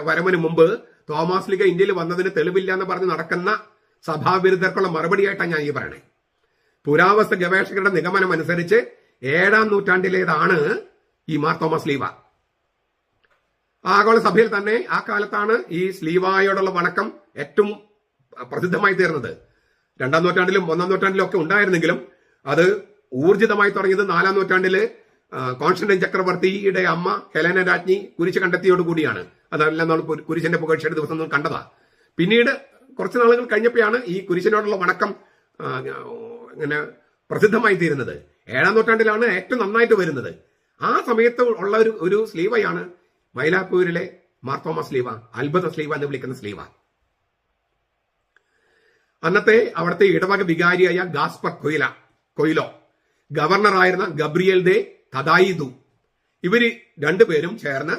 വരവിന് മുമ്പ് തോമാസ് ലീഗ ഇന്ത്യയിൽ വന്നതിന് തെളിവില്ല എന്ന് പറഞ്ഞ് നടക്കുന്ന സഭാവിരുദ്ധർക്കുള്ള മറുപടിയായിട്ടാണ് ഞാൻ ഈ പറയണേ. പുരാവസ്തു ഗവേഷകരുടെ നിഗമനം അനുസരിച്ച് 7-ാം നൂറ്റാണ്ടിലേതാണ് ഈ മാർത്തോമാ ശ്ലീഹ. ആഗോള സഭയിൽ തന്നെ ആ കാലത്താണ് ഈ ശ്ലീഹായോടുള്ള വണക്കം ഏറ്റവും പ്രസിദ്ധമായി തീർന്നത്. 2-ാം നൂറ്റാണ്ടിലും 1-ാം നൂറ്റാണ്ടിലും ഒക്കെ ഉണ്ടായിരുന്നെങ്കിലും അത് ഊർജിതമായി തുടങ്ങിയത് 4-ാം നൂറ്റാണ്ടില് കോൺസ്റ്റന്റൈൻ ചക്രവർത്തിയുടെ അമ്മ ഹെലന രാജ്ഞി കുരിശ് കണ്ടെത്തിയോടുകൂടിയാണ്. അതെല്ലാം നമ്മൾ കുരിശിന്റെ പുകഴ്ചയുടെ ദിവസം കണ്ടതാ. പിന്നീട് കുറച്ച് നാളുകൾ കഴിഞ്ഞപ്പോഴാണ് ഈ കുരിശിനോടുള്ള വണക്കം ഇങ്ങനെ പ്രസിദ്ധമായി തീരുന്നത്. 7-ാം നൂറ്റാണ്ടിലാണ് ഏറ്റവും നന്നായിട്ട് വരുന്നത്. ആ സമയത്ത് ഉള്ള ഒരു ശ്ലീഹയാണ് മൈലാപ്പൂരിലെ മാർത്തോമാ ശ്ലീഹ, അത്ഭുത ശ്ലീഹ എന്ന് വിളിക്കുന്ന ശ്ലീഹ. അന്നത്തെ അവിടുത്തെ ഇടവക വികാരിയായ ഗാസ്പർ കൊയിലോ, ഗവർണറായിരുന്ന ഗബ്രിയേൽ ദേ തദായിദു, ഇവര് രണ്ടുപേരും ചേർന്ന്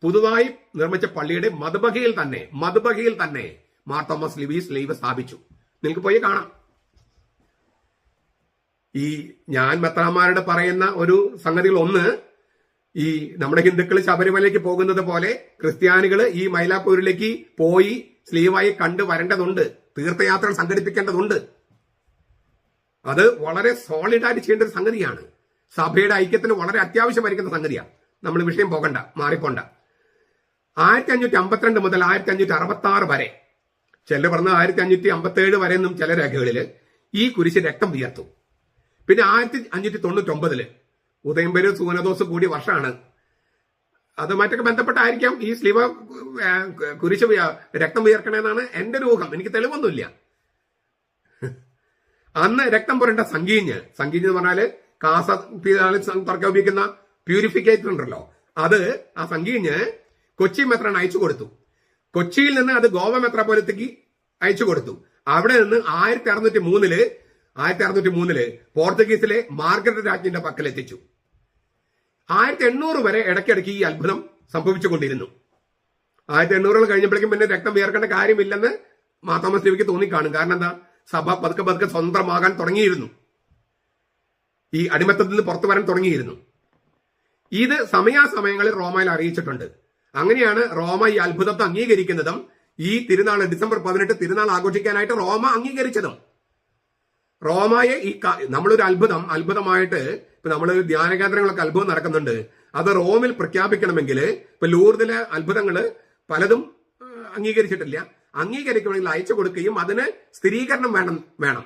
പുതുതായി നിർമ്മിച്ച പള്ളിയുടെ മധുബഹയിൽ തന്നെ മാർത്തോമാ ശ്ലീഹ സ്ഥാപിച്ചു. നിങ്ങൾക്ക് പോയി കാണാം. ഈ ഞാൻ മെത്രാന്മാരുടെ പറയുന്ന ഒരു സംഗതികൾ ഒന്ന്, ഈ നമ്മുടെ ഹിന്ദുക്കൾ ശബരിമലയ്ക്ക് പോകുന്നത് പോലെ ക്രിസ്ത്യാനികൾ ഈ മൈലാപ്പൂരിലേക്ക് പോയി ശ്ലീഹായെ കണ്ടു വരേണ്ടതുണ്ട്, തീർത്ഥയാത്രകൾ സംഘടിപ്പിക്കേണ്ടതുണ്ട്. അത് വളരെ സോളിഡായിട്ട് ചെയ്യേണ്ട ഒരു സംഗതിയാണ്. സഭയുടെ ഐക്യത്തിന് വളരെ അത്യാവശ്യമായിരിക്കുന്ന സംഗതിയാണ്. നമ്മൾ വിഷയം മാറിപ്പോണ്ട. 1552 മുതൽ 1566 വരെ, ചിലർ പറഞ്ഞ 1557 വരെ എന്നും ചില രേഖകളിൽ ഈ കുരിശ് രക്തം വിയർത്തു. പിന്നെ 1599 ഉദയംപേര് സൂനദോസ് കൂടിയ വർഷമാണ്. അതുമായിട്ടൊക്കെ ബന്ധപ്പെട്ടായിരിക്കാം ഈ ശ്ലീഹ കുരിശ് രക്തം വിയർക്കണമെന്നാണ് എന്റെ ഒരു ഊഹം. എനിക്ക് തെളിവൊന്നുമില്ല. അന്ന് രക്തം പുരണ്ട സങ്കീഞ്ഞ് എന്ന് പറഞ്ഞാല് കാസ തുറക്കാൻ ഉപയോഗിക്കുന്ന പ്യൂരിഫിക്കേറ്റർ ഉണ്ടല്ലോ, അത് ആ സങ്കീഞ്ഞ് കൊച്ചി മെത്രാൻ അയച്ചു കൊടുത്തു. കൊച്ചിയിൽ നിന്ന് അത് ഗോവ മെത്രാപ്പോലത്തേക്ക് അയച്ചു കൊടുത്തു. അവിടെ നിന്ന് 1603 പോർച്ചുഗീസിലെ മാർഗരറ്റ് രാജ്ഞിന്റെ പക്കലെത്തിച്ചു. 1800 വരെ ഇടയ്ക്കിടയ്ക്ക് ഈ അത്ഭുതം സംഭവിച്ചുകൊണ്ടിരുന്നു. 1800 കഴിഞ്ഞപ്പോഴേക്കും പിന്നെ രക്തം വിയർക്കേണ്ട കാര്യമില്ലെന്ന് മാർ തോമസ് ലീവയ്ക്ക് തോന്നിക്കാണും. കാരണം എന്താ, സഭ പതുക്കെ സ്വതന്ത്രമാകാൻ തുടങ്ങിയിരുന്നു, ഈ അടിമത്തത്തിൽ നിന്ന് പുറത്തു വരാൻ തുടങ്ങിയിരുന്നു. ഇത് സമയാസമയങ്ങളിൽ റോമയിൽ അറിയിച്ചിട്ടുണ്ട്. അങ്ങനെയാണ് റോമ ഈ അത്ഭുതത്തെ അംഗീകരിക്കുന്നതും ഈ തിരുനാൾ ഡിസംബർ 18 തിരുനാൾ ആഘോഷിക്കാനായിട്ട് റോമ അംഗീകരിച്ചതും. റോമയെ ഈ നമ്മളൊരു അത്ഭുതമായിട്ട് ഇപ്പൊ നമ്മൾ ധ്യാന കേന്ദ്രങ്ങളൊക്കെ അത്ഭുതം നടക്കുന്നുണ്ട്, അത് റോമിൽ പ്രഖ്യാപിക്കണമെങ്കിൽ ഇപ്പൊ ലൂർദിലെ അത്ഭുതങ്ങള് പലതും അംഗീകരിച്ചിട്ടില്ല. അംഗീകരിക്കണമെങ്കിൽ അയച്ചു കൊടുക്കുകയും അതിന് സ്ഥിരീകരണം വേണം.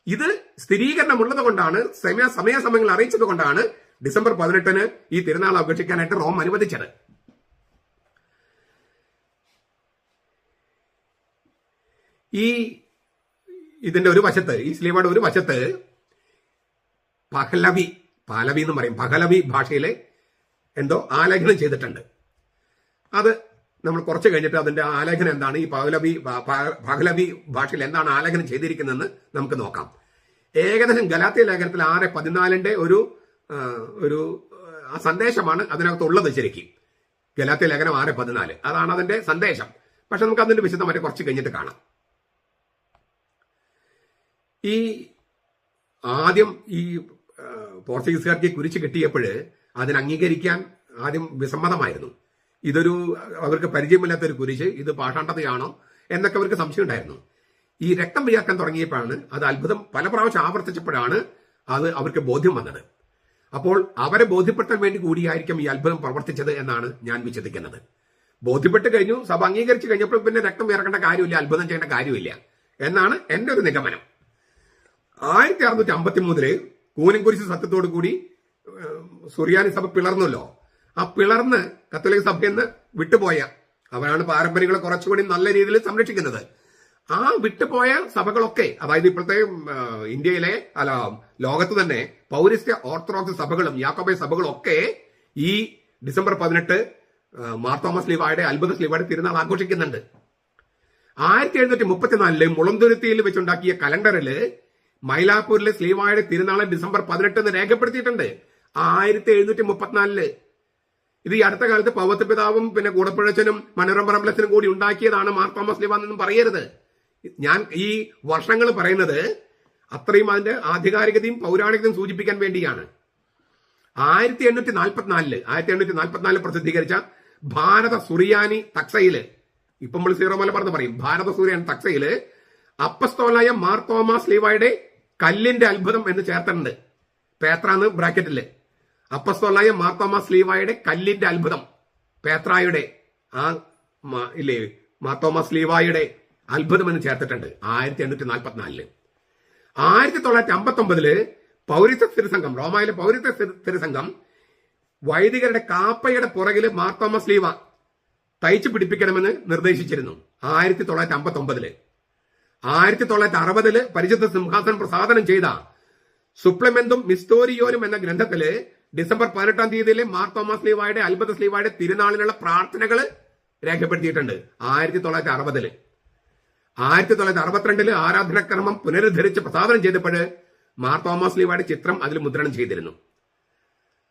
ഇത് സ്ഥിരീകരണമുള്ളത് കൊണ്ടാണ്, സമയാസമയങ്ങൾ അറിയിച്ചത് കൊണ്ടാണ് ഡിസംബർ 18 ഈ തിരുനാൾ ആഘോഷിക്കാനായിട്ട് റോം അനുവദിച്ചത്. ഇതിന്റെ ഒരു വശത്ത്, ഈ സ്ലീവയുടെ ഒരു വശത്ത് പാലവി എന്ന് പറയും, പഹലവി ഭാഷയിലെ എന്തോ ആലേഖനം ചെയ്തിട്ടുണ്ട്. അത് നമ്മൾ കുറച്ച് കഴിഞ്ഞിട്ട് അതിന്റെ ആലേഖനം എന്താണ്, ഈ പഹലവി ഭാഷയിൽ എന്താണ് ആലേഖനം ചെയ്തിരിക്കുന്നതെന്ന് നമുക്ക് നോക്കാം. ഏകദേശം ഗലാത്യ ലേഖനത്തിൽ 6:14 ഒരു സന്ദേശമാണ് അതിനകത്തുള്ളത്. ശരിക്കും ഗലാത്യ ലേഖനം 6:14 അതാണ് അതിന്റെ സന്ദേശം. പക്ഷെ നമുക്ക് അതിന്റെ വിശദമായിട്ട് കുറച്ച് കഴിഞ്ഞിട്ട് കാണാം. ആദ്യം ഈ പോർച്ചുഗീസുകാർക്ക് കുരിശ് കിട്ടിയപ്പോൾ അതിന് അംഗീകരിക്കാൻ ആദ്യം വിസമ്മതമായിരുന്നു. അവർക്ക് പരിചയമില്ലാത്തൊരു കുരിശ്, ഇത് പാഷാണ്ഡതയാണോ എന്നൊക്കെ അവർക്ക് സംശയം ഉണ്ടായിരുന്നു. ഈ രക്തം വിയർക്കാൻ തുടങ്ങിയപ്പോഴാണ്, അത് അത്ഭുതം പല പ്രാവശ്യം ആവർത്തിച്ചപ്പോഴാണ് അത് അവർക്ക് ബോധ്യം വന്നത്. അപ്പോൾ അവരെ ബോധ്യപ്പെടുത്താൻ വേണ്ടി കൂടിയായിരിക്കും ഈ അത്ഭുതം പ്രവർത്തിച്ചത് എന്നാണ് ഞാൻ വിശ്വസിക്കുന്നത്. ബോധ്യപ്പെട്ട് കഴിഞ്ഞു, സഭ അംഗീകരിച്ചു കഴിഞ്ഞപ്പോൾ പിന്നെ രക്തം വിയർക്കേണ്ട കാര്യമില്ല, അത്ഭുതം ചെയ്യേണ്ട കാര്യമില്ല എന്നാണ് എന്റെ ഒരു നിഗമനം. 1653 കൂനൻകുരിശ് സത്യത്തോടു കൂടി സുറിയാനി സഭ പിളർന്നല്ലോ. ആ പിളർന്ന് കത്തോലിക്ക സഭയിൽ നിന്ന് വിട്ടുപോയ, അവരാണ് പാരമ്പര്യങ്ങളെ കുറച്ചുകൂടി നല്ല രീതിയിൽ സംരക്ഷിക്കുന്നത്. ആ വിട്ടുപോയ സഭകളൊക്കെ, അതായത് ഇപ്പോഴത്തെ ഇന്ത്യയിലെ ലോകത്ത് തന്നെ പൗരസ്ത്യ ഓർത്തഡോക്സ് സഭകളും യാക്കോബായ സഭകളും ഒക്കെ ഈ ഡിസംബർ 18 മാർ തോമസ് ലീവായുടെ അത്ഭുത സ്ലീവായുടെ തിരുനാൾ ആഘോഷിക്കുന്നുണ്ട്. 1734 മുളന്തുരുത്തിയിൽ വെച്ചുണ്ടാക്കിയ കലണ്ടറിൽ മൈലാപ്പൂരിലെ സ്ലീവായുടെ തിരുനാളെ ഡിസംബർ 18 എന്ന് രേഖപ്പെടുത്തിയിട്ടുണ്ട്. 1734 ഇത് ഈ അടുത്ത കാലത്ത് പൗവത്ത് പിതാവും പിന്നെ കൂടപ്പുഴച്ചനും മനോരമ റംലച്ചനും കൂടി ഉണ്ടാക്കിയതാണ് മാർ തോമസ് ലീവ എന്നൊന്നും പറയരുത്. ഞാൻ ഈ വർഷങ്ങൾ പറയുന്നത് അത്രയും അതിന്റെ ആധികാരികതയും പൗരാണികതയും സൂചിപ്പിക്കാൻ വേണ്ടിയാണ്. 1844 പ്രസിദ്ധീകരിച്ച ഭാരത സുറിയാനി തക്സയില്, ഇപ്പം നമ്മൾ സീറോ മലബാർ എന്ന് പറയും, ഭാരത സുറിയാനി തക്സയില് അപ്പസ്തോലായ മാർ തോമസ് ലീവായുടെ കല്ലിന്റെ അത്ഭുതം എന്ന് ചേർത്തിട്ടുണ്ട്. പേത്രാന്ന് ബ്രാക്കറ്റില് അപ്പസ്തോലായ മാർ തോമസ് ലീവായുടെ കല്ലിന്റെ അത്ഭുതം, പേത്രായുടെ ഇല്ലേ മാർ തോമസ് ലീവായുടെ അത്ഭുതം എന്ന് ചേർത്തിട്ടുണ്ട് 1844. 1959 പൗരസ്ത്യ സ്ഥിരസംഘം, റോമയിലെ പൗരസ്ത്യ സ്ഥിരസംഘം വൈദികരുടെ കാപ്പയുടെ പുറകില് മാർ തോമസ് ലീവ തയ്ച്ചു പിടിപ്പിക്കണമെന്ന് നിർദ്ദേശിച്ചിരുന്നു 1959. 1960 പരിശുദ്ധ സിംഹാസനം പ്രസാദനം ചെയ്ത സുപ്ലമെന്തും മിസ്റ്റോരിയോനും എന്ന ഗ്രന്ഥത്തില് ഡിസംബർ 18 തീയതിയിലെ മാർ തോമസ് ലീവായുടെ അത്ഭുത സ്ലീവായുടെ തിരുനാളിനുള്ള പ്രാർത്ഥനകൾ രേഖപ്പെടുത്തിയിട്ടുണ്ട് 1960. 1962 ആരാധനക്രമം പുനരുദ്ധരിച്ച് പ്രസാദനം ചെയ്തപ്പോൾ മാർ തോമസ് ലീവായുടെ ചിത്രം അതിൽ മുദ്രണം ചെയ്തിരുന്നു.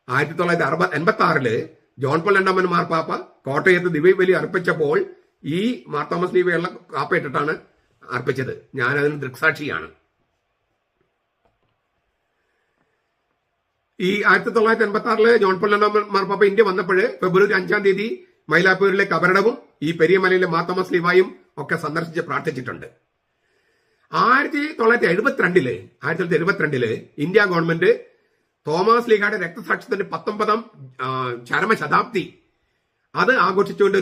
1986 ജോൺ പോൾ രണ്ടാമൻ മാർപ്പാപ്പ കോട്ടയത്ത് ദിവ്യബലി അർപ്പിച്ചപ്പോൾ ഈ മാർ തോമസ് ലീവയുള്ള കാപ്പയിട്ടിട്ടാണ് അർപ്പിച്ചത്. ഞാൻ അതിന് ദൃക്സാക്ഷിയാണ്. ഈ 1986 ജോൺ പോൾ രണ്ടാമൻ മാർപ്പാപ്പ ഇന്ത്യ വന്നപ്പോൾ ഫെബ്രുവരി 5 തീയതി മൈലാപ്പൂരിലെ കബറിടവും ഈ പെരിയമലയിലെ മാർ തോമസ് ലീവായും ഒക്കെ സന്ദർശിച്ച് പ്രാർത്ഥിച്ചിട്ടുണ്ട്. 1972 ഇന്ത്യ ഗവൺമെന്റ് തോമസ് ലീഗയുടെ രക്തസാക്ഷ്യത്തിന്റെ 19ാം ചരമശതാബ്ദി അത് ആഘോഷിച്ചുകൊണ്ട്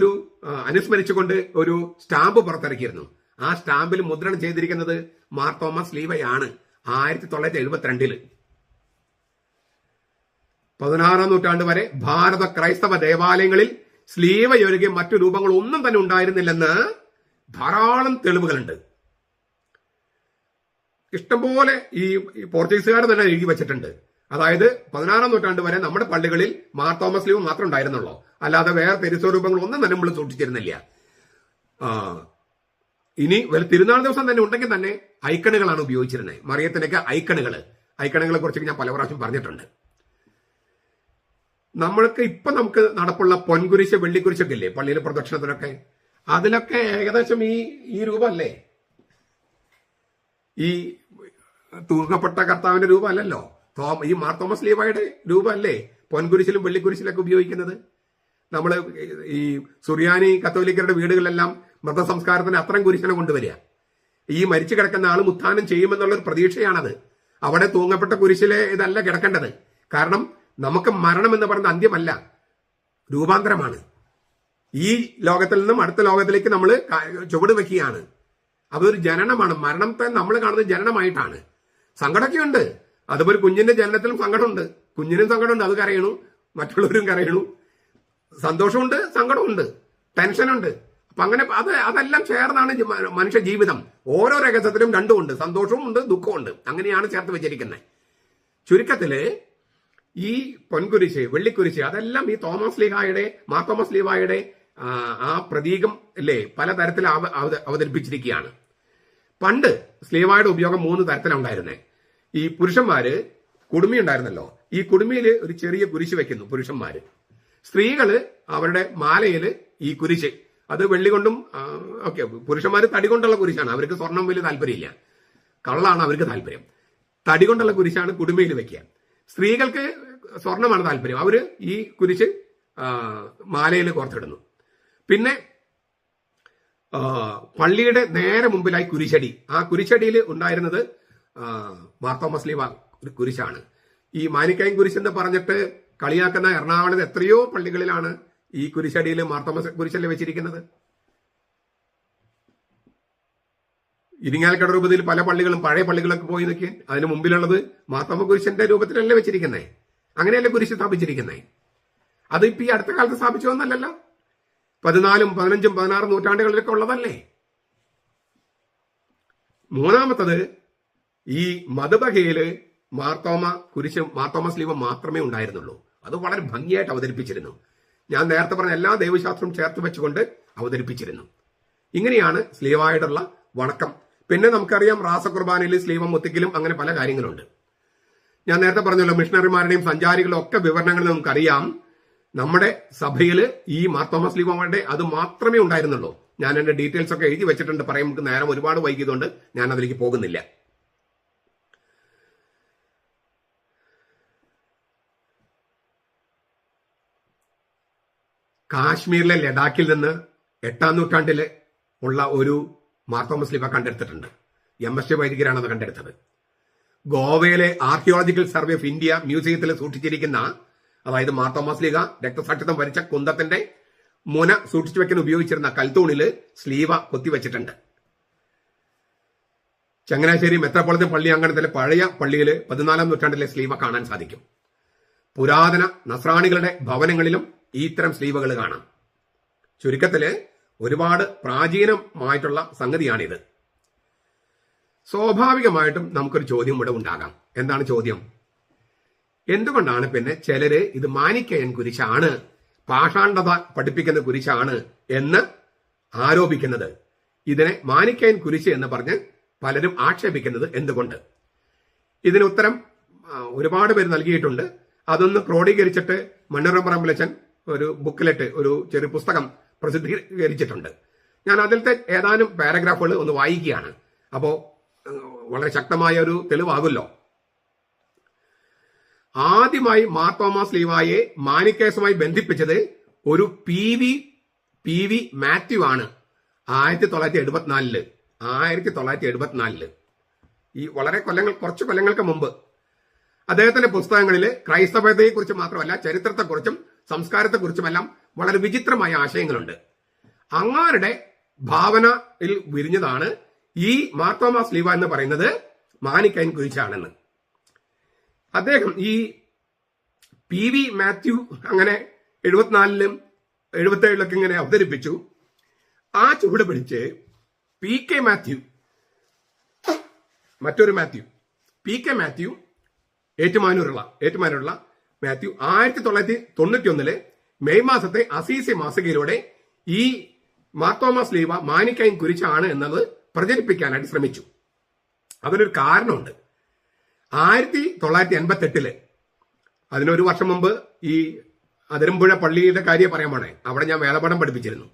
അനുസ്മരിച്ചുകൊണ്ട് ഒരു സ്റ്റാമ്പ് പുറത്തിറക്കിയിരുന്നു. ആ സ്റ്റാമ്പിൽ മുദ്രണം ചെയ്തിരിക്കുന്നത് മാർ തോമസ് ലീവയാണ് 1972. 16ാം നൂറ്റാണ്ട് വരെ ഭാരത ക്രൈസ്തവ ദേവാലയങ്ങളിൽ സ്ലീവയൊഴികെ മറ്റു രൂപങ്ങൾ ഒന്നും തന്നെ ഉണ്ടായിരുന്നില്ലെന്ന് ധാരാളം തെളിവുകളുണ്ട്. ഇഷ്ടംപോലെ ഈ പോർച്ചുഗീസുകാർ തന്നെ എഴുതി വെച്ചിട്ടുണ്ട്. അതായത് 16-ാം നൂറ്റാണ്ട് വരെ നമ്മുടെ പള്ളികളിൽ മാർ തോമസ് ലീവ് മാത്രം ഉണ്ടായിരുന്നുള്ളൂ, അല്ലാതെ വേറെ തിരുസ്വരൂപങ്ങൾ ഒന്നും തന്നെ നമ്മൾ സൂക്ഷിച്ചിരുന്നില്ല. ഇനി തിരുനാൾ ദിവസം തന്നെ ഉണ്ടെങ്കിൽ തന്നെ ഐക്കണുകളാണ് ഉപയോഗിച്ചിരുന്നത്. മറിയത്തിനൊക്കെ ഐക്കണുകളെ കുറിച്ച് ഞാൻ പല പ്രാവശ്യം പറഞ്ഞിട്ടുണ്ട്. നമുക്ക് നടപ്പുള്ള പൊൻകുരിശ് വെള്ളിക്കുരിശൊക്കെ ഇല്ലേ പള്ളിയിലെ പ്രദക്ഷിണത്തിനൊക്കെ, അതിലൊക്കെ ഏകദേശം ഈ രൂപമല്ലേ, ഈ തൂക്കപ്പെട്ട കർത്താവിന്റെ രൂപമല്ലല്ലോ, ഈ മാർ തോമസ് ലീവായുടെ രൂപമല്ലേ പൊൻകുരിശിലും വെള്ളിക്കുരിശിലൊക്കെ ഉപയോഗിക്കുന്നത്. നമ്മൾ ഈ സുറിയാനി കത്തോലിക്കരുടെ വീടുകളിലെല്ലാം മൃതസംസ്കാരത്തിന് അത്തരം കുരിശിനെ കൊണ്ടുവരിക. ഈ മരിച്ചു കിടക്കുന്ന ആൾ ഉത്ഥാനം ചെയ്യുമെന്നുള്ളൊരു പ്രതീക്ഷയാണത്. അവിടെ തൂങ്ങപ്പെട്ട കുരിശിലെ ഇതല്ല കിടക്കേണ്ടത്. കാരണം നമുക്ക് മരണം എന്ന് പറയുന്ന അന്ത്യമല്ല, രൂപാന്തരമാണ്. ഈ ലോകത്തിൽ നിന്നും അടുത്ത ലോകത്തിലേക്ക് നമ്മൾ ചുവട് വെക്കുകയാണ്. അതൊരു ജനനമാണ്. മരണത്തെ നമ്മൾ കാണുന്നത് ജനനമായിട്ടാണ്. സങ്കടമൊക്കെയുണ്ട്. അതുപോലെ കുഞ്ഞിന്റെ ജനനത്തിലും സങ്കടമുണ്ട്, കുഞ്ഞിനും സങ്കടമുണ്ട്, അത് കരയണു, മറ്റുള്ളവരും കരയണു. സന്തോഷമുണ്ട്, സങ്കടമുണ്ട്, ടെൻഷനുണ്ട്. അപ്പൊ അങ്ങനെ അതെല്ലാം ചേർന്നാണ് മനുഷ്യ ജീവിതം. ഓരോ രഹസ്യത്തിലും രണ്ടുമുണ്ട്, സന്തോഷവും ഉണ്ട്, ദുഃഖമുണ്ട്. അങ്ങനെയാണ് ചേർത്ത് വെച്ചിരിക്കുന്നത്. ചുരുക്കത്തില് ഈ പൊൻകുരിശ് വെള്ളിക്കുരിശ് അതെല്ലാം ഈ മാർ തോമസ് ലീവായുടെ ആ പ്രതീകം അല്ലേ പലതരത്തിൽ അവതരിപ്പിച്ചിരിക്കുകയാണ്. പണ്ട് സ്ലീവായുടെ ഉപയോഗം 3 തരത്തിലുണ്ടായിരുന്നേ. ഈ പുരുഷന്മാര് കുടുമി ഉണ്ടായിരുന്നല്ലോ, ഈ കുടുമിയിൽ ഒരു ചെറിയ കുരിശ് വെക്കുന്നു പുരുഷന്മാര്. സ്ത്രീകള് അവരുടെ മാലയില് ഈ കുരിശ്, അത് വെള്ളി കൊണ്ടും ഓക്കെ, പുരുഷന്മാര് തടി കൊണ്ടുള്ള കുരിശാണ്, അവർക്ക് സ്വർണം വലിയ താല്പര്യമില്ല, കള്ളാണ് അവർക്ക് താല്പര്യം. തടി കൊണ്ടുള്ള കുരിശാണ് കുടുമയിൽ വെക്കുക. സ്ത്രീകൾക്ക് സ്വർണമാണ് താല്പര്യം, അവര് ഈ കുരിശ് മാലയിൽ കോർത്തിടുന്നു. പിന്നെ പള്ളിയുടെ നേരെ മുമ്പിലായി കുരിശടി, ആ കുരിശടിയിൽ ഉണ്ടായിരുന്നത് മാർ തോമസ് ലീവ കുരിശാണ്. ഈ മാനിക്കയം കുരിശ് എന്ന് പറഞ്ഞിട്ട് കളിയാക്കുന്ന എറണാകുളത്ത് എത്രയോ പള്ളികളിലാണ് ഈ കുരിശടിയിൽ മാർ തോമസ് കുരിശല്ലേ വെച്ചിരിക്കുന്നത്. ഇരിങ്ങാലക്കുട രൂപതയിൽ പല പള്ളികളും പഴയ പള്ളികളൊക്കെ പോയി നോക്കി, അതിന് മുമ്പിലുള്ളത് മാർ തോമസ് കുരിശന്റെ രൂപത്തിലല്ലേ വെച്ചിരിക്കുന്നത്. അങ്ങനെയല്ലേ കുരിശ് സ്ഥാപിച്ചിരിക്കുന്നത്. അത് ഇപ്പൊ ഈ അടുത്ത കാലത്ത് സ്ഥാപിച്ചതൊന്നല്ലല്ലോ, 14, 15, 16 നൂറ്റാണ്ടുകളിലൊക്കെ ഉള്ളതല്ലേ. മൂന്നാമത്തത് ഈ മധുബഹയില് മാർ തോമസ് ലീവ മാത്രമേ ഉണ്ടായിരുന്നുള്ളൂ. അത് വളരെ ഭംഗിയായിട്ട് അവതരിപ്പിച്ചിരുന്നു. ഞാൻ നേരത്തെ പറഞ്ഞ എല്ലാ ദൈവശാസ്ത്രവും ചേർത്ത് വെച്ചുകൊണ്ട് അവതരിപ്പിച്ചിരുന്നു. ഇങ്ങനെയാണ് സ്ലീവായോടുള്ള വണക്കം. പിന്നെ നമുക്കറിയാം റാസകുർബാനയിൽ സ്ലീവം മുത്തിക്കലും അങ്ങനെ പല കാര്യങ്ങളുണ്ട്. ഞാൻ നേരത്തെ പറഞ്ഞല്ലോ, മിഷണറിമാരുടെയും സഞ്ചാരികളുടെ ഒക്കെ വിവരണങ്ങൾ നമുക്കറിയാം. നമ്മുടെ സഭയിൽ ഈ മാർ തോമസ് ലീവയുടെ അത് മാത്രമേ ഉണ്ടായിരുന്നുള്ളൂ. ഞാൻ എന്റെ ഡീറ്റെയിൽസ് ഒക്കെ എഴുതി വെച്ചിട്ടുണ്ട്, പറയും നമുക്ക് നേരം ഒരുപാട് വൈകിയതുകൊണ്ട് ഞാൻ അതിലേക്ക് പോകുന്നില്ല. കാശ്മീരിലെ ലഡാക്കിൽ നിന്ന് 8-ാം നൂറ്റാണ്ടില് ഉള്ള ഒരു മാർ തോമസ് ലീവ കണ്ടെടുത്തിട്ടുണ്ട്. MST വൈദികരാണ് അത് കണ്ടെടുത്തത്. ഗോവയിലെ ആർക്കിയോളജിക്കൽ സർവേ ഓഫ് ഇന്ത്യ മ്യൂസിയത്തിൽ സൂക്ഷിച്ചിരിക്കുന്ന, അതായത് മാർ തോമസ് ലീവ രക്തസാക്ഷിത്വം വരിച്ച കുന്തത്തിന്റെ മുന സൂക്ഷിച്ചു വെക്കാൻ ഉപയോഗിച്ചിരുന്ന കൽത്തൂണില് സ്ലീവ കൊത്തിവെച്ചിട്ടുണ്ട്. ചങ്ങനാശ്ശേരി മെത്രാപ്പൊളിത്തൻ പള്ളി അങ്കണത്തിലെ പഴയ പള്ളിയിൽ 14-ാം നൂറ്റാണ്ടിലെ സ്ലീവ കാണാൻ സാധിക്കും. പുരാതന നസ്രാണികളുടെ ഭവനങ്ങളിലും ഇത്തരം സ്ലീവകൾ കാണാം. ചുരുക്കത്തില് ഒരുപാട് പ്രാചീനമായിട്ടുള്ള സംഗതിയാണിത്. സ്വാഭാവികമായിട്ടും നമുക്കൊരു ചോദ്യം ഇവിടെ ഉണ്ടാകാം. എന്താണ് ചോദ്യം? എന്തുകൊണ്ടാണ് പിന്നെ ചിലര് ഇത് മാനിക്കയൻ കുരിശാണ്, പാഷാണ്ഡത പഠിപ്പിക്കുന്ന കുരിശാണ് എന്ന് ആരോപിക്കുന്നത്? ഇതിനെ മാനിക്കയൻ കുരിശ് എന്ന് പറഞ്ഞ് പലരും ആക്ഷേപിക്കുന്നത് എന്തുകൊണ്ട്? ഇതിന് ഉത്തരം ഒരുപാട് പേര് നൽകിയിട്ടുണ്ട്. അതൊന്ന് ക്രോഡീകരിച്ചിട്ട് മണ്ണുറമ്പറമ്പിലച്ചൻ ഒരു ബുക്ക്ലെറ്റ്, ഒരു ചെറിയ പുസ്തകം പ്രസിദ്ധീകരിച്ചിട്ടുണ്ട്. ഞാൻ അതിലത്തെ ഏതാനും പാരഗ്രാഫുകൾ ഒന്ന് വായിക്കുകയാണ്. അപ്പോ വളരെ ശക്തമായ ഒരു തെളിവാകുമല്ലോ. ആദ്യമായി മാർ തോമസ് ലീവായെ മാനിക്കേസുമായി ബന്ധിപ്പിച്ചത് ഒരു പി വി മാത്യു ആണ് 1974. ഈ വളരെ കുറച്ച് കൊല്ലങ്ങൾക്ക് മുമ്പ് അദ്ദേഹത്തിന്റെ പുസ്തകങ്ങളിൽ ക്രൈസ്തവതയെക്കുറിച്ച് മാത്രമല്ല ചരിത്രത്തെക്കുറിച്ചും സംസ്കാരത്തെക്കുറിച്ചുമെല്ലാം വളരെ വിചിത്രമായ ആശയങ്ങളുണ്ട്. അങ്ങാരുടെ ഭാവനയിൽ വിരിഞ്ഞതാണ് ഈ മാർ തോമസ് ലീവ എന്ന് പറയുന്നത് മാനിക്കയൻ കുരിശാണെന്ന്. അദ്ദേഹം ഈ PV മാത്യു അങ്ങനെ 74-ലും 77-ലൊക്കെ ഇങ്ങനെ അവതരിപ്പിച്ചു. ആ ചുവട് പിടിച്ച് PK മാത്യു മറ്റൊരു മാത്യു, PK മാത്യു, ഏറ്റുമാനൂരുള്ള മാത്യു 1991 മെയ് മാസത്തെ അസീസി മാസികയിലൂടെ ഈ മാർത്തോമാ സ്ലീവ മാനിക്കൈൻ കുരിശാണ് എന്നത് പ്രചരിപ്പിക്കാനായിട്ട് ശ്രമിച്ചു. അതിനൊരു കാരണമുണ്ട്. 1988 അതിനൊരു വർഷം മുമ്പ് ഈ അതിരമ്പുഴ പള്ളിയുടെ കാര്യം പറയാൻ പോണേ, അവിടെ ഞാൻ വേലപാഠം പഠിപ്പിച്ചിരുന്നു.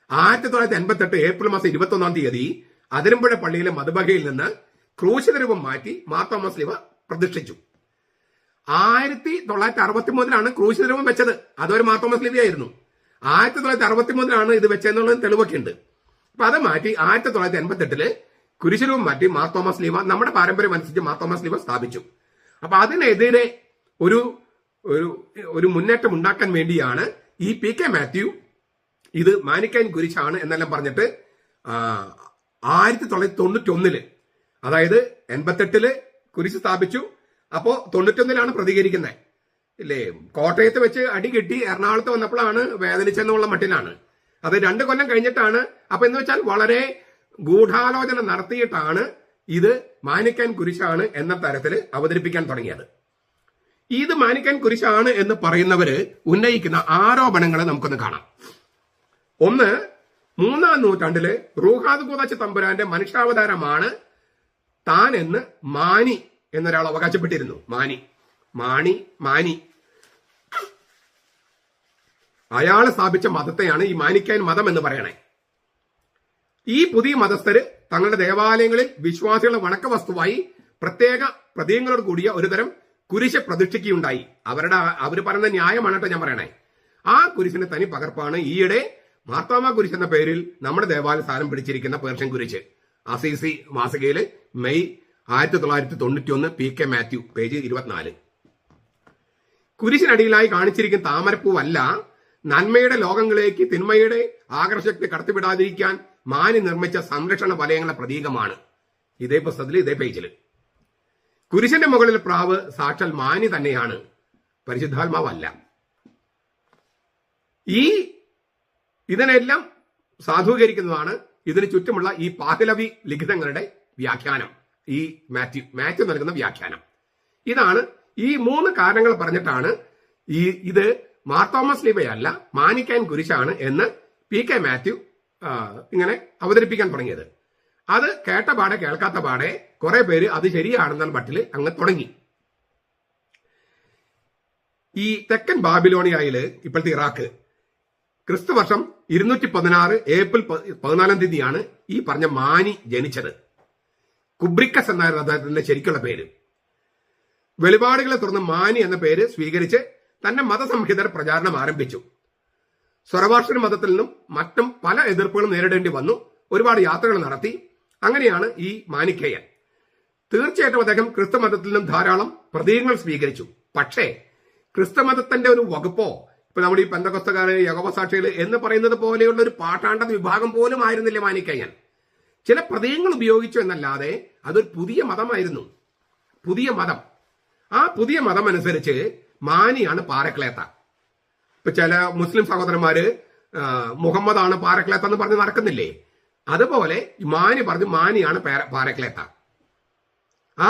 1988 ഏപ്രിൽ മാസം 21 അതിരമ്പുഴ പള്ളിയിലെ മധുബകയിൽ നിന്ന് ക്രൂശിത രൂപം മാറ്റി മാർത്തോമാ സ്ലീവ പ്രതിഷ്ഠിച്ചു. 1963 ക്രൂശിത രൂപം വെച്ചത്. അതൊരു മാർത്തോമാ സ്ലീവയായിരുന്നു. 1963 ഇത് വെച്ചെന്നുള്ളത് തെളിവൊക്കെ ഉണ്ട്. അപ്പൊ അത് മാറ്റി 1988 കുരിശുരൂപം മാറ്റി മാർത്തോമാ സ്ലീവ നമ്മുടെ പാരമ്പര്യം അനുസരിച്ച് മാർത്തോമാ സ്ലീവ സ്ഥാപിച്ചു. അപ്പൊ അതിനെതിരെ ഒരു മുന്നേറ്റം ഉണ്ടാക്കാൻ വേണ്ടിയാണ് ഈ PK മാത്യു ഇത് മാനിക്കൈൻ കുരിശാണ് എന്നെല്ലാം പറഞ്ഞിട്ട് 1991 അതായത് 88 കുരിശ് സ്ഥാപിച്ചു. അപ്പോ 91 പ്രതികരിക്കുന്നത് ഇല്ലേ? കോട്ടയത്ത് വെച്ച് അടി കിട്ടി എറണാകുളത്ത് വന്നപ്പോഴാണ് വേദനിച്ചെന്നുള്ള മട്ടിലാണ്. അത് 2 കൊല്ലം കഴിഞ്ഞിട്ടാണ്. അപ്പൊ എന്ന് വെച്ചാൽ വളരെ ഗൂഢാലോചന നടത്തിയിട്ടാണ് ഇത് മാനിക്കൈൻ കുരിശാണ് എന്ന തരത്തിൽ അവതരിപ്പിക്കാൻ തുടങ്ങിയത്. ഇത് മാനിക്കൈൻ കുരിശാണ് എന്ന് പറയുന്നവര് ഉന്നയിക്കുന്ന ആരോപണങ്ങൾ നമുക്കൊന്ന് കാണാം. ഒന്ന്, 3-ാം നൂറ്റാണ്ടില് റൂഹാദ് കൂദാച്ച് തമ്പുരാന്റെ മനുഷ്യാവതാരമാണ് താൻ എന്ന് മാനി എന്നൊരാൾ അവകാശപ്പെട്ടിരുന്നു. മാനി അയാൾ സ്ഥാപിച്ച മതത്തെയാണ് ഈ മാനിക്കൈൻ മതം എന്ന് പറയണേ. ഈ പുതിയ മതസ്ഥര് തങ്ങളുടെ ദേവാലയങ്ങളിൽ വിശ്വാസികളുടെ വണക്ക വസ്തുവായി പ്രത്യേക പ്രതീകങ്ങളോട് കൂടിയ ഒരുതരം കുരിശ് പ്രതിഷ്ഠിക്കുകയുണ്ടായി. അവര് പറയുന്ന ന്യായമാണ് കേട്ടോ ഞാൻ പറയണേ. ആ കുരിശിന്റെ തനി പകർപ്പാണ് ഈയിടെ മാർത്തോമാ കുരിശ് എന്ന പേരിൽ നമ്മുടെ ദേവാലയ സ്ഥാനം പിടിച്ചിരിക്കുന്ന പേർഷ്യൻ കുരിശ്. അസീസി മാസികയില് മെയ് 1991 PK മാത്യു പേജ് 24. കുരിശിനടിയിലായി കാണിച്ചിരിക്കുന്ന താമരപ്പൂവല്ല, നന്മയുടെ ലോകങ്ങളിലേക്ക് തിന്മയുടെ ആകർഷകത്തെ കടത്തിവിടാതിരിക്കാൻ മാനി നിർമ്മിച്ച സംരക്ഷണ വലയങ്ങളുടെ പ്രതീകമാണ്. ഇതേ പുസ്തകത്തിൽ ഇതേ പേജില്. കുരിശിന്റെ മുകളിൽ പ്രാവ് സാക്ഷാൽ മാനി തന്നെയാണ്, പരിശുദ്ധാത്മാവല്ല. ഇതിനെല്ലാം സാധൂകരിക്കുന്നതാണ് ഇതിന് ചുറ്റുമുള്ള ഈ പാഹ്ലവി ലിഖിതങ്ങളുടെ വ്യാഖ്യാനം. ഈ മാത്യു നൽകുന്ന വ്യാഖ്യാനം ഇതാണ്. ഈ 3 കാരണങ്ങൾ പറഞ്ഞിട്ടാണ് ഇത് മാർത്തോമാ സ്ലീവയല്ല മാനിക്കൈൻ കുരിശാണ് എന്ന് PK മാത്യു ഇങ്ങനെ അവതരിപ്പിക്കാൻ തുടങ്ങിയത്. അത് കേട്ട പാടെ കേൾക്കാത്ത പാടെ കുറെ പേര് അത് ശരിയാണെന്ന മട്ടിൽ അങ്ങ് തുടങ്ങി. ഈ തെക്കൻ ബാബിലോണിയയില് ഇപ്പോഴത്തെ ഇറാഖ് ക്രിസ്തുവർഷം 216 ഏപ്രിൽ 14 ഈ പറഞ്ഞ മാനി ജനിച്ചത്. കുബ്രിക്കസ് എന്നായിരുന്നു അദ്ദേഹത്തിന്റെ ശരിക്കുള്ള പേര്. വെളിപാടുകളെ തുടർന്ന് മാനി എന്ന പേര് സ്വീകരിച്ച് തന്റെ മതസംഹിതർ പ്രചാരണം ആരംഭിച്ചു. സ്വരവാർഷിക മതത്തിൽ നിന്നും മറ്റും പല എതിർപ്പുകളും നേരിടേണ്ടി വന്നു. ഒരുപാട് യാത്രകൾ നടത്തി. അങ്ങനെയാണ് ഈ മാനിക്കേയൻ. തീർച്ചയായിട്ടും അദ്ദേഹം ക്രിസ്തു മതത്തിൽ നിന്നും ധാരാളം പ്രതീകങ്ങൾ സ്വീകരിച്ചു. പക്ഷേ ക്രിസ്തുമതത്തിന്റെ ഒരു വകുപ്പോ ഇപ്പൊ നമ്മുടെ ഈ പെന്തക്കോസ്തകാര് യഹോവ സാക്ഷികൾ എന്ന് പറയുന്നത് പോലെയുള്ള ഒരു പാട്ടാണ്ട വിഭാഗം പോലും ആയിരുന്നില്ല മാനിക്കേയൻ. ചില പ്രതീകങ്ങൾ ഉപയോഗിച്ചു എന്നല്ലാതെ അതൊരു പുതിയ മതമായിരുന്നു. പുതിയ മതം. ആ പുതിയ മതം അനുസരിച്ച് മാനിയാണ് പാരക്ലേത്ത. ഇപ്പൊ ചില മുസ്ലിം സഹോദരന്മാര് മുഹമ്മദാണ് പാരക്ലേത്ത എന്ന് പറഞ്ഞ് നടക്കുന്നില്ലേ? അതുപോലെ മാനി പറഞ്ഞു മാനിയാണ് പാരക്ലേത്ത. ആ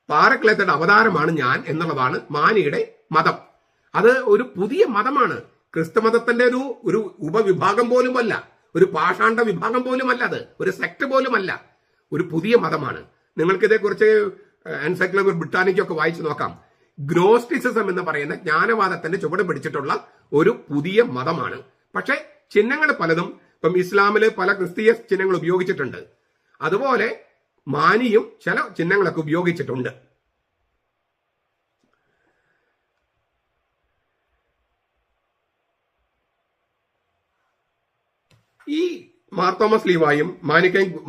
പാരക്ലേത്തയുടെ അവതാരമാണ് ഞാൻ എന്നുള്ളതാണ് മാനിയുടെ മതം. അത് ഒരു പുതിയ മതമാണ്. ക്രിസ്തുമതത്തിന്റെ ഒരു ഉപവിഭാഗം പോലുമല്ല, ഒരു പാഷാണ്ഡ വിഭാഗം പോലുമല്ല, അത് ഒരു സെക്ട് പോലുമല്ല, ഒരു പുതിയ മതമാണ്. നിങ്ങൾക്ക് ഇതേക്കുറിച്ച് എൻസൈക്ലോപീഡിയ ബ്രിട്ടാനിക്കൊക്കെ വായിച്ചു നോക്കാം. ഗ്നോസ്റ്റിസിസം എന്ന് പറയുന്ന ജ്ഞാനവാദത്തിന്റെ ചുവട് പിടിച്ചിട്ടുള്ള ഒരു പുതിയ മതമാണ്. പക്ഷെ ചിഹ്നങ്ങൾ പലതും ഇപ്പം ഇസ്ലാമില് പല ക്രിസ്തീയ ചിഹ്നങ്ങൾ ഉപയോഗിച്ചിട്ടുണ്ട്. അതുപോലെ മാനിയും ചില ചിഹ്നങ്ങളൊക്കെ ഉപയോഗിച്ചിട്ടുണ്ട്. ഈ മാർത്തോമാ സ്ലീവായും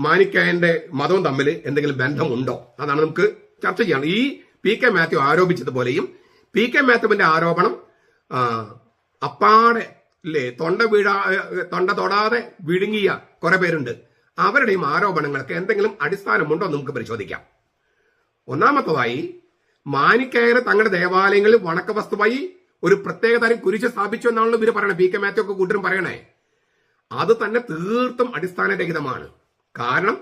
മാനിക്കൈന്റെ മതവും തമ്മിൽ എന്തെങ്കിലും ബന്ധമുണ്ടോ? അതാണ് നമുക്ക് ചർച്ച ചെയ്യണം. ഈ PK മാത്യു ആരോപിച്ചതുപോലെയും PK മാത്യുവിന്റെ ആരോപണം അപ്പാടെ അല്ലേ തൊണ്ട തൊടാതെ വിഴുങ്ങിയ കുറെ പേരുണ്ട്. അവരുടെയും ആരോപണങ്ങൾക്ക് എന്തെങ്കിലും അടിസ്ഥാനമുണ്ടോ എന്ന് നമുക്ക് പരിശോധിക്കാം. ഒന്നാമത്തതായി മാനിക്കയർ തങ്ങളുടെ ദേവാലയങ്ങളിൽ വണക്ക വസ്തുവായി ഒരു പ്രത്യേക തരം കുരിശ് സ്ഥാപിച്ചു എന്നാണല്ലോ ഇവര് പറയണേ. PK മാത്യു ഒക്കെ കൂട്ടരും പറയണേ. അത് തന്നെ തീർത്തും അടിസ്ഥാനരഹിതമാണ്. കാരണം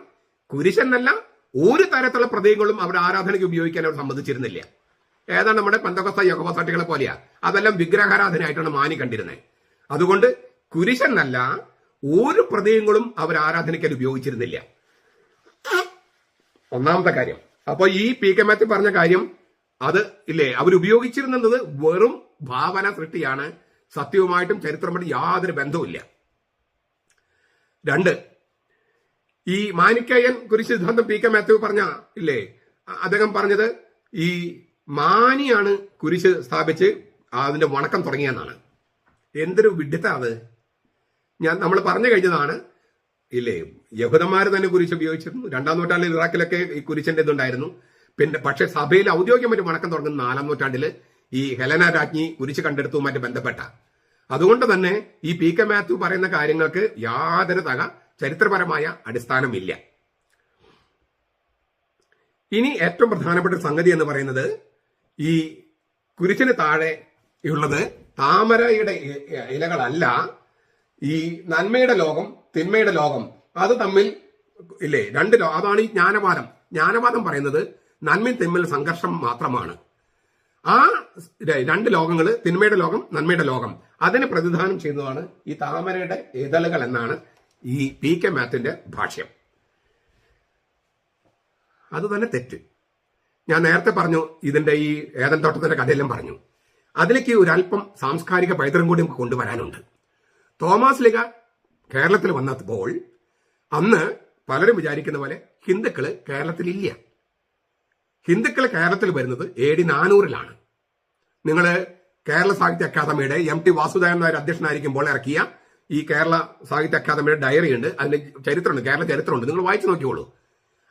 കുരിശെന്നല്ല, ഒരു തരത്തിലുള്ള പ്രതീകങ്ങളും അവർ ആരാധനയ്ക്ക് ഉപയോഗിക്കാൻ അവർ സമ്മതിച്ചിരുന്നില്ല. ഏതാണ് നമ്മുടെ പെന്തക്കോസ്ത യഹോവസാക്ഷികളെ പോലെയാ. അതെല്ലാം വിഗ്രഹാരാധനയായിട്ടാണ് മാനി കണ്ടിരുന്നത്. അതുകൊണ്ട് കുരിശനല്ല ഒരു പ്രതീകങ്ങളും അവർ ആരാധനയ്ക്കാൻ ഉപയോഗിച്ചിരുന്നില്ല. ഒന്നാമത്തെ കാര്യം. അപ്പൊ ഈ പി കെ മാത്യു പറഞ്ഞ കാര്യം അത് ഇല്ലേ, അവരുപയോഗിച്ചിരുന്നത് വെറും ഭാവന സൃഷ്ടിയാണ്. സത്യവുമായിട്ടും ചരിത്രമായിട്ടും യാതൊരു ബന്ധവുമില്ല. 2, ഈ മാനിക്കയൻ കുരിശ് സിദ്ധാന്തം പി കെ മാത്യു പറഞ്ഞ ഇല്ലേ, അദ്ദേഹം പറഞ്ഞത് ഈ മാനിയാണ് കുരിശ് സ്ഥാപിച്ച് അതിന്റെ വണക്കം തുടങ്ങിയെന്നാണ്. എന്തൊരു വിഡ്ഢിത്ത അത്. നമ്മൾ പറഞ്ഞു കഴിഞ്ഞതാണ് ഇല്ലേ, യഹൂദന്മാർ തന്നെ കുരിശ് ഉപയോഗിച്ചിരുന്നു. 2-ാം നൂറ്റാണ്ടിൽ ഇറാഖിലൊക്കെ ഈ കുരിശിന്റെ ഇതുണ്ടായിരുന്നു. പിന്നെ പക്ഷെ സഭയിൽ ഔദ്യോഗികമായിട്ട് വണക്കം തുടങ്ങുന്ന 4-ാം നൂറ്റാണ്ടിൽ ഈ ഹെലന രാജ്ഞി കുരിശ് കണ്ടെടുത്തതുമായിട്ട് ബന്ധപ്പെട്ട. അതുകൊണ്ട് തന്നെ ഈ പി കെ മാത്യു പറയുന്ന കാര്യങ്ങൾക്ക് യാതൊരു ചരിത്രപരമായ അടിസ്ഥാനമില്ല. ഇനി ഏറ്റവും പ്രധാനപ്പെട്ട സംഗതി എന്ന് പറയുന്നത് ഈ കുരിശിന് താഴെ ഉള്ളത് താമരയുടെ ഇലകളല്ല, ഈ നന്മയുടെ ലോകം തിന്മയുടെ ലോകം. അത് തമ്മിൽ ഇല്ലേ അതാണ് ഈ ജ്ഞാനവാദം. ജ്ഞാനവാദം പറയുന്നത് നന്മയും തിന്മയിൽ സംഘർഷം മാത്രമാണ്. ആ 2 ലോകങ്ങൾ, തിന്മയുടെ ലോകം നന്മയുടെ ലോകം, അതിന് പ്രതിദാനം ചെയ്യുന്നതാണ് ഈ താമരയുടെ ഇതളുകൾ എന്നാണ് ഈ പി കെ മാത്യുവിന്റെ ഭാഷ്യം. അത് തന്നെ തെറ്റ്. ഞാൻ നേരത്തെ പറഞ്ഞു, ഇതിന്റെ ഈ ഏദൻ തോട്ടത്തിന്റെ കഥയെല്ലാം പറഞ്ഞു. അതിലേക്ക് ഒരല്പം സാംസ്കാരിക പൈതൃകം കൂടി നമുക്ക് കൊണ്ടുവരാനുണ്ട്. തോമസ് ലീഗ കേരളത്തിൽ വന്നപ്പോൾ അന്ന് പലരും വിചാരിക്കുന്ന പോലെ ഹിന്ദുക്കള് കേരളത്തിലില്ല. ഹിന്ദുക്കൾ കേരളത്തിൽ വരുന്നത് AD 400-ലാണ്. നിങ്ങൾ കേരള സാഹിത്യ അക്കാദമിയുടെ MT വാസുദേവൻ നായർ അധ്യക്ഷനായിരിക്കുമ്പോൾ ഇറക്കിയ ഈ കേരള സാഹിത്യ അക്കാദമിയുടെ ഡയറി ഉണ്ട്, അതിന്റെ ചരിത്രമുണ്ട്, കേരള ചരിത്രമുണ്ട്, നിങ്ങൾ വായിച്ചു നോക്കിയോളൂ.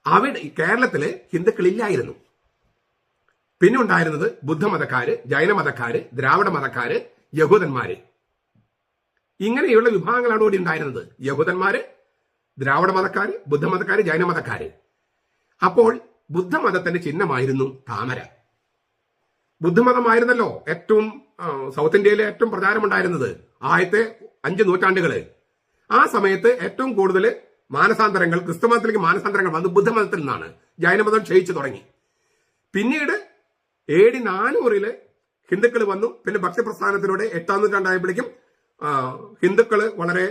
അവിടെ കേരളത്തില് ഹിന്ദുക്കളില്ലായിരുന്നു. പിന്നെ ഉണ്ടായിരുന്നത് ബുദ്ധമതക്കാര്, ജൈനമതക്കാര്, ദ്രാവിഡ മതക്കാര്, യഹൂദന്മാര്. ഇങ്ങനെയുള്ള വിഭാഗങ്ങളാണ് ഇവിടെ ഉണ്ടായിരുന്നത്. യഹൂദന്മാര്, ദ്രാവിഡ മതക്കാര്, ബുദ്ധമതക്കാര്, ജൈനമതക്കാര്. അപ്പോൾ ബുദ്ധമതത്തിന്റെ ചിഹ്നമായിരുന്നു താമര. ബുദ്ധമതമായിരുന്നല്ലോ ഏറ്റവും സൗത്ത് ഇന്ത്യയിലെ ഏറ്റവും പ്രചാരമുണ്ടായിരുന്നത് ആദ്യത്തെ 5 നൂറ്റാണ്ടുകള്. ആ സമയത്ത് ഏറ്റവും കൂടുതൽ മാനസാന്തരങ്ങൾ, ക്രിസ്തുമതത്തിലേക്ക് മാനസാന്തരങ്ങൾ വന്ന് ബുദ്ധമതത്തിൽ നിന്നാണ്. ജൈനമതം ക്ഷയിച്ചു തുടങ്ങി. പിന്നീട് AD 400-ല് ഹിന്ദുക്കൾ വന്നു. പിന്നെ ഭക്തിപ്രസ്ഥാനത്തിലൂടെ 8-ാം നൂറ്റാണ്ടായപ്പോഴേക്കും ഹിന്ദുക്കള് വളരെ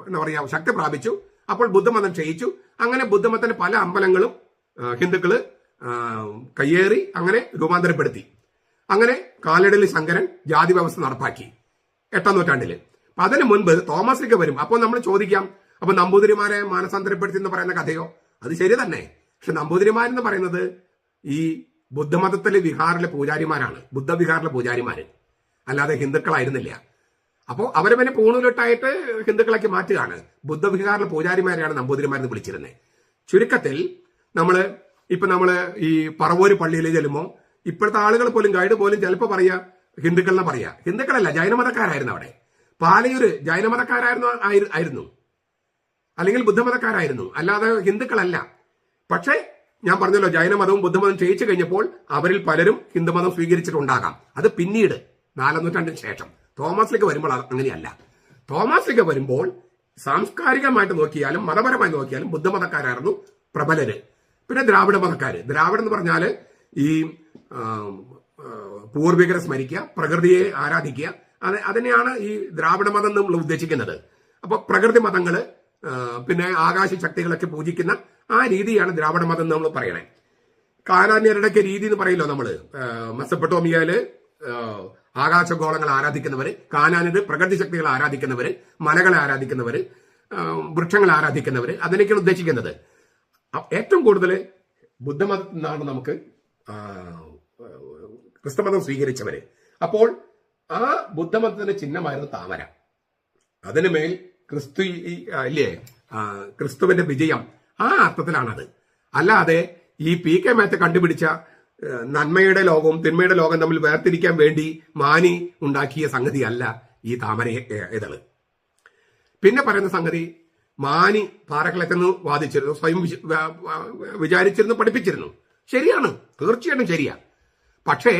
എന്താ പറയാ ശക്തി പ്രാപിച്ചു. അപ്പോൾ ബുദ്ധമതം ക്ഷയിച്ചു. അങ്ങനെ ബുദ്ധമതത്തിന്റെ പല അമ്പലങ്ങളും ഹിന്ദുക്കള് കയ്യേറി അങ്ങനെ രൂപാന്തരപ്പെടുത്തി. അങ്ങനെ കാലടിയിൽ ശങ്കരൻ ജാതി വ്യവസ്ഥ നടപ്പാക്കി 8-ാം നൂറ്റാണ്ടില്. അപ്പൊ അതിന് മുൻപ് തോമസ് ലീഗ വരും. അപ്പോൾ നമ്മൾ ചോദിക്കാം, അപ്പൊ നമ്പൂതിരിമാരെ മാനസാന്തരപ്പെടുത്തി എന്ന് പറയുന്ന കഥയോ? അത് ശരി തന്നെ. പക്ഷെ നമ്പൂതിരിമാരെന്ന് പറയുന്നത് ഈ ബുദ്ധമതത്തിലെ വിഹാറിലെ പൂജാരിമാരാണ്, ബുദ്ധവിഹാറിലെ പൂജാരിമാര്, അല്ലാതെ ഹിന്ദുക്കളായിരുന്നില്ല. അപ്പോൾ അവരെ പിന്നെ പൂണൂലിട്ടായിട്ട് ഹിന്ദുക്കളാക്കി മാറ്റുകയാണ്. ബുദ്ധവിഹാറിലെ പൂജാരിമാരെയാണ് നമ്പൂതിരിമാരെന്ന് വിളിച്ചിരുന്നത്. ചുരുക്കത്തിൽ നമ്മള് ഈ പറവൂര് പള്ളിയിൽ ചെല്ലുമ്പോൾ ഇപ്പോഴത്തെ ആളുകൾ പോലും, ഗൈഡ് പോലും ചിലപ്പോൾ പറയാ ഹിന്ദുക്കളെന്ന് പറയാ. ഹിന്ദുക്കളല്ല, ജൈനമതക്കാരായിരുന്നു അവിടെ. പാലയൂര് ജൈനമതക്കാരായിരുന്നു, അല്ലെങ്കിൽ ബുദ്ധമതക്കാരായിരുന്നു, അല്ലാതെ ഹിന്ദുക്കളല്ല. പക്ഷേ ഞാൻ പറഞ്ഞല്ലോ, ജൈനമതവും ബുദ്ധമതവും ക്ഷയിച്ചു കഴിഞ്ഞപ്പോൾ അവരിൽ പലരും ഹിന്ദുമതം സ്വീകരിച്ചിട്ടുണ്ടാകാം. അത് പിന്നീട് 4-ാം നൂറ്റാണ്ടിന് ശേഷം. തോമസ് ലീഗ വരുമ്പോൾ അങ്ങനെയല്ല. തോമസ് ലീഗ വരുമ്പോൾ സാംസ്കാരികമായിട്ട് നോക്കിയാലും മതപരമായി നോക്കിയാലും ബുദ്ധമതക്കാരായിരുന്നു പ്രബലര്. പിന്നെ ദ്രാവിഡ മതക്കാര്. ദ്രാവിഡം എന്ന് പറഞ്ഞാല് ഈ പൂർവികരെ സ്മരിക്കുക, പ്രകൃതിയെ ആരാധിക്കുക, അതിനെയാണ് ഈ ദ്രാവിഡ മതം നമ്മൾ ഉദ്ദേശിക്കുന്നത്. അപ്പൊ പ്രകൃതി മതങ്ങള്, പിന്നെ ആകാശ ശക്തികളൊക്കെ പൂജിക്കുന്ന ആ രീതിയാണ് ദ്രാവിഡ മതം നമ്മൾ പറയണേ. കാനാന്യരുടെയൊക്കെ രീതി എന്ന് പറയല്ലോ നമ്മള്. മെസപ്പൊട്ടോമിയയില് ആകാശഗോളങ്ങൾ ആരാധിക്കുന്നവര്, കാനാനിത് പ്രകൃതി ശക്തികളെ ആരാധിക്കുന്നവര്, മലകളെ ആരാധിക്കുന്നവര്, വൃക്ഷങ്ങളെ ആരാധിക്കുന്നവര്, അതിനൊക്കെയാണ് ഉദ്ദേശിക്കുന്നത്. ഏറ്റവും കൂടുതൽ ബുദ്ധമതത്തിൽ നിന്നാണ് നമുക്ക് ക്രിസ്തുമതം സ്വീകരിച്ചവര്. അപ്പോൾ ആ ബുദ്ധമതത്തിന്റെ ചിഹ്നമായിരുന്നു താമര. അതിനുമേൽ ക്രിസ്തുവിന്റെ വിജയം, ആ അർത്ഥത്തിലാണത്. അല്ലാതെ ഈ പി കെ മാത്യു കണ്ടുപിടിച്ച നന്മയുടെ ലോകവും തിന്മയുടെ ലോകം തമ്മിൽ വേർതിരിക്കാൻ വേണ്ടി മാനി ഉണ്ടാക്കിയ സംഗതിയല്ല ഈ താമര ഇതള്. പിന്നെ പറയുന്ന സംഗതി, മാനി പാറക്കളത്തെന്ന് വാദിച്ചിരുന്നു, സ്വയം വിചാരിച്ചിരുന്നു, പഠിപ്പിച്ചിരുന്നു. ശരിയാണ്, തീർച്ചയായിട്ടും ശരിയാ. പക്ഷേ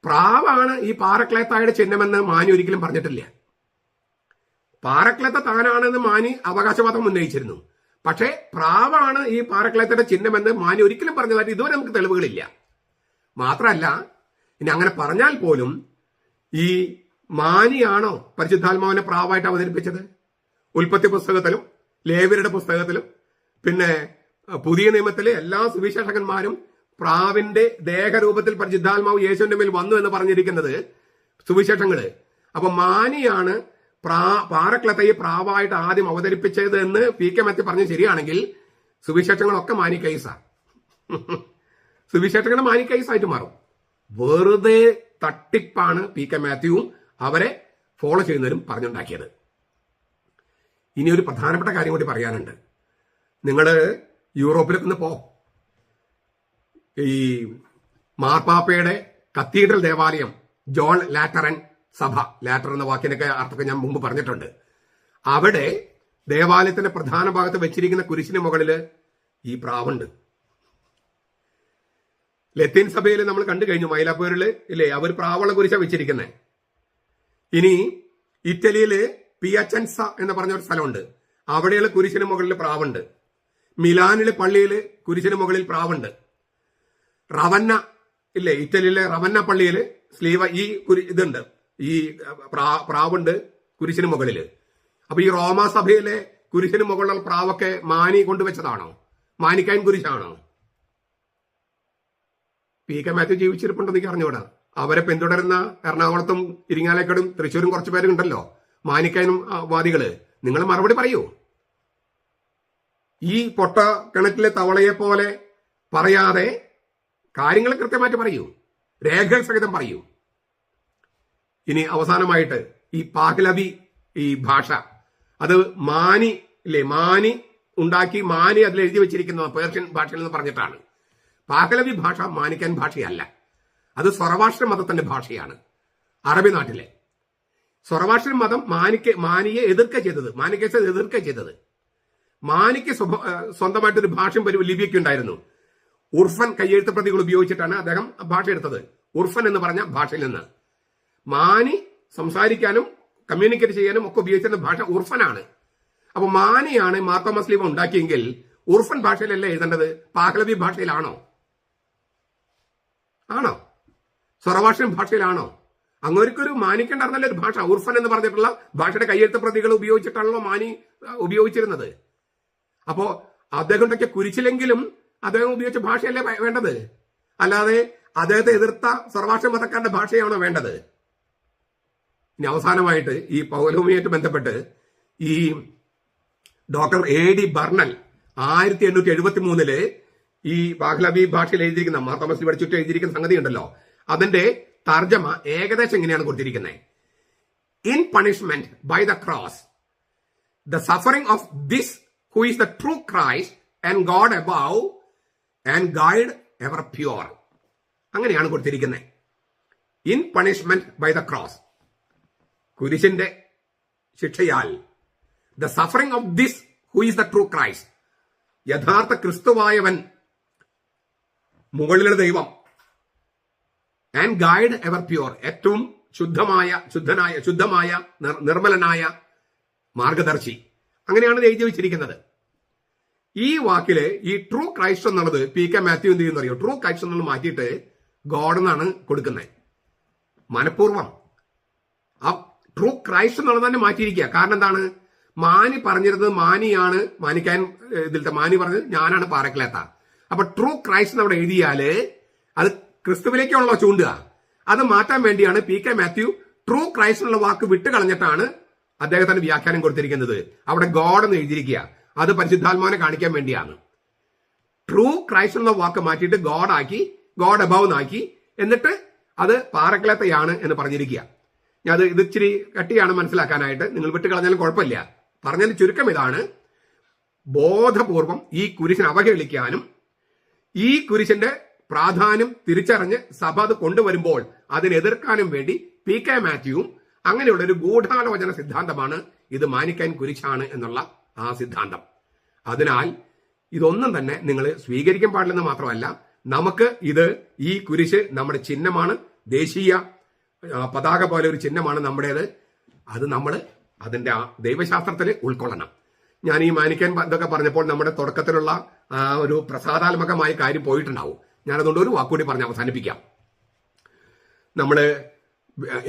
പ്രാവാണ് ഈ പാറക്കളത്തായുടെ ചിഹ്നമെന്ന് മാനി ഒരിക്കലും പറഞ്ഞിട്ടില്ല. പാറക്കളത്ത താനാണെന്ന് മാനി അവകാശവാദം ഉന്നയിച്ചിരുന്നു. പക്ഷേ പ്രാവാണ് ഈ പാറക്കളയത്തിന്റെ ചിഹ്നമെന്ന് മാനി ഒരിക്കലും പറഞ്ഞതായിട്ട് ഇതുവരെ നമുക്ക് തെളിവുകളില്ല. മാത്രമല്ല, ഇനി അങ്ങനെ പറഞ്ഞാൽ പോലും ഈ മാനിയാണോ പരിശുദ്ധാത്മാവിനെ പ്രാവായിട്ട് അവതരിപ്പിച്ചത്? ഉൽപ്പത്തി പുസ്തകത്തിലും ലേവ്യരുടെ പുസ്തകത്തിലും പിന്നെ പുതിയ നിയമത്തിലെ എല്ലാ സുവിശേഷകന്മാരും പ്രാവിന്റെ ദേഹരൂപത്തിൽ പരിശുദ്ധാത്മാവ് യേശുവിന്റെ മേൽ വന്നു എന്ന് പറഞ്ഞിരിക്കുന്നത് സുവിശേഷങ്ങള്. അപ്പൊ മാനിയാണ് പാറക്കളത്തെ പ്രാവായിട്ട് ആദ്യം അവതരിപ്പിച്ചത് എന്ന് പി.കെ. മാത്യു പറഞ്ഞ് ശരിയാണെങ്കിൽ സുവിശേഷങ്ങളൊക്കെ മാനി കേസാ. സുവിശേഷങ്ങൾ മാനി കേസായിട്ട് മാറും. വെറുതെ തട്ടിപ്പാണ് പി.കെ. മാത്യുവും അവരെ ഫോളോ ചെയ്യുന്നവരും പറഞ്ഞുണ്ടാക്കിയത്. ഇനി ഒരു പ്രധാനപ്പെട്ട കാര്യം കൂടി പറയാനുണ്ട്. നിങ്ങൾ യൂറോപ്പിലൊക്കെ ഒന്ന് ഈ മാർപ്പാപ്പയുടെ കത്തീഡ്രൽ ദേവാലയം, ജോൺ ലാറ്ററൻ സഭ, ലാറ്റർ എന്ന വാക്കിനൊക്കെ അർത്ഥമൊക്കെ ഞാൻ മുമ്പ് പറഞ്ഞിട്ടുണ്ട്. അവിടെ ദേവാലയത്തിന്റെ പ്രധാന ഭാഗത്ത് വെച്ചിരിക്കുന്ന കുരിശിന് മുകളില് ഈ പ്രാവുണ്ട്. ലത്തീൻ സഭയിൽ നമ്മൾ കണ്ടു കഴിഞ്ഞു, മൈലാപ്പൂരില് ഇല്ലേ, അവർ പ്രാവുള്ള കുരിശ വെച്ചിരിക്കുന്നത്. ഇനി ഇറ്റലിയില് പിയച്ചൻസ എന്ന് പറഞ്ഞ ഒരു സ്ഥലമുണ്ട്, അവിടെയുള്ള കുരിശിന് മുകളിൽ പ്രാവുണ്ട്. മിലാനിലെ പള്ളിയില് കുരിശിന് മുകളിൽ പ്രാവുണ്ട്. റവന്ന ഇല്ലേ, ഇറ്റലിയിലെ റവന്ന പള്ളിയില് ഇതുണ്ട്, ഈ പ്രാവുണ്ട് കുരിശിന് മുകളില്. അപ്പൊ ഈ റോമാ സഭയിലെ കുരിശിന് മുകളിലുള്ള പ്രാവൊക്കെ മാനി കൊണ്ടുവച്ചതാണോ? മാനിക്കാൻ കുരിശാണോ? പി.കെ. മാത്യു ജീവിച്ചിരിപ്പുണ്ടെന്ന് എനിക്ക് അറിഞ്ഞുകൂടാ. അവരെ പിന്തുടരുന്ന എറണാകുളത്തും ഇരിങ്ങാലക്കുടയും തൃശ്ശൂരും കുറച്ചു പേരുണ്ടല്ലോ മാനിക്കാനും വാദികള്. നിങ്ങൾ മറുപടി പറയൂ. ഈ പൊട്ട കിണറ്റിലെ തവളയെ പോലെ പറയാതെ കാര്യങ്ങൾ കൃത്യമായിട്ട് പറയൂ, രേഖകൾ സഹിതം പറയൂ. ഇനി അവസാനമായിട്ട് ഈ പാഹ്ലവി ഈ ഭാഷ, അത് മാനി ഇല്ലേ, മാനി ഉണ്ടാക്കി മാനി അതിൽ എഴുതി വെച്ചിരിക്കുന്ന പേർഷ്യൻ ഭാഷയിൽ നിന്ന് പറഞ്ഞിട്ടാണ്. പാഹ്ലവി ഭാഷ മാനിക്കാൻ ഭാഷയല്ല, അത് സൊറവാഷ്ട്ര മതത്തിന്റെ ഭാഷയാണ്. അറബി നാട്ടിലെ സൊറവാഷ്ട്ര മതം മാനിയെ എതിർക്കുക ചെയ്തത്, മാനിക്കേസ് എതിർക്കുക ചെയ്തത്. മാനിക്ക് സ്വന്തമായിട്ടൊരു ഭാഷയും ലിപിയൊക്കെ ഉണ്ടായിരുന്നു. ഉർഫൻ കയ്യെഴുത്ത് പ്രതികൾ ഉപയോഗിച്ചിട്ടാണ് അദ്ദേഹം ഭാഷ എടുത്തത്. ഉർഫൻ എന്ന് പറഞ്ഞ ഭാഷയിൽ നിന്ന്. മാനി സംസാരിക്കാനും കമ്മ്യൂണിക്കേറ്റ് ചെയ്യാനും ഒക്കെ ഉപയോഗിച്ചിരുന്ന ഭാഷ ഉർഫനാണ്. അപ്പൊ മാനിയാണ് മാർത്തോമാ സ്ലീഹ ഉണ്ടാക്കിയെങ്കിൽ ഉർഫൻ ഭാഷയിലല്ലേ എഴുതേണ്ടത്? പാഹ്ലവി ഭാഷയിലാണോ? ആണോ? സൊറവാഷ്ട്രൻ ഭാഷയിലാണോ? അങ്ങോരിക്കൊരു മാനിക്കുണ്ടായിരുന്നല്ലോ ഒരു ഭാഷ. ഉർഫൻ എന്ന് പറഞ്ഞിട്ടുള്ള ഭാഷയുടെ കയ്യെഴുത്ത് പ്രതികൾ ഉപയോഗിച്ചിട്ടാണല്ലോ മാനി ഉപയോഗിച്ചിരുന്നത്. അപ്പോ അദ്ദേഹം ഉണ്ടാക്കിയ കുരിശിലെങ്കിലും അദ്ദേഹം ഉപയോഗിച്ച ഭാഷയല്ലേ വേണ്ടത്, അല്ലാതെ അദ്ദേഹത്തെ എതിർത്ത സർവാഷ്ട്ര മതക്കാരുടെ ഭാഷയാണോ വേണ്ടത്? ഇനി അവസാനമായിട്ട് ഈ പൗലോമിയായിട്ട് ബന്ധപ്പെട്ട് ഈ ഡോക്ടർ A.D. ബർണൽ 1873 ഈ പാഹ്ലവി ഭാഷയിൽ എഴുതിയിരിക്കുന്ന മാർത്തോമാ സ്ലീഹ ചുറ്റും എഴുതിയിരിക്കുന്ന സംഗതി ഉണ്ടല്ലോ, അതിന്റെ തർജ്ജമ ഏകദേശം ഇങ്ങനെയാണ് കൊടുത്തിരിക്കുന്നത്. In punishment by the cross the suffering of this who is the true Christ and God above and guide ever pure. അങ്ങനെയാണ് കൊടുത്തിരിക്കുന്നത്. In punishment by the cross, കുരിശിന്റെ ശിക്ഷയാൽ, the suffering of this who is the true Christ, യഥാർത്ഥ ക്രിസ്തുവായവൻ, മുകളിലെ ദൈവം, and guide ever pure, ഏറ്റവും ശുദ്ധമായ നിർമ്മലനായ മാർഗദർശി. അങ്ങനെയാണ് എഴുതി വെച്ചിരിക്കുന്നത്. ഈ വാക്കില് ഈ ട്രൂ ക്രൈസ്റ്റ് എന്നുള്ളത് പി.കെ. മാത്യു എന്ത് ചെയ്യുന്ന അറിയോ? ട്രൂ ക്രൈസ്റ്റ് എന്നുള്ളത് മാറ്റിയിട്ട് ഗോഡ് എന്നാണ് കൊടുക്കുന്നത്. മനഃപൂർവ്വം ആ ട്രൂ ക്രൈസ്റ്റ് എന്നുള്ളത് തന്നെ മാറ്റിയിരിക്കുക. കാരണം എന്താണ്? മാനി പറഞ്ഞിരുന്നത് മാനിയാണ്, മാനിക്കാൻ ഇതിലത്തെ മാനി പറഞ്ഞത് ഞാനാണ് പാറക്കളേത്ത. അപ്പൊ ട്രൂ ക്രൈസ്റ്റ് അവിടെ എഴുതിയാല് അത് ക്രിസ്തുവിലേക്കുള്ള ചൂണ്ടുക. അത് മാറ്റാൻ വേണ്ടിയാണ് പി.കെ. മാത്യു ട്രൂ ക്രൈസ്റ്റ് എന്നുള്ള വാക്ക് വിട്ടുകളഞ്ഞിട്ടാണ് അദ്ദേഹത്തിന് വ്യാഖ്യാനം കൊടുത്തിരിക്കുന്നത്. അവിടെ ഗോഡ് എന്ന് എഴുതിയിരിക്കുക. അത് പരിശുദ്ധാത്മാവിനെ കാണിക്കാൻ വേണ്ടിയാണ്. ട്രൂ ക്രൈസ്റ്റ് എന്ന വാക്ക് മാറ്റിയിട്ട് ഗോഡാക്കി, ഗോഡ് അബവ് എന്നാക്കി, എന്നിട്ട് അത് പാറക്കളത്തയാണ് എന്ന് പറഞ്ഞിരിക്കുക. ഞാൻ ഇത് ഇച്ചിരി കട്ടിയാണ് മനസ്സിലാക്കാനായിട്ട്, നിങ്ങൾ വിട്ടുകളഞ്ഞാലും കുഴപ്പമില്ല. പറഞ്ഞതിന് ചുരുക്കം ഇതാണ്: ബോധപൂർവം ഈ കുരിശിനെ അവഹേളിക്കാനും ഈ കുരിശിന്റെ പ്രാധാന്യം തിരിച്ചറിഞ്ഞ് സഭ അത് കൊണ്ടുവരുമ്പോൾ അതിനെതിർക്കാനും വേണ്ടി പി.കെ. മാത്യുവും അങ്ങനെയുള്ള ഒരു ഗൂഢാലോചന സിദ്ധാന്തമാണ് ഇത് മാനിക്കാൻ കുരിശാണ് എന്നുള്ള ആ സിദ്ധാന്തം. അതിനാൽ ഇതൊന്നും തന്നെ നിങ്ങൾ സ്വീകരിക്കാൻ പാടില്ലെന്ന് മാത്രമല്ല, നമുക്ക് ഈ കുരിശ് നമ്മുടെ ചിഹ്നമാണ്, ദേശീയ പതാക പോലെ ഒരു ചിഹ്നമാണ് നമ്മുടേത്. അത് നമ്മൾ അതിന്റെ ദൈവശാസ്ത്രത്തിൽ ഉൾക്കൊള്ളണം. ഞാൻ ഈ മാനിക്കൻ ഇതൊക്കെ പറഞ്ഞപ്പോൾ നമ്മുടെ തുടക്കത്തിലുള്ള ആ ഒരു പ്രസാദാത്മകമായ കാര്യം പോയിട്ടുണ്ടാവും. ഞാനതുകൊണ്ട് ഒരു വാക്കുകൂടി പറഞ്ഞ് അവസാനിപ്പിക്കാം. നമ്മള്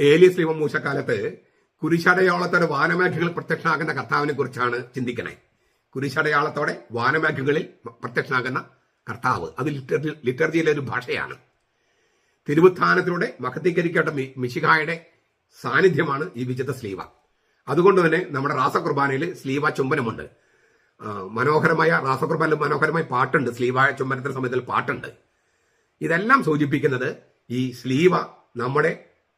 ഏലി ശ്രീമ മൂശക്കാലത്ത് കുരിശടയാളത്തോടെ വാനമേഘങ്ങളിൽ പ്രത്യക്ഷനാകുന്ന കർത്താവിനെ കുറിച്ചാണ് ചിന്തിക്കണേ. കുരിശടയാളത്തോടെ വാനമേഘങ്ങളിൽ പ്രത്യക്ഷനാകുന്ന കർത്താവ്, അത് ലിറ്റർജിയിലെ ഒരു ഭാഷയാണ്. തിരുവുത്ഥാനത്തിലൂടെ മഹത്വീകരിക്കേണ്ട മിശിഹായുടെ സാന്നിധ്യമാണ് ഈ വിശുദ്ധ സ്ലീവ. അതുകൊണ്ട് തന്നെ നമ്മുടെ റാസകുർബാനയിൽ സ്ലീവ ചുംബനമുണ്ട്. മനോഹരമായ റാസകുർബാനയിൽ മനോഹരമായ പാട്ടുണ്ട്. സ്ലീവ ചുംബനത്തിന്റെ സമയത്തിൽ പാട്ടുണ്ട്. ഇതെല്ലാം സൂചിപ്പിക്കുന്നത് ഈ സ്ലീവ നമ്മുടെ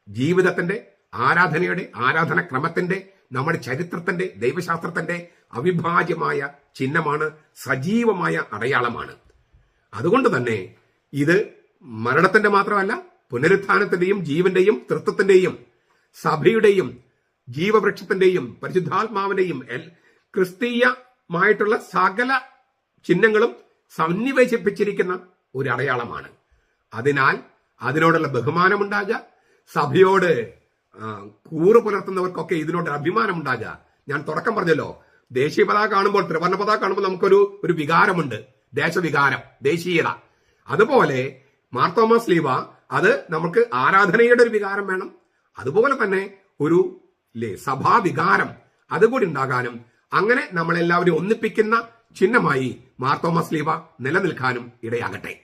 ജീവിതത്തിന്റെ, ആരാധനയുടെ, ആരാധനക്രമത്തിന്റെ, നമ്മുടെ ചരിത്രത്തിന്റെ, ദൈവശാസ്ത്രത്തിന്റെ അവിഭാജ്യമായ ചിഹ്നമാണ്, സജീവമായ അടയാളമാണ്. അതുകൊണ്ട് തന്നെ ഇത് മരണത്തിന്റെ മാത്രമല്ല, പുനരുത്ഥാനത്തിന്റെയും ജീവന്റെയും തൃത്വത്തിന്റെയും സഭയുടെയും ജീവവൃക്ഷത്തിന്റെയും പരിശുദ്ധാത്മാവിന്റെയും ക്രിസ്തീയമായിട്ടുള്ള സകല ചിഹ്നങ്ങളും സന്നിവേശിപ്പിച്ചിരിക്കുന്ന ഒരു അടയാളമാണ്. അതിനാൽ അതിനോടുള്ള ബഹുമാനമുണ്ടാകുക, സഭയോട് കൂറ് പുലർത്തുന്നവർക്കൊക്കെ ഇതിനോട് അഭിമാനം ഉണ്ടാകുക. ഞാൻ തുടക്കം പറഞ്ഞല്ലോ, ദേശീയ പതാക കാണുമ്പോൾ, ത്രിവർണ്ണ പതാക കാണുമ്പോൾ നമുക്കൊരു വികാരമുണ്ട്, ദേശവികാരം, ദേശീയത. അതുപോലെ മാർത്തോമാ സ്ലീവ, അത് നമുക്ക് ആരാധനയുടെ ഒരു വികാരം വേണം. അതുപോലെ തന്നെ ഒരു സഭാവികാരം അതുകൂടി ഉണ്ടാകാനും, അങ്ങനെ നമ്മളെല്ലാവരും ഒന്നിപ്പിക്കുന്ന ചിഹ്നമായി മാർത്തോമാ സ്ലീവ നിലനിൽക്കാനും ഇടയാകട്ടെ.